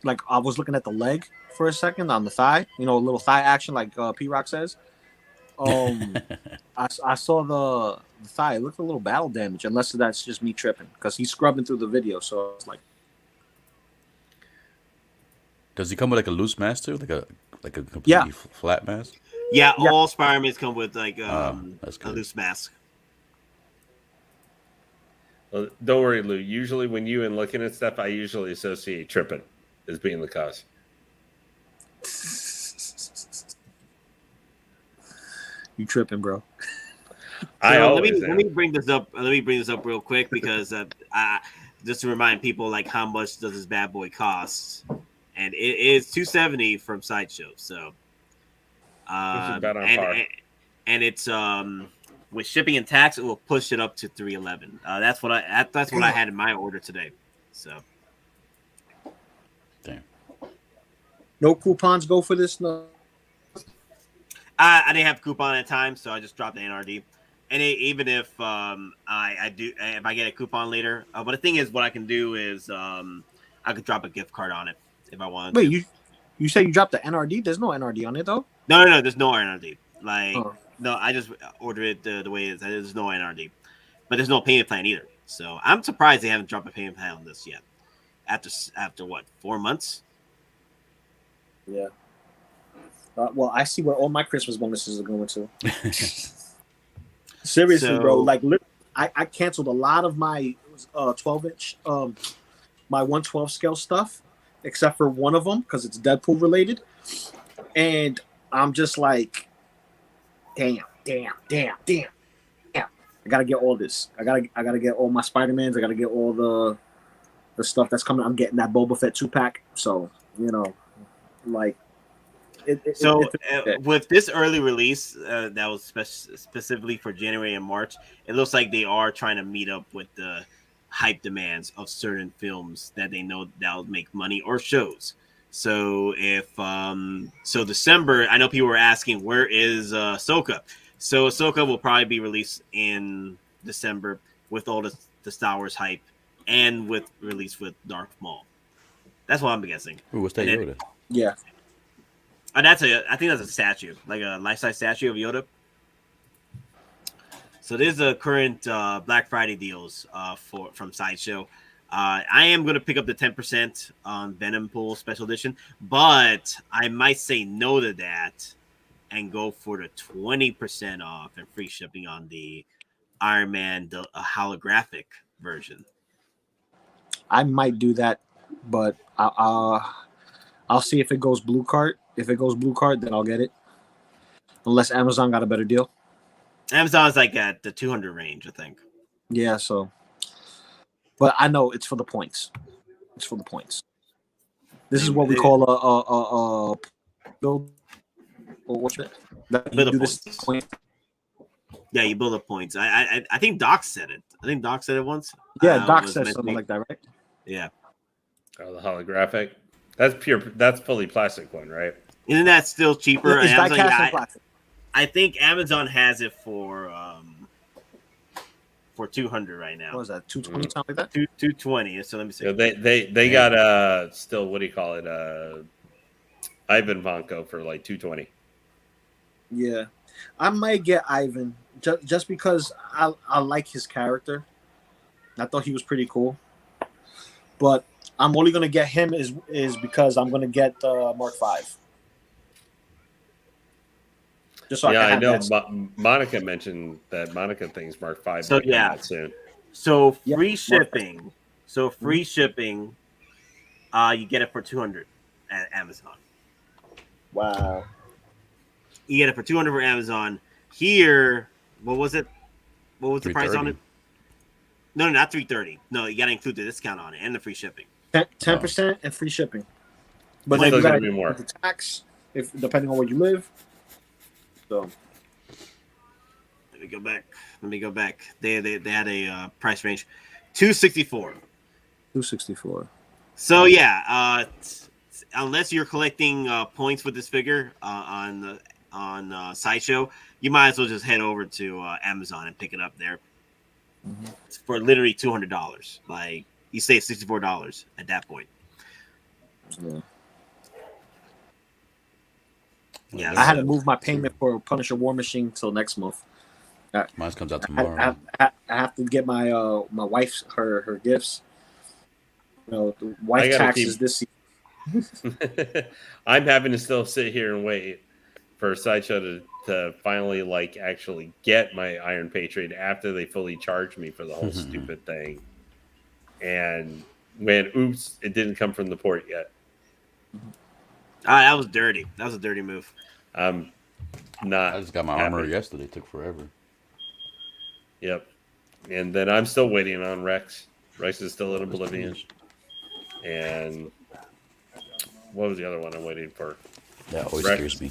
Speaker 3: Like I was looking at the leg for a second on the thigh, a little thigh action, like P-Rock says. I saw the thigh. It looked a little battle damage, unless that's just me tripping, because he's scrubbing through the video. So it's like,
Speaker 5: does he come with like a loose mask too, like a completely flat mask?
Speaker 1: Yeah, all Spider-Mans come with like a loose mask.
Speaker 4: Well, don't worry, Lou. Usually, when you and looking at stuff, I usually associate tripping as being the cause.
Speaker 3: You tripping, bro?
Speaker 4: I
Speaker 1: So
Speaker 4: always
Speaker 1: let me bring this up. Let me bring this up real quick because just to remind people like how much does this bad boy cost, and it is $270 from Sideshow. So,
Speaker 4: about on par.
Speaker 1: and it's with shipping and tax, it will push it up to $311. That's what I had in my order today. So,
Speaker 5: Damn.
Speaker 3: No coupons go for this. No.
Speaker 1: I didn't have coupon at time, so I just dropped the NRD. And even if I do, if I get a coupon later, but the thing is, what I can do is I could drop a gift card on it if I wanted.
Speaker 3: Wait,
Speaker 1: to.
Speaker 3: you say you dropped the NRD? There's no NRD on it though.
Speaker 1: No, there's no NRD. Like
Speaker 3: Oh.
Speaker 1: I just ordered it the way it is. There's no NRD, but there's no payment plan either. So I'm surprised they haven't dropped a payment plan on this yet. After what 4 months?
Speaker 3: Yeah. Well, I see where all my Christmas bonuses are going to. Seriously, bro. Like, I canceled a lot of my 12-inch, my 112 scale stuff, except for one of them because it's Deadpool related, and I'm just like, damn. I gotta get all this. I gotta get all my Spider-Mans. I gotta get all the stuff that's coming. I'm getting that Boba Fett 2-pack. So like.
Speaker 1: With this early release that was specifically for January and March, it looks like they are trying to meet up with the hype demands of certain films that they know that'll make money or shows. So if December, I know people were asking where is Ahsoka. So Ahsoka will probably be released in December with all the Star Wars hype and with release with Darth Maul. That's what I'm guessing.
Speaker 5: Ooh, what's that Yoda?
Speaker 3: Yeah.
Speaker 1: I think that's a statue, like a life-size statue of Yoda. So there's the current Black Friday deals from Sideshow. I am going to pick up the 10% on Venom Pool Special Edition, but I might say no to that and go for the 20% off and free shipping on the Iron Man holographic version.
Speaker 3: I might do that, but I'll see if it goes blue card. If it goes blue card, then I'll get it. Unless Amazon got a better deal.
Speaker 1: Amazon's like at the 200 range, I think.
Speaker 3: Yeah, so. But I know it's for the points. It's for the points. This is what we call a build. Or what's it?
Speaker 1: Build a points. Yeah, you build up points. I think Doc said it. I think Doc said it once.
Speaker 3: Yeah, Doc said something like that, right?
Speaker 1: Yeah.
Speaker 4: Oh, the holographic. That's pure. That's fully plastic one, right?
Speaker 1: Isn't that still cheaper?
Speaker 3: It's die-cast plastic.
Speaker 1: I think Amazon has it for $200 right now.
Speaker 3: What was that? 220 something like that?
Speaker 1: 220. So let me see.
Speaker 4: Yeah, they got still, what do you call it? Ivan Vanko for like 220.
Speaker 3: Yeah, I might get Ivan just because I like his character. I thought he was pretty cool, but I'm only gonna get him is because I'm gonna get Mark V. Just so
Speaker 4: I know.
Speaker 3: that.
Speaker 4: Monica mentioned that Monica thinks Mark V.
Speaker 1: So yeah,
Speaker 4: out soon.
Speaker 1: So free shipping. So free shipping. You get it for $200 at Amazon.
Speaker 3: Wow.
Speaker 1: You get it for $200 for Amazon. Here, what was it? What was the price on it? No, not $330. No, you got to include the discount on it and the free shipping.
Speaker 3: 10% and free shipping. But
Speaker 4: Still
Speaker 3: then you got to
Speaker 4: be more.
Speaker 3: the tax, if depending on where you live. So
Speaker 1: let me go back. They had a price range, $264.
Speaker 3: $264.
Speaker 1: So yeah, unless you're collecting points with this figure on Sideshow, you might as well just head over to Amazon and pick it up there for literally $200. Like you save $64 at that point.
Speaker 3: Yeah.
Speaker 1: Yeah,
Speaker 3: I had to move my payment for Punisher War Machine till next month.
Speaker 5: Mine comes out tomorrow.
Speaker 3: I have to get my my wife's her gifts. The wife taxes this season.
Speaker 4: I'm having to still sit here and wait for Sideshow to finally actually get my Iron Patriot after they fully charged me for the whole stupid thing. And oops, it didn't come from the port yet.
Speaker 1: That was dirty. That was a dirty move.
Speaker 4: not.
Speaker 5: I just got my armor
Speaker 4: happy.
Speaker 5: yesterday. It took forever.
Speaker 4: Yep. And then I'm still waiting on Rex. Rex is still in
Speaker 5: Rest in
Speaker 4: Oblivion.
Speaker 5: peace.
Speaker 4: And what was the other one I'm waiting for?
Speaker 5: That always
Speaker 4: Rex.
Speaker 5: scares me.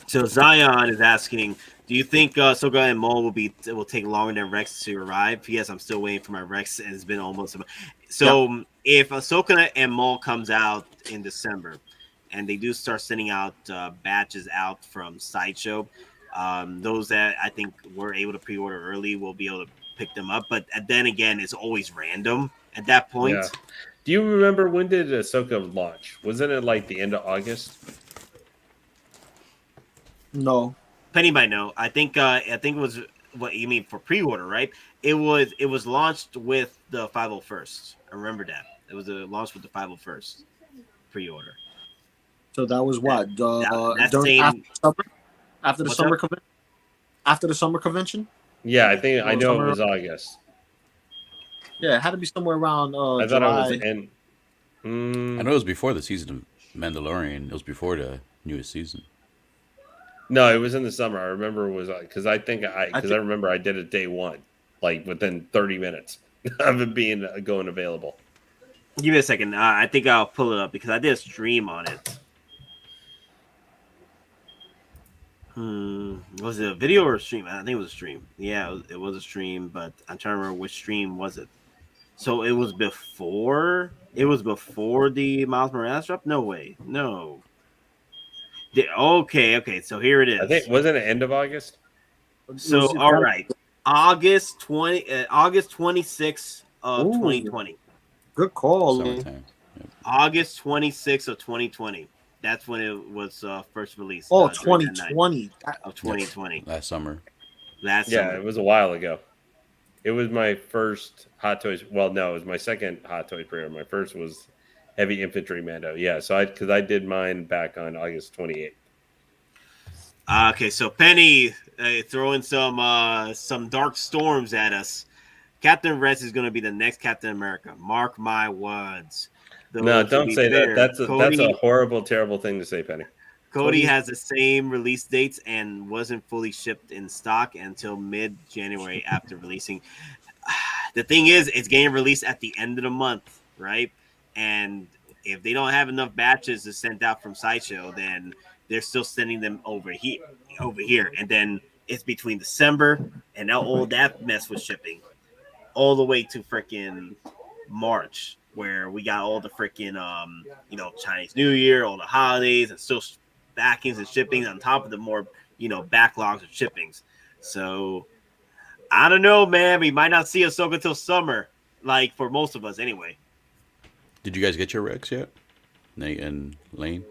Speaker 1: So Zion is asking, do you think Ahsoka and Maul will take longer than Rex to arrive? Yes, I'm still waiting for my Rex, and it's been almost a month. So if Ahsoka and Maul comes out in December, and they do start sending out batches out from Sideshow, those that I think were able to pre-order early will be able to pick them up. But then again, it's always random at that point.
Speaker 4: Yeah. Do you remember when did Ahsoka launch? Wasn't it like the end of August?
Speaker 3: No.
Speaker 1: Penny might know. I think it was what you mean for pre-order, right? It was launched with the 501st. I remember that. It was launched with the 501st pre-order.
Speaker 3: So that was what?
Speaker 1: That
Speaker 3: During,
Speaker 1: same,
Speaker 3: after the
Speaker 1: What's
Speaker 3: summer
Speaker 1: up?
Speaker 3: convention? After the summer convention?
Speaker 4: Yeah, I think I know
Speaker 3: Summer-
Speaker 4: it was August.
Speaker 3: Yeah, it had to be somewhere around
Speaker 4: I thought
Speaker 3: July.
Speaker 4: it was in.
Speaker 5: I know it was before the season of Mandalorian. It was before the newest season.
Speaker 4: No, it was in the summer. I remember it was because I remember I did it day one, like within 30 minutes of it being going available.
Speaker 1: give me a second. I think I'll pull it up because I did a stream on it. Was it a video or a stream? I think it was a stream. Yeah, it was a stream, but I'm trying to remember which stream was it. So it was before. It was before the Miles Morales drop. No way. No. Okay. So here it is.
Speaker 4: I think wasn't it end of August?
Speaker 1: So all right, August 26th of
Speaker 3: Ooh.
Speaker 1: 2020.
Speaker 3: Good call.
Speaker 5: Summertime. Yep.
Speaker 1: August 26th of 2020. That's when it was first released.
Speaker 3: Oh,
Speaker 1: during that night
Speaker 3: 2020.
Speaker 1: of 2020.
Speaker 5: Last summer.
Speaker 1: Last
Speaker 4: Yeah,
Speaker 1: summer.
Speaker 4: it was a while ago. It was my first Hot Toys. Well, no, it was my second Hot Toys pre-order. My first was Heavy Infantry Mando. Yeah, so because I did mine back on August 28th.
Speaker 1: Okay, so Penny throwing some dark storms at us. Captain Rex is going to be the next Captain America. Mark my words. Though,
Speaker 4: No,
Speaker 1: to
Speaker 4: don't
Speaker 1: be
Speaker 4: say
Speaker 1: fair,
Speaker 4: that. That's
Speaker 1: Cody
Speaker 4: a horrible, terrible thing to say, Penny.
Speaker 1: has the same release dates and wasn't fully shipped in stock until mid-January after releasing. The thing is, it's getting released at the end of the month, right? And if they don't have enough batches to send out from Sideshow, then they're still sending them over here. And then it's between December and now all that mess with shipping all the way to freaking March, where we got all the freaking Chinese New Year, all the holidays, and still backings and shippings on top of the more backlogs of shippings. So I don't know, man. We might not see Ahsoka until summer, like for most of us anyway.
Speaker 5: Did you guys get your Rex yet? Nate and Lane?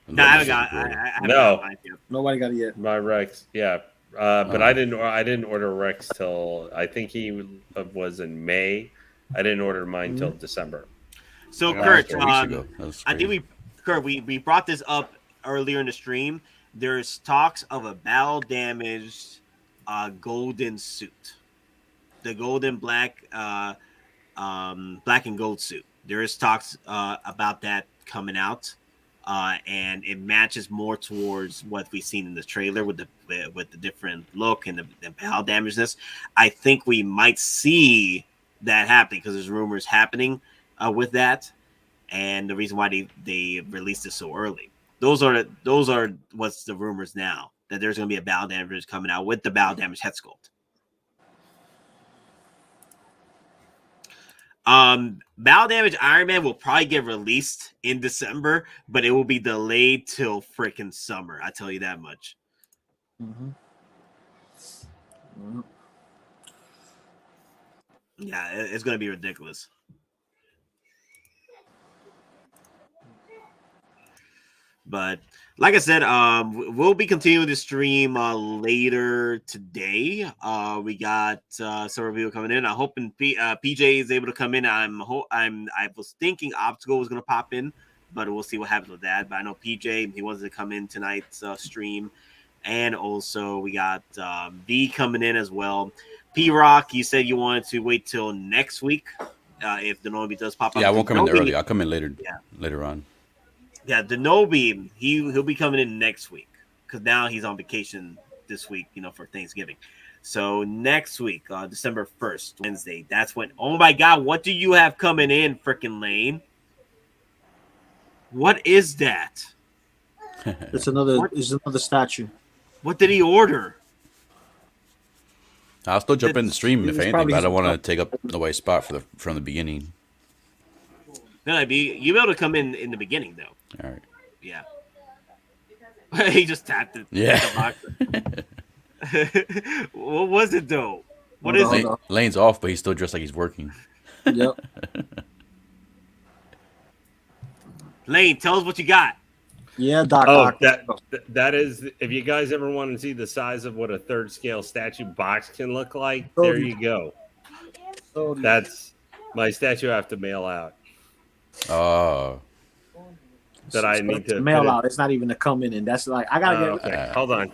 Speaker 1: No, I haven't got. I haven't
Speaker 4: No.
Speaker 1: got mine yet.
Speaker 3: Nobody got it yet.
Speaker 4: My Rex, yeah, but I didn't order Rex till I think he was in May. I didn't order mine till December.
Speaker 1: So
Speaker 5: I got
Speaker 1: Kurt,
Speaker 5: mine 4 weeks ago. That was
Speaker 1: I think
Speaker 5: crazy.
Speaker 1: we brought this up earlier in the stream. There's talks of a battle damaged golden suit, the golden black and gold suit. There is talks about that coming out, and it matches more towards what we've seen in the trailer with the different look and the battle damageness. I think we might see that happening because there's rumors happening with that, and the reason why they released it so early. Those are what's the rumors now, that there's going to be a battle damage coming out with the battle damage head sculpt. Battle damage Iron Man will probably get released in December, but it will be delayed till freaking summer. I tell you that much.
Speaker 3: Mm-hmm. Mm-hmm.
Speaker 1: Yeah, it's going to be ridiculous. But like I said, we'll be continuing the stream later today. We got several people coming in. I'm hoping PJ is able to come in. I was thinking Obstacle was going to pop in, but we'll see what happens with that. But I know PJ, he wanted to come in tonight's stream. And also we got B coming in as well. P-Rock, you said you wanted to wait till next week if the Denobi does pop up.
Speaker 5: Yeah, I won't come in
Speaker 1: Denobi,
Speaker 5: early. I'll come in later.
Speaker 1: Yeah.
Speaker 5: Later on.
Speaker 1: Yeah, Denobi, he'll be coming in next week. because now he's on vacation this week, for Thanksgiving. So next week, December 1st, Wednesday, that's when. Oh my God, what do you have coming in, freaking Lane? What is that?
Speaker 3: It's another statue.
Speaker 1: What did he order?
Speaker 5: I'll still jump in the stream if anything, but I don't want to take up the spot from the beginning.
Speaker 1: No, you'll be able to come in the beginning though.
Speaker 5: All right.
Speaker 1: Yeah. He just tapped it.
Speaker 5: Yeah.
Speaker 1: What was it though? What
Speaker 3: Hold
Speaker 1: is
Speaker 3: on.
Speaker 1: it?
Speaker 5: Lane's off, but he's still dressed like he's working.
Speaker 3: Yep.
Speaker 1: Lane, tell us what you got.
Speaker 3: Yeah, Doc.
Speaker 4: Oh,
Speaker 3: Doc.
Speaker 4: that is. If you guys ever want to see the size of what a third scale statue box can look like,
Speaker 3: Oh,
Speaker 4: there you go.
Speaker 3: So
Speaker 4: That's my statue. I have to mail out.
Speaker 5: Oh.
Speaker 4: That I need to
Speaker 3: mail
Speaker 4: put it-
Speaker 3: out. It's not even to come in, and that's like I gotta get.
Speaker 4: Okay, hold on.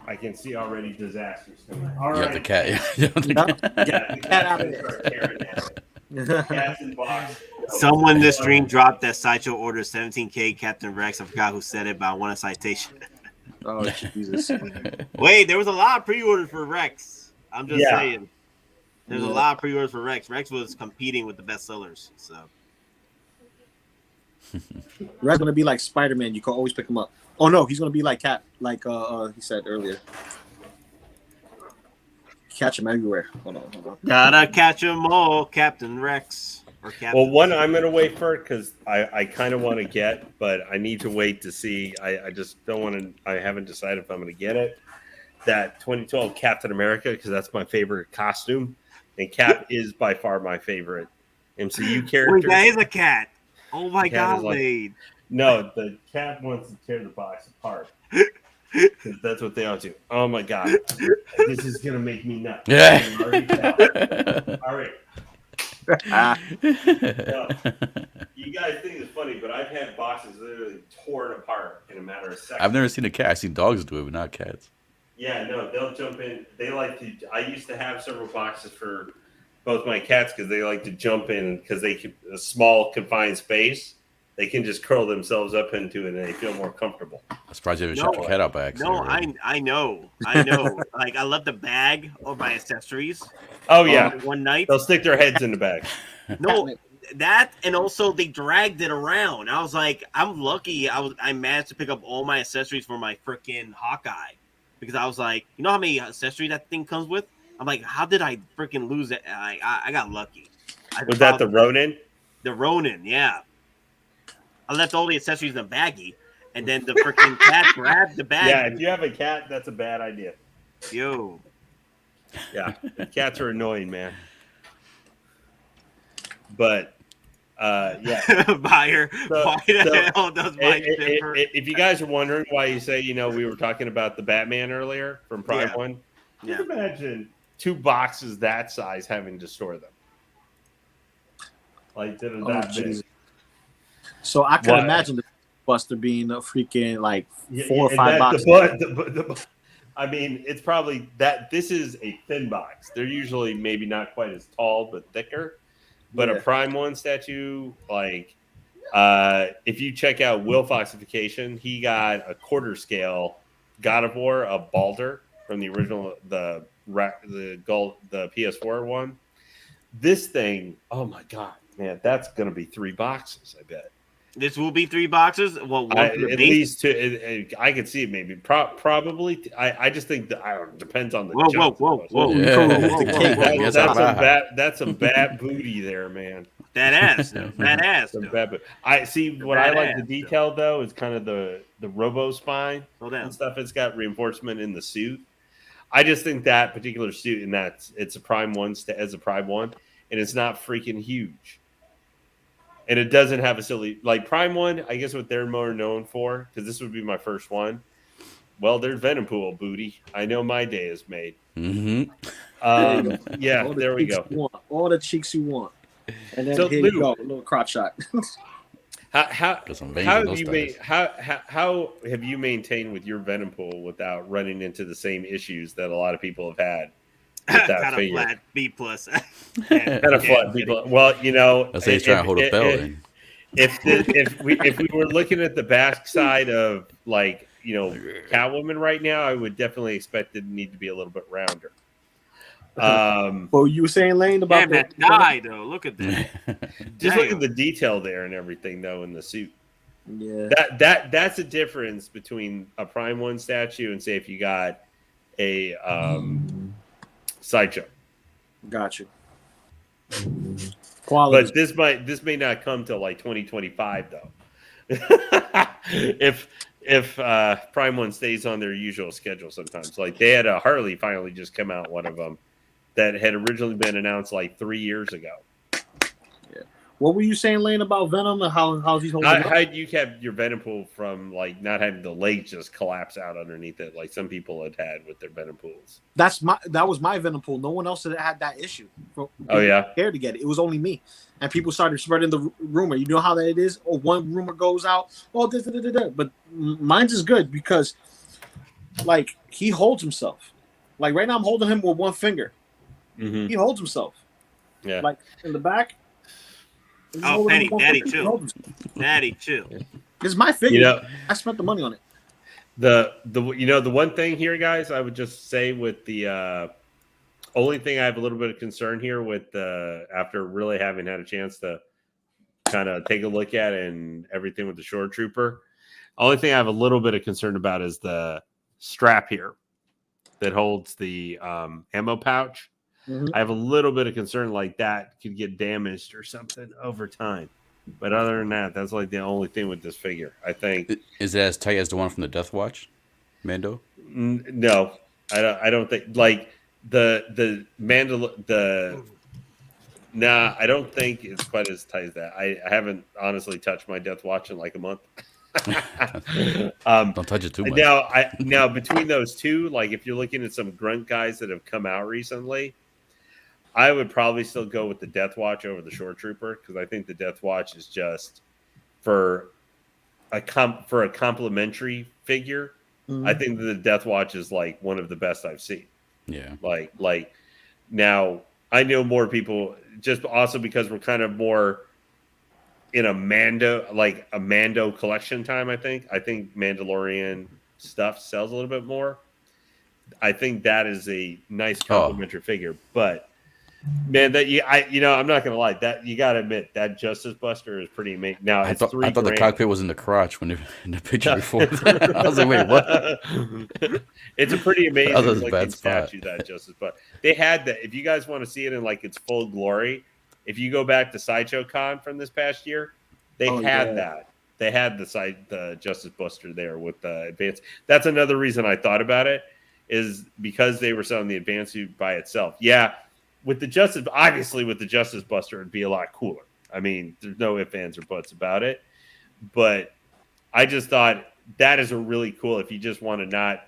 Speaker 4: I can see already disasters coming. All
Speaker 5: You
Speaker 4: right.
Speaker 5: have the cat. You have the cat.
Speaker 4: Yeah, the
Speaker 3: Cat out of
Speaker 4: gonna
Speaker 3: there.
Speaker 4: start tearing it. Cats in box.
Speaker 1: Someone in this stream dropped that Sideshow ordered 17K Captain Rex. I forgot who said it, but I want a citation.
Speaker 3: Oh Jesus!
Speaker 1: Wait, there was a lot of pre-orders for Rex. I'm just
Speaker 4: Yeah.
Speaker 1: saying. There's a lot of pre-orders for Rex. Rex was competing with the bestsellers, so.
Speaker 3: Red's gonna be like Spider-Man. You can always pick him up. Oh no, he's gonna be like Cat, like he said earlier. Catch him everywhere. Hold on.
Speaker 1: Gotta catch 'em all, Captain Rex. Or Captain.
Speaker 4: Well, one I'm going to wait for because I kind of want to get, but I need to wait to see. I just don't want to. I haven't decided if I'm going to get it. That 2012 Captain America because that's my favorite costume, and Cap is by far my favorite MCU character.
Speaker 1: Wait, that is a cat. Oh my
Speaker 4: Cat
Speaker 1: God,
Speaker 4: is like-
Speaker 1: Wade.
Speaker 4: No, the Cap wants to tear the box apart. 'Cause that's what they all do. Oh my God, this is gonna make me nuts.
Speaker 5: Yeah.
Speaker 4: I can already tell. All right. No, you guys think it's funny, but I've had boxes literally torn apart in a matter of seconds.
Speaker 5: I've never seen a cat. I've seen dogs do it, but not cats.
Speaker 4: Yeah, no, they'll jump in. They like to. I used to have several boxes for both my cats because they like to jump in because they can a small confined space. They can just curl themselves up into it and they feel more comfortable.
Speaker 5: I'm surprised you haven't
Speaker 1: No,
Speaker 5: shot your cat out by accident.
Speaker 1: No,
Speaker 5: already.
Speaker 1: I know. Like I left the bag of my accessories.
Speaker 4: Oh yeah,
Speaker 1: One night.
Speaker 4: they'll stick their heads in the bag.
Speaker 1: No, that and also they dragged it around. I was like, I'm lucky. I managed to pick up all my accessories for my freaking Hawkeye because I was like, you know how many accessories that thing comes with? I'm like, how did I freaking lose it? I got lucky.
Speaker 4: Was that the Ronin?
Speaker 1: The Ronin? Yeah. I left all the accessories in a baggie, and then the freaking cat grabbed the bag.
Speaker 4: Yeah, if you have a cat, that's a bad idea.
Speaker 1: Yo.
Speaker 4: Yeah, cats are annoying, man. But yeah,
Speaker 1: Buyer.
Speaker 4: So-
Speaker 1: Why the
Speaker 4: so-
Speaker 1: hell does Mike differ?
Speaker 4: If you guys are wondering why you say, we were talking about the Batman earlier from Prime
Speaker 1: Yeah.
Speaker 4: 1,
Speaker 1: Yeah.
Speaker 4: just imagine 2 boxes that size having to store them. Like, that are that big.
Speaker 3: Jesus. So I can
Speaker 4: What?
Speaker 3: imagine the Buster being a freaking like
Speaker 4: Yeah,
Speaker 3: 4 or
Speaker 4: and
Speaker 3: 5
Speaker 4: that-
Speaker 3: boxes.
Speaker 4: I mean, it's probably that this is a thin box. They're usually maybe not quite as tall, but thicker. But
Speaker 3: Yeah.
Speaker 4: a Prime 1 statue, like, if you check out Will Foxification, he got a quarter scale God of War of Balder from the original, the PS4 one. This thing, oh my God, man, that's going to be 3 boxes, I bet.
Speaker 1: This will be 3 boxes. Well, one
Speaker 4: At
Speaker 1: for the base.
Speaker 4: least 2. I could see it maybe. Probably. I just think that I don't know, depends on the.
Speaker 1: Whoa,
Speaker 4: jump.
Speaker 1: whoa.
Speaker 5: Yeah.
Speaker 1: Whoa,
Speaker 5: Yes,
Speaker 4: That's
Speaker 5: I'm
Speaker 4: some bad. That's some bad booty there, man.
Speaker 1: That ass, though. That ass,
Speaker 4: Some
Speaker 1: though.
Speaker 4: bad. I see. What I like the detail though is kind of the robo spine
Speaker 1: Slow down.
Speaker 4: and stuff. It's got reinforcement in the suit. I just think that particular suit, and it's a Prime 1 as a Prime 1, and it's not freaking huge. And it doesn't have a silly like Prime 1. I guess what they're more known for, because this would be my first one. Well, there's Venom Pool booty. I know my day is made.
Speaker 5: Mm-hmm.
Speaker 4: Yeah,
Speaker 3: All the
Speaker 4: there we
Speaker 3: cheeks
Speaker 4: go.
Speaker 3: you want. All the cheeks you want. And then
Speaker 4: So,
Speaker 3: here
Speaker 4: Lou,
Speaker 3: you go, a little crotch shot.
Speaker 4: How
Speaker 5: Got some veins
Speaker 4: how
Speaker 5: in
Speaker 4: have
Speaker 5: those
Speaker 4: you
Speaker 5: thighs.
Speaker 4: how have you maintained with your Venom Pool without running into the same issues that a lot of people have had with that
Speaker 1: Kind of
Speaker 4: figure?
Speaker 1: flat B plus.
Speaker 4: Kind of flat people. Well,
Speaker 5: Let's say he's trying to hold a belt.
Speaker 4: If we were looking at the back side of like Catwoman right now, I would definitely expect it to need to be a little bit rounder.
Speaker 3: Well, you were saying, Lane, about
Speaker 1: Damn, that guy though. Look at that.
Speaker 4: Just look
Speaker 1: Damn.
Speaker 4: at the detail there and everything, though, in the suit.
Speaker 3: Yeah.
Speaker 4: That's a difference between a Prime 1 statue and say if you got a Sideshow.
Speaker 3: Got you. Quality.
Speaker 4: But this may not come till like 2025 though. if Prime 1 stays on their usual schedule sometimes. Like they had a Harley finally just come out, one of them that had originally been announced like 3 years ago.
Speaker 3: What were you saying, Lane, about Venom and how's he holding up?
Speaker 4: How you kept your Venom pool from like not having the legs just collapse out underneath it like some people had with their Venom pools?
Speaker 3: That was my Venom pool. No one else had that issue.
Speaker 4: Oh yeah,
Speaker 3: scared to get it. It was only me, and people started spreading the rumor. You know how that it is. Or one rumor goes out. Oh, this, but mine's is good because, like, he holds himself. Like right now, I'm holding him with one finger.
Speaker 4: Mm-hmm.
Speaker 3: He holds himself.
Speaker 4: Yeah,
Speaker 3: like in the back.
Speaker 1: Oh, Penny, Daddy, chill. Daddy, chill.
Speaker 3: It's my figure. I spent the money on it.
Speaker 4: The one thing here, guys, I would just say with the only thing I have a little bit of concern here with after really having had a chance to kind of take a look at and everything with the Shore Trooper, only thing I have a little bit of concern about is the strap here that holds the ammo pouch. Mm-hmm. I have a little bit of concern like that could get damaged or something over time. But other than that, that's like the only thing with this figure. I think.
Speaker 5: Is it as tight as the one from the Death Watch, Mando?
Speaker 4: No, I don't think like the Nah, I don't think it's quite as tight as that. I haven't honestly touched my Death Watch in like a month.
Speaker 5: Don't touch it too much.
Speaker 4: Now between those two, like if you're looking at some grunt guys that have come out recently, I would probably still go with the Death Watch over the Shore Trooper because I think the Death Watch is just for a complimentary figure. Mm-hmm. I think that the Death Watch is like one of the best I've seen.
Speaker 5: Yeah.
Speaker 4: Like now I know more people just also because we're kind of more in a Mando collection time. I think Mandalorian stuff sells a little bit more. I think that is a nice complimentary figure, but man, I'm not gonna lie. That you gotta admit that Justice Buster is pretty amazing. Now
Speaker 5: I thought the cockpit was in the crotch in the picture before. I was like, wait, what?
Speaker 4: It's a pretty amazing looking statue that Justice Buster. They had that. If you guys want to see it in like its full glory, if you go back to Sideshow Con from this past year, they had that. They had the Justice Buster there with the advance. That's another reason I thought about it is because they were selling the advanced suit by itself. Yeah. With the Justice Buster, it'd be a lot cooler. I mean, there's no ifs, ands, or buts about it. But I just thought that is a really cool. If you just want to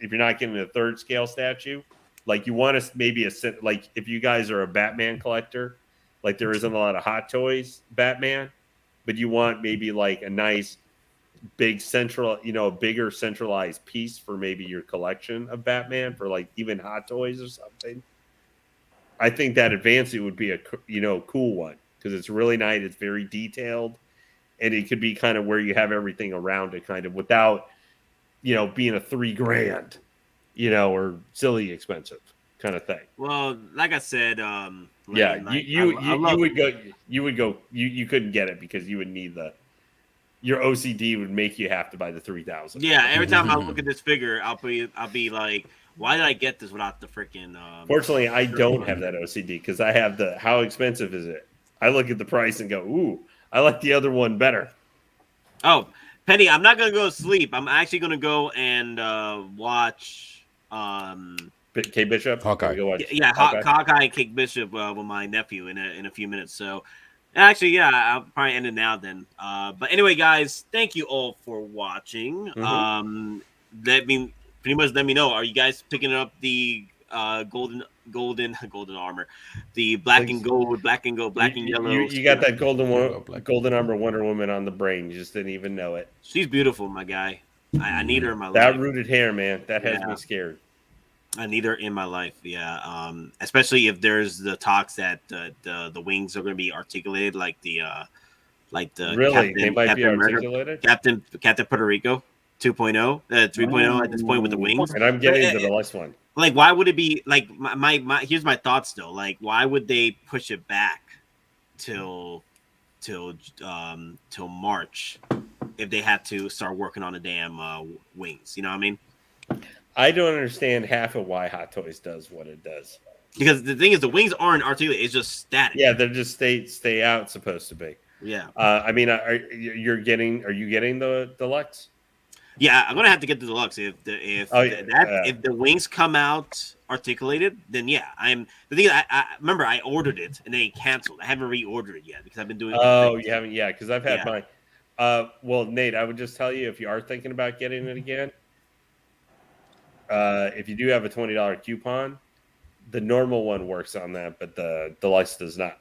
Speaker 4: if you're not getting a third scale statue, like you want to maybe like if you guys are a Batman collector, like there isn't a lot of Hot Toys Batman, but you want maybe like a nice big a bigger centralized piece for maybe your collection of Batman for like even Hot Toys or something. I think that advanced suit would be a cool one because it's really nice. It's very detailed, and it could be kind of where you have everything around it, kind of without being a $3,000, or silly expensive kind of thing.
Speaker 1: Well, like I said,
Speaker 4: you couldn't get it because you would need your OCD would make you have to buy the 3,000.
Speaker 1: Yeah, every time I look at this figure, I'll be like, why did I get this without the freaking?
Speaker 4: Fortunately, I don't have that OCD because I have how expensive is it? I look at the price and go, ooh, I like the other one better.
Speaker 1: Oh, Penny, I'm not gonna go to sleep. I'm actually gonna go and watch.
Speaker 4: K Bishop,
Speaker 5: Hawkeye.
Speaker 1: Hawkeye and Kate Bishop with my nephew in a few minutes. So, actually, yeah, I'll probably end it now then. But anyway, guys, thank you all for watching.
Speaker 4: Mm-hmm.
Speaker 1: Let me know. Are you guys picking up the golden armor, the black and yellow?
Speaker 4: You got that golden armor Wonder Woman on the brain. You just didn't even know it.
Speaker 1: She's beautiful, my guy. I need her in my life.
Speaker 4: That rooted hair, man, that has me scared.
Speaker 1: I need her in my life. Yeah. Especially if there's the talks that the wings are going to be articulated like the
Speaker 4: really
Speaker 1: Captain,
Speaker 4: they might
Speaker 1: Captain
Speaker 4: be articulated.
Speaker 1: Captain Puerto Rico. 2.0, 3.0 at this point with the wings.
Speaker 4: And I'm getting the deluxe one.
Speaker 1: Like, why would it be like my here's my thoughts though. Like, why would they push it back till March if they had to start working on the damn wings? You know what I mean?
Speaker 4: I don't understand half of why Hot Toys does what it does.
Speaker 1: Because the thing is, the wings aren't articulated; it's just static.
Speaker 4: Yeah, they're just stay out supposed to be.
Speaker 1: Yeah.
Speaker 4: I mean, are you getting the deluxe?
Speaker 1: Yeah, I'm gonna have to get the deluxe if the wings come out articulated, then yeah, I'm the thing. I remember I ordered it and they canceled. I haven't reordered it yet because I've been doing.
Speaker 4: Oh, you haven't? Yeah, because I've had mine. Well, Nate, I would just tell you if you are thinking about getting it again, if you do have a $20 coupon, the normal one works on that, but the deluxe does not.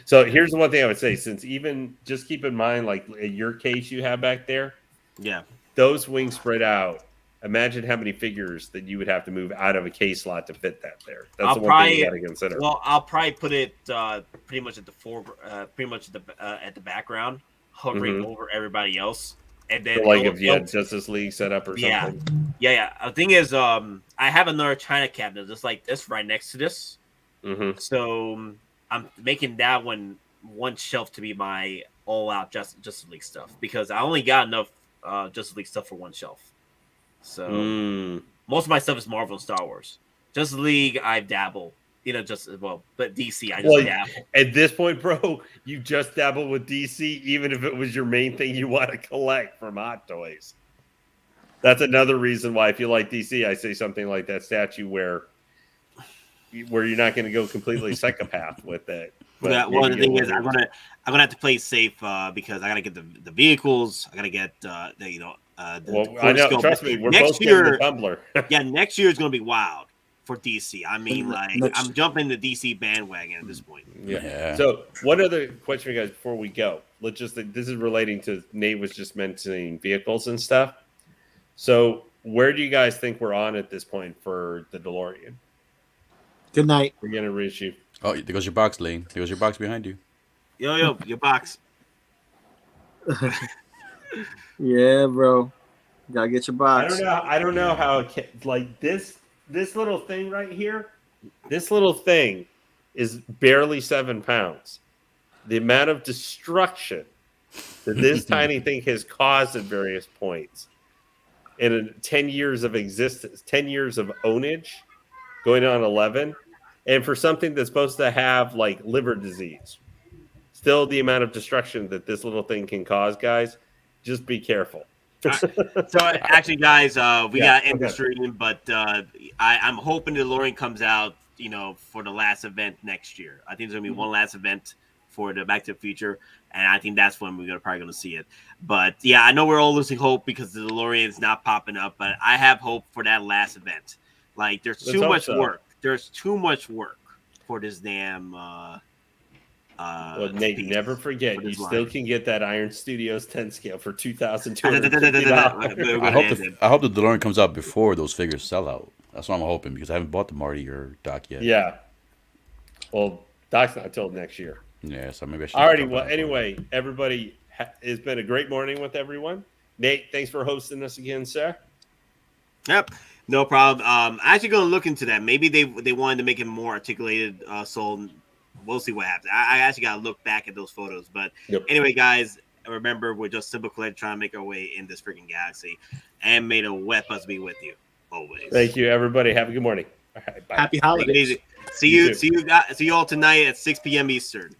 Speaker 4: So here's the one thing I would say, since even just keep in mind, like your case you have back there, those wings spread out. Imagine how many figures that you would have to move out of a case slot to fit that there. That's the one thing you got to consider.
Speaker 1: Well, I'll probably put it pretty much at the background, hovering over everybody else, and then
Speaker 4: so like if you had Justice League set up or something.
Speaker 1: Yeah. The thing is, I have another China cabinet just like this right next to this, so I'm making that one shelf to be my all-out Justice League stuff because I only got enough Justice League stuff for one shelf. So most of my stuff is Marvel and Star Wars. Justice League, I dabble. But DC, I just dabble.
Speaker 4: At this point, bro, you just dabble with DC, even if it was your main thing you want to collect from Hot Toys. That's another reason why, if you like DC, I say something like that statue where you're not going to go completely psychopath with it.
Speaker 1: Well, the thing is, I'm gonna have to play safe because I gotta get the vehicles. I gotta get
Speaker 4: I know. Trust me, we're both getting the tumbler.
Speaker 1: Yeah, next year is gonna be wild for DC. I mean, I'm jumping the DC bandwagon at this point.
Speaker 4: Yeah. So, one other question, guys, before we go. This is relating to Nate was just mentioning vehicles and stuff. So, where do you guys think we're on at this point for the DeLorean?
Speaker 3: Good night.
Speaker 4: We're gonna reach you.
Speaker 5: Oh, there goes your box, Lane. There goes your box behind you.
Speaker 1: Yo, your box.
Speaker 3: Yeah, bro. Gotta get your box.
Speaker 4: I don't know how it can, like this little thing right here. This little thing is barely 7 pounds. The amount of destruction that this tiny thing has caused at various points in 10 years of existence, 10 years of ownage, going on 11. And for something that's supposed to have like liver disease, still the amount of destruction that this little thing can cause, guys, just be careful.
Speaker 1: So actually, guys, we got to end the stream, but I'm hoping the DeLorean comes out, for the last event next year. I think there's gonna be one last event for the Back to the Future, and I think that's when we're probably gonna see it. But yeah, I know we're all losing hope because the DeLorean's not popping up, but I have hope for that last event. Like, there's too much work. There's too much work for this damn.
Speaker 4: Well, Nate, never forget, you still can get that Iron Studios 10 scale for $2,250.
Speaker 5: I hope the DeLorean comes out before those figures sell out. That's what I'm hoping because I haven't bought the Marty or Doc yet.
Speaker 4: Yeah. Well, Doc's not till next year.
Speaker 5: Yeah, so maybe I should.
Speaker 4: Alrighty. Well, anyway, everybody, it's been a great morning with everyone. Nate, thanks for hosting us again, sir.
Speaker 1: Yep. No problem. I'm actually going to look into that. Maybe they wanted to make it more articulated. So we'll see what happens. I actually got to look back at those photos. But anyway, guys, remember, we're just simple collectors trying to make our way in this freaking galaxy. And may the weapons be with you always.
Speaker 4: Thank you, everybody. Have a good morning. All right, bye.
Speaker 3: Happy holidays.
Speaker 1: See you all tonight at 6 p.m. Eastern.